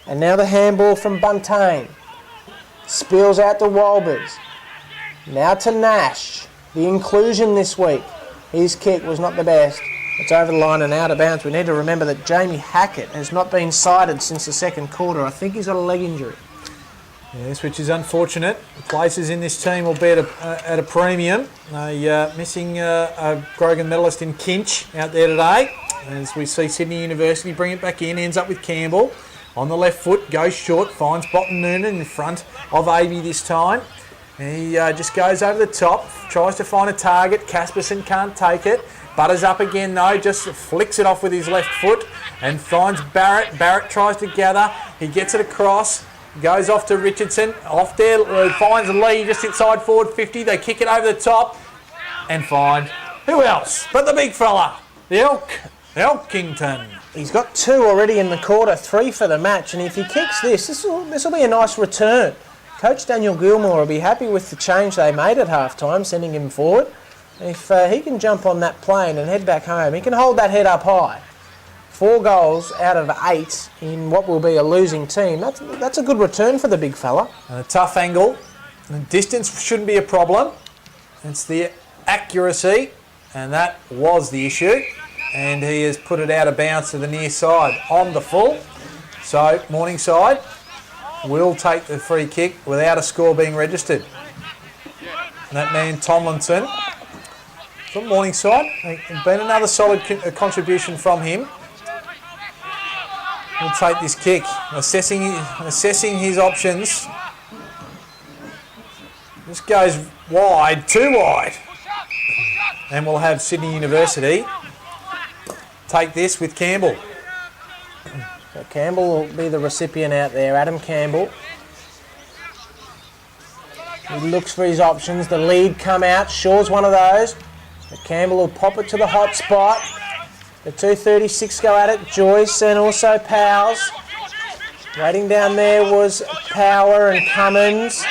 And now the handball from Buntain. Spills out to Walbers. Now to Nash. The inclusion this week. His kick was not the best. It's over the line and out of bounds. We need to remember that Jamie Hackett has not been sighted since the second quarter. I think he's got a leg injury. Yes, which is unfortunate. The places in this team will be at a premium. Missing a Grogan medalist in Kinch out there today. As we see Sydney University bring it back in, ends up with Campbell. On the left foot, goes short, finds Botten Noonan in front of Avey this time. He just goes over the top, tries to find a target. Casperson can't take it. Butters up again though, just flicks it off with his left foot and finds Barrett. Barrett tries to gather. He gets it across. Goes off to Richardson. Off there, finds Lee just inside forward 50. They kick it over the top and find who else but the big fella, the Elkington. He's got 2 already in the quarter, 3 for the match, and if he kicks this will be a nice return. Coach Daniel Gilmore will be happy with the change they made at half-time, sending him forward. If he can jump on that plane and head back home, he can hold that head up high. 4 goals out of 8 in what will be a losing team. That's a good return for the big fella. And a tough angle. The distance shouldn't be a problem. It's the accuracy, and that was the issue. And he has put it out of bounds to the near side on the full. So Morningside will take the free kick without a score being registered. And that man Tomlinson from Morningside, been another solid contribution from him. He'll take this kick, assessing his options. This goes wide, too wide. And we'll have Sydney University take this with Campbell. So Campbell will be the recipient out there, Adam Campbell. He looks for his options. The lead come out. Shaw's one of those. But Campbell will pop it to the hot spot. The 236 go at it. Joyce and also Powers. Waiting down there was Power and Cummins.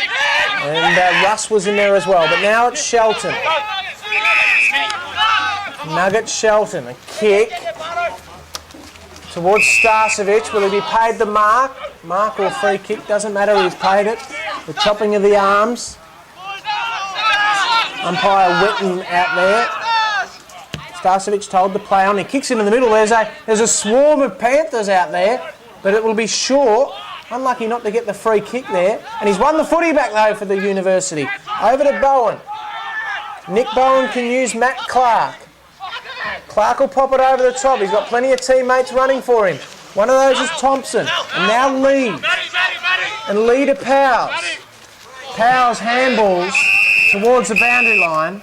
And Russ was in there as well. But now it's Shelton. Nugget Shelton. A kick towards Starcevic. Will he be paid the mark? Mark or free kick, doesn't matter, he's paid it. The chopping of the arms. Umpire Witten out there. Starcevic told to play on. He kicks into the middle. There's a swarm of Panthers out there, but it will be short. Unlucky not to get the free kick there. And he's won the footy back though for the University. Over to Bowen. Nick Bowen can use Matt Clark. Clark will pop it over the top. He's got plenty of teammates running for him. One of those is Thompson. And now Lee. And Lee to Powers. Powers handballs towards the boundary line.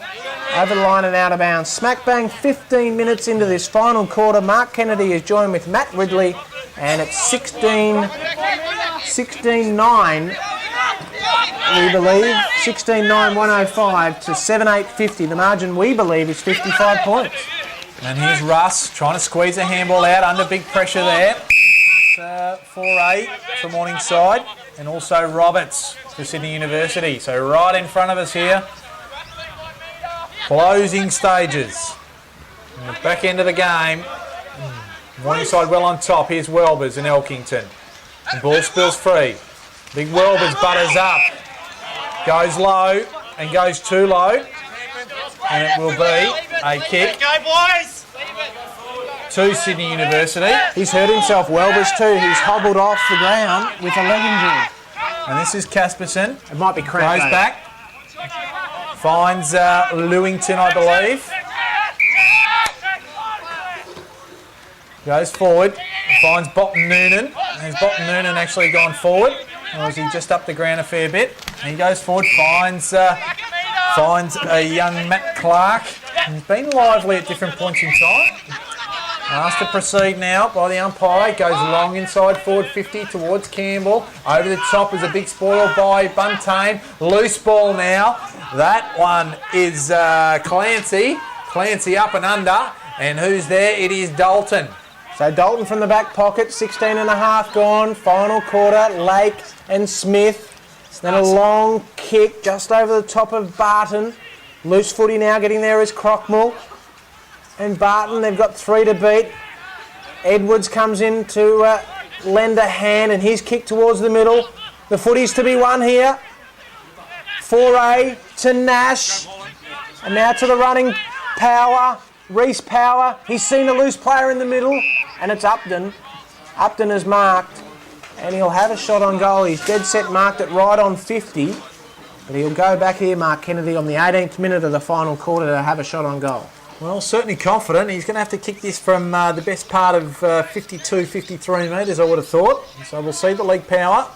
Over the line and out of bounds. Smack bang 15 minutes into this final quarter. Mark Kennedy is joined with Matt Ridley. And it's 16-9, we believe. 16-9, 105 to 7-8-50. The margin, we believe, is 55 points. And here's Russ trying to squeeze a handball out under big pressure there. 4-8 for Morningside. And also Roberts for Sydney University. So right in front of us here. Closing stages. And the back end of the game. Morningside well on top. Here's Welbers and Elkington. The ball spills free. Big Welbers butters up. Goes low and goes too low. And it will be a kick to Sydney University. He's hurt himself, Welbers too. He's hobbled off the ground with a leg injury. And this is Casperson. It might be cramp. Goes back. Finds Lewington, I believe. Goes forward. Finds Botten Noonan. Has Botten Noonan actually gone forward? Or is he just up the ground a fair bit? And he goes forward, finds a young Matt Clark. He's been lively at different points in time. Asked to proceed now by the umpire. Goes long inside forward 50 towards Campbell. Over the top is a big spoil by Buntain. Loose ball now. That one is Clancy. Clancy up and under. And who's there? It is Dalton. So Dalton from the back pocket, 16 and a half gone. Final quarter, Lake and Smith. Then a long kick just over the top of Barton. Loose footy now, getting there is Crockmall. And Barton, they've got 3 to beat. Edwards comes in to lend a hand, and his kick towards the middle. The footy's to be won here. 4A to Nash. And now to the running Power. Reece Power. He's seen a loose player in the middle, and it's Upton. Upton is marked, and he'll have a shot on goal. He's dead set marked it right on 50, but he'll go back here, Mark Kennedy, on the 18th minute of the final quarter to have a shot on goal. Well, certainly confident. He's going to have to kick this from the best part of 52, 53 metres, I would have thought. So we'll see the leg power.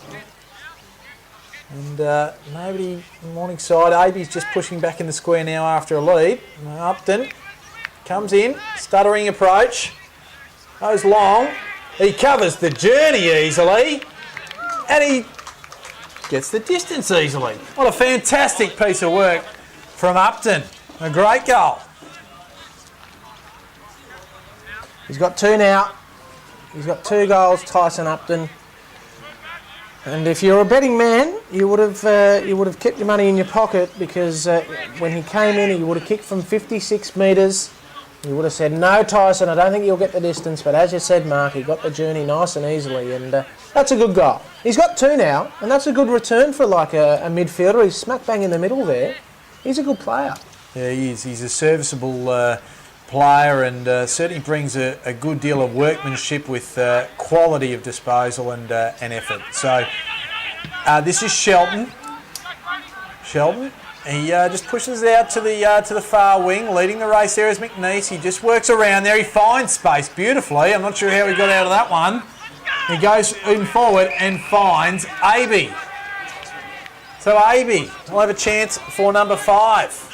And nobody in Morningside. Aby's just pushing back in the square now after a lead. Upton comes in, stuttering approach. Goes long. He covers the journey easily. And he gets the distance easily. What a fantastic piece of work from Upton. A great goal. He's got 2 now. He's got 2 goals, Tyson Upton. And if you're a betting man, you would have kept your money in your pocket, because when he came in, he would have kicked from 56 metres. You would have said, no, Tyson, I don't think you'll get the distance. But as you said, Mark, he got the journey nice and easily, and that's a good goal. He's got 2 now, and that's a good return for like a midfielder. He's smack bang in the middle there. He's a good player. Yeah, he is. He's a serviceable player, and certainly brings a good deal of workmanship with quality of disposal and effort. So this is Shelton. Shelton. He just pushes out to the far wing, leading the race there is McNeese. He just works around there. He finds space beautifully. I'm not sure how he got out of that one. He goes in forward and finds Aby. So Aby will have a chance for number 5.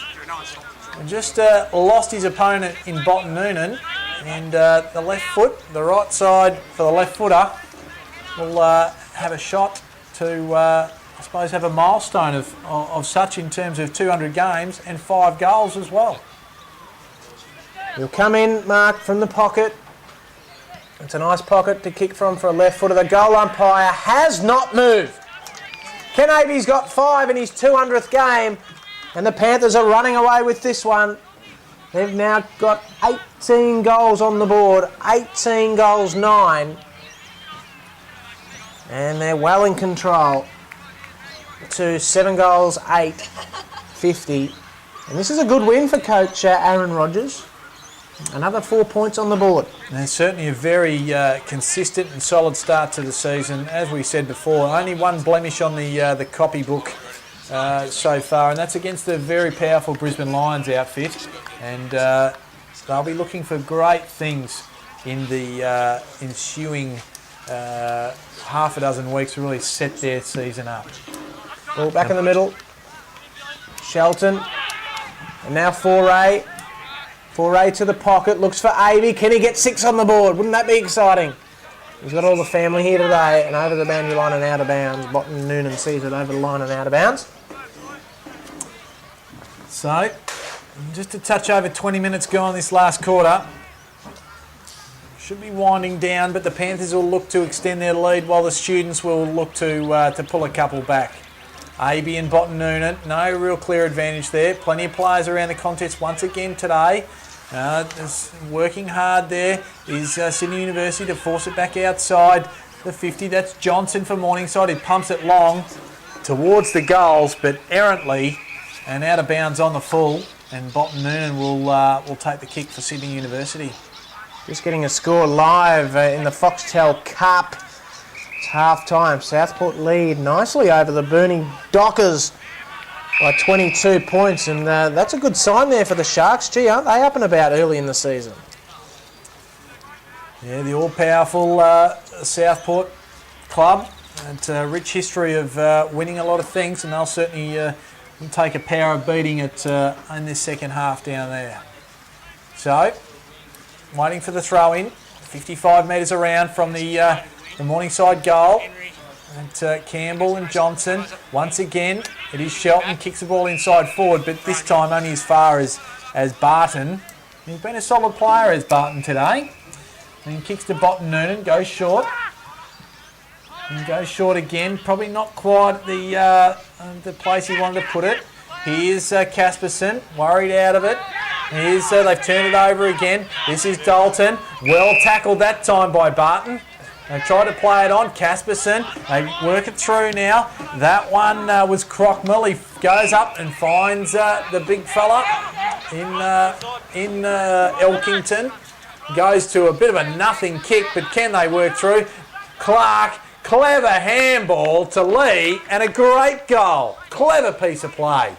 And just lost his opponent in Botten Noonan, and the left foot, the right side for the left footer, will have a shot to, I suppose, have a milestone of such in terms of 200 games and 5 goals as well. He'll come in, Mark, from the pocket. It's a nice pocket to kick from for a left footer. The goal umpire has not moved. Ken Aby's got 5 in his 200th game, and the Panthers are running away with this one. They've now got 18 goals on the board, 18 goals, 9. And they're well in control to 7 goals, 8, 50. And this is a good win for coach Aaron Rodgers. Another 4 points on the board. And certainly a very consistent and solid start to the season. As we said before, only one blemish on the copybook so far, and that's against the very powerful Brisbane Lions outfit. And they'll be looking for great things in the ensuing half a dozen weeks to really set their season up. Ball back in the middle. Shelton. And now Foray. Foray to the pocket, looks for Avey. Can he get 6 on the board? Wouldn't that be exciting? He's got all the family here today, and over the boundary line and out of bounds. Bottom Noonan sees it over the line and out of bounds. So, just a touch over 20 minutes gone this last quarter. Should be winding down, but the Panthers will look to extend their lead while the students will look to pull a couple back. Avey and Bottom Noonan, no real clear advantage there. Plenty of players around the contest once again today. Working hard there is Sydney University to force it back outside the 50. That's Johnson for Morningside. He pumps it long towards the goals, but errantly and out of bounds on the full. And Bottom Noonan will take the kick for Sydney University. Just getting a score live in the Foxtel Cup. It's half time. Southport lead nicely over the Burnie Dockers by 22 points, and that's a good sign there for the Sharks. Gee, aren't they up and about early in the season? Yeah, the all-powerful Southport club. It's a rich history of winning a lot of things, and they'll certainly take a power of beating it in this second half down there. So, waiting for the throw-in. 55 metres around from the Morningside goal. And Campbell and Johnson. Once again, it is Shelton, kicks the ball inside forward, but this time only as far as Barton. He's been a solid player as Barton today. And kicks to Bottom Noonan, goes short. And goes short again, probably not quite the place he wanted to put it. Here's Casperson, worried out of it. Here's they've turned it over again. This is Dalton, well tackled that time by Barton. They try to play it on. Casperson, they work it through now. That one was Crockmill. He goes up and finds the big fella in Elkington. Goes to a bit of a nothing kick, but can they work through? Clark, clever handball to Lee, and a great goal. Clever piece of play.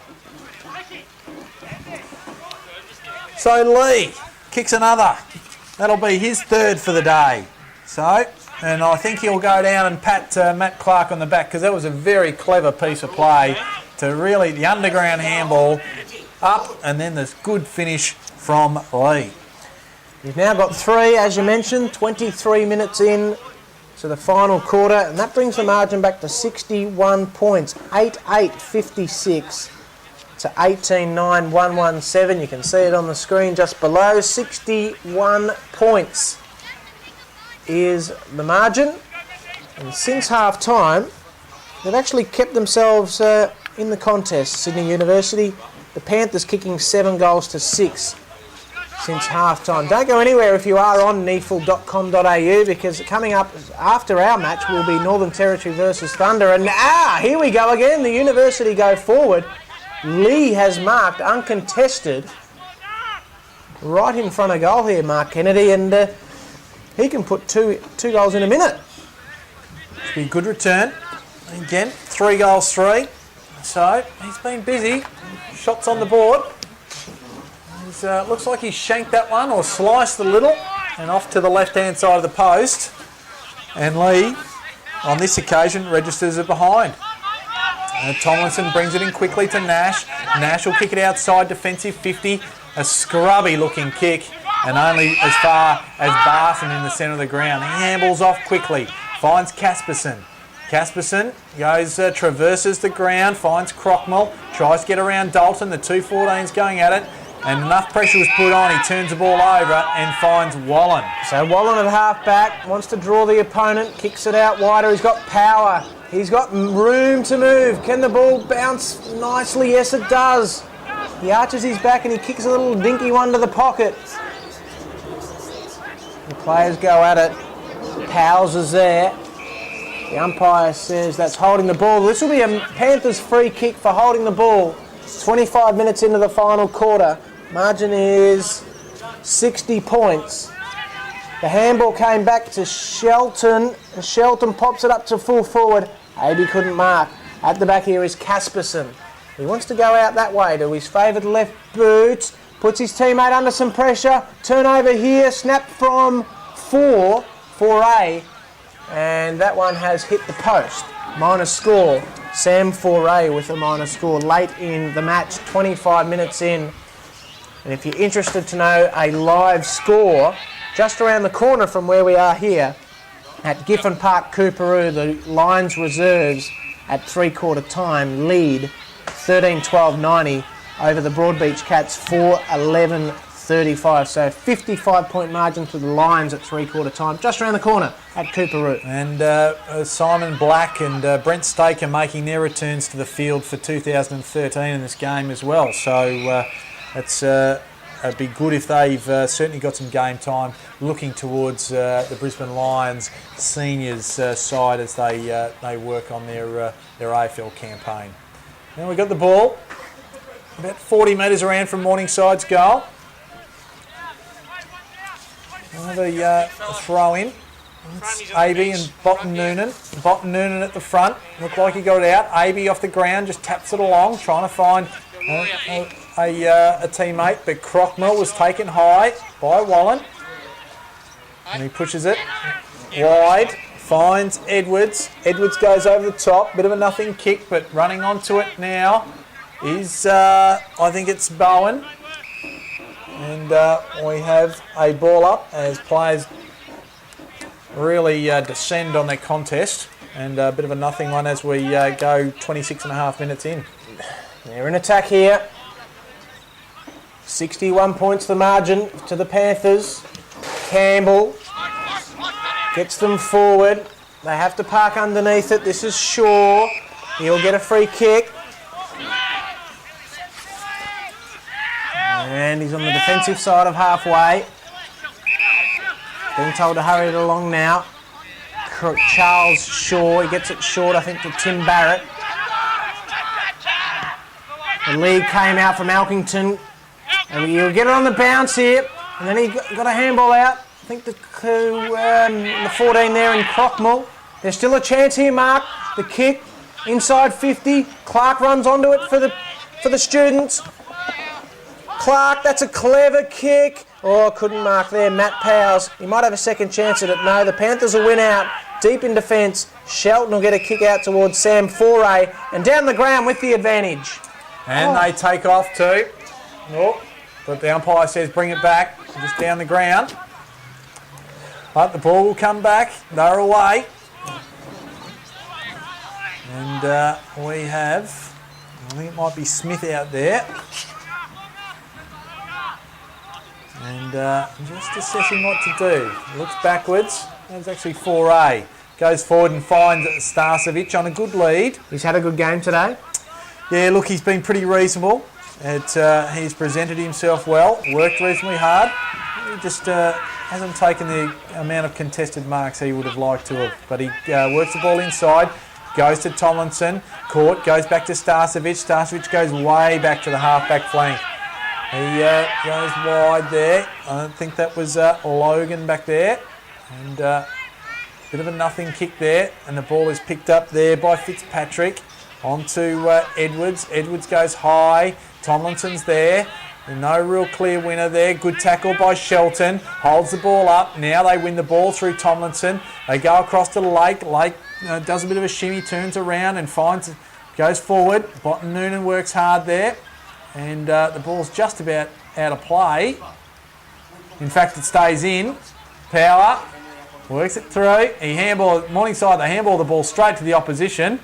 So Lee kicks another. That'll be his third for the day. So, and I think he'll go down and pat Matt Clark on the back, because that was a very clever piece of play to really the underground handball up, and then this good finish from Lee. You've now got 3, as you mentioned, 23 minutes in to the final quarter, and that brings the margin back to 61 points, 8-8-56 to 18-9-117. You can see it on the screen just below. 61 points is the margin, and since half time they've actually kept themselves in the contest. Sydney University, the Panthers kicking 7 goals to 6 since half time. Don't go anywhere if you are on neafl.com.au, because coming up after our match will be Northern Territory versus Thunder. And here we go again. The University go forward. Lee has marked uncontested right in front of goal here, Mark Kennedy, and he can put two goals in a minute. It's been a good return. Again, 3 goals, 3. So he's been busy. Shots on the board. Looks like he shanked that one or sliced a little, and off to the left-hand side of the post. And Lee, on this occasion, registers it behind. Tomlinson brings it in quickly to Nash. Nash will kick it outside, defensive 50. A scrubby-looking kick, and only as far as Barton in the centre of the ground. He handballs off quickly, finds Casperson. Casperson goes, traverses the ground, finds Crockmill, tries to get around Dalton. The 2-14's going at it. And enough pressure was put on. He turns the ball over and finds Wallen. So Wallen at half-back, wants to draw the opponent, kicks it out wider. He's got power. He's got room to move. Can the ball bounce nicely? Yes, it does. He arches his back and he kicks a little dinky one to the pocket. The players go at it. Powers is there. The umpire says that's holding the ball. This will be a Panthers free kick for holding the ball. 25 minutes into the final quarter. Margin is 60 points. The handball came back to Shelton. And Shelton pops it up to full forward. Aby couldn't mark. At the back here is Casperson. He wants to go out that way to his favoured left boot. Puts his teammate under some pressure. Turnover here. Snap from 4A. And that one has hit the post. Minus score. Sam Foray with a minus score late in the match, 25 minutes in. And if you're interested to know a live score, just around the corner from where we are here, at Giffen Park, Coorparoo, the Lions reserves at three-quarter time lead 13-12-90 over the Broadbeach Cats 4-11-35. So 55-point margin for the Lions at three-quarter time, just around the corner at Coorparoo. And Simon Black and Brent Staker making their returns to the field for 2013 in this game as well. So it'd be good if they've certainly got some game time looking towards the Brisbane Lions seniors side as they work on their AFL campaign. Now we've got the ball about 40 metres around from Morningside's goal. Another throw in. It's Aby and Bottom Noonan. Bottom Noonan at the front. Looked like he got it out. Aby off the ground, just taps it along, trying to find a teammate. But Crockmell was taken high by Wallen. And he pushes it wide. Finds Edwards. Edwards goes over the top. Bit of a nothing kick, but running onto it now is, I think it's Bowen. And we have a ball up as players really descend on their contest. And a bit of a nothing one as we go 26 and a half minutes in. They're in attack here. 61 points the margin to the Panthers. Campbell gets them forward. They have to park underneath it. This is Shaw. He'll get a free kick. And he's on the defensive side of halfway. Being told to hurry it along now. Charles Shaw, he gets it short, I think, to Tim Barrett. The lead came out from Alkington. And he'll get it on the bounce here. And then he got a handball out. I think the 14 there in Crockmell. There's still a chance here, Mark. The kick, inside 50. Clark runs onto it for the students. Clark, that's a clever kick. Oh, couldn't mark there. Matt Powers, he might have a second chance at it. No, the Panthers will win out. Deep in defence. Shelton will get a kick out towards Sam Foray. And down the ground with the advantage. And they take off too. Oh, but the umpire says bring it back. Just down the ground. But the ball will come back. They're away. And we have, I think it might be Smith out there. And just assessing what to do. Looks backwards. That's actually 4A. Goes forward and finds Starcevic on a good lead. He's had a good game today. Yeah, look, he's been pretty reasonable. He's presented himself well, worked reasonably hard. He just hasn't taken the amount of contested marks he would have liked to have. But he works the ball inside, goes to Tomlinson, caught, goes back to Starcevic. Starcevic goes way back to the half-back flank. He goes wide there. I don't think that was Logan back there. And bit of a nothing kick there. And the ball is picked up there by Fitzpatrick. Onto Edwards. Edwards goes high. Tomlinson's there. No real clear winner there. Good tackle by Shelton. Holds the ball up. Now they win the ball through Tomlinson. They go across to Lake. Lake does a bit of a shimmy, turns around and goes forward. Bottom Noonan works hard there. And the ball's just about out of play. In fact, it stays in. Power works it through. Morningside, they handball the ball straight to the opposition.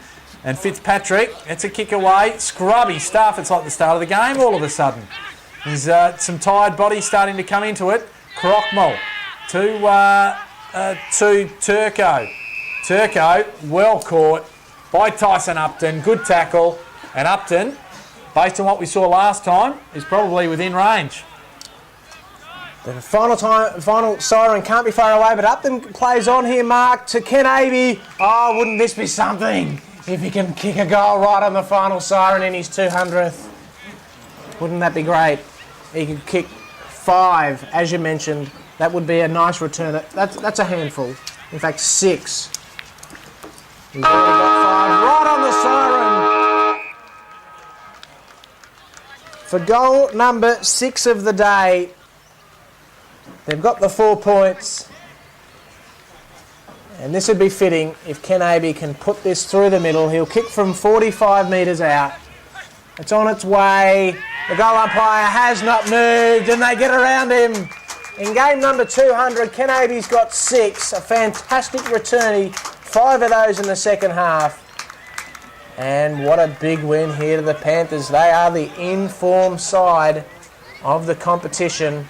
And Fitzpatrick, it's a kick away. Scrubby stuff. It's like the start of the game all of a sudden. There's some tired bodies starting to come into it. Crockmall to Turco. Turco, well caught by Tyson Upton. Good tackle. And Upton, based on what we saw last time, is probably within range. The final siren can't be far away, but Upton plays on here, Mark, to Ken Avey. Oh, wouldn't this be something if he can kick a goal right on the final siren in his 200th? Wouldn't that be great? He could kick 5, as you mentioned. That would be a nice return. That's a handful. In fact, 6. He's already got 5 right on the siren. For goal number 6 of the day, they've got the 4 points. And this would be fitting if Ken Avey can put this through the middle. He'll kick from 45 metres out. It's on its way. The goal umpire has not moved and they get around him. In game number 200, Ken Avey's got 6. A fantastic return. 5 of those in the second half. And what a big win here to the Panthers. They are the in-form side of the competition.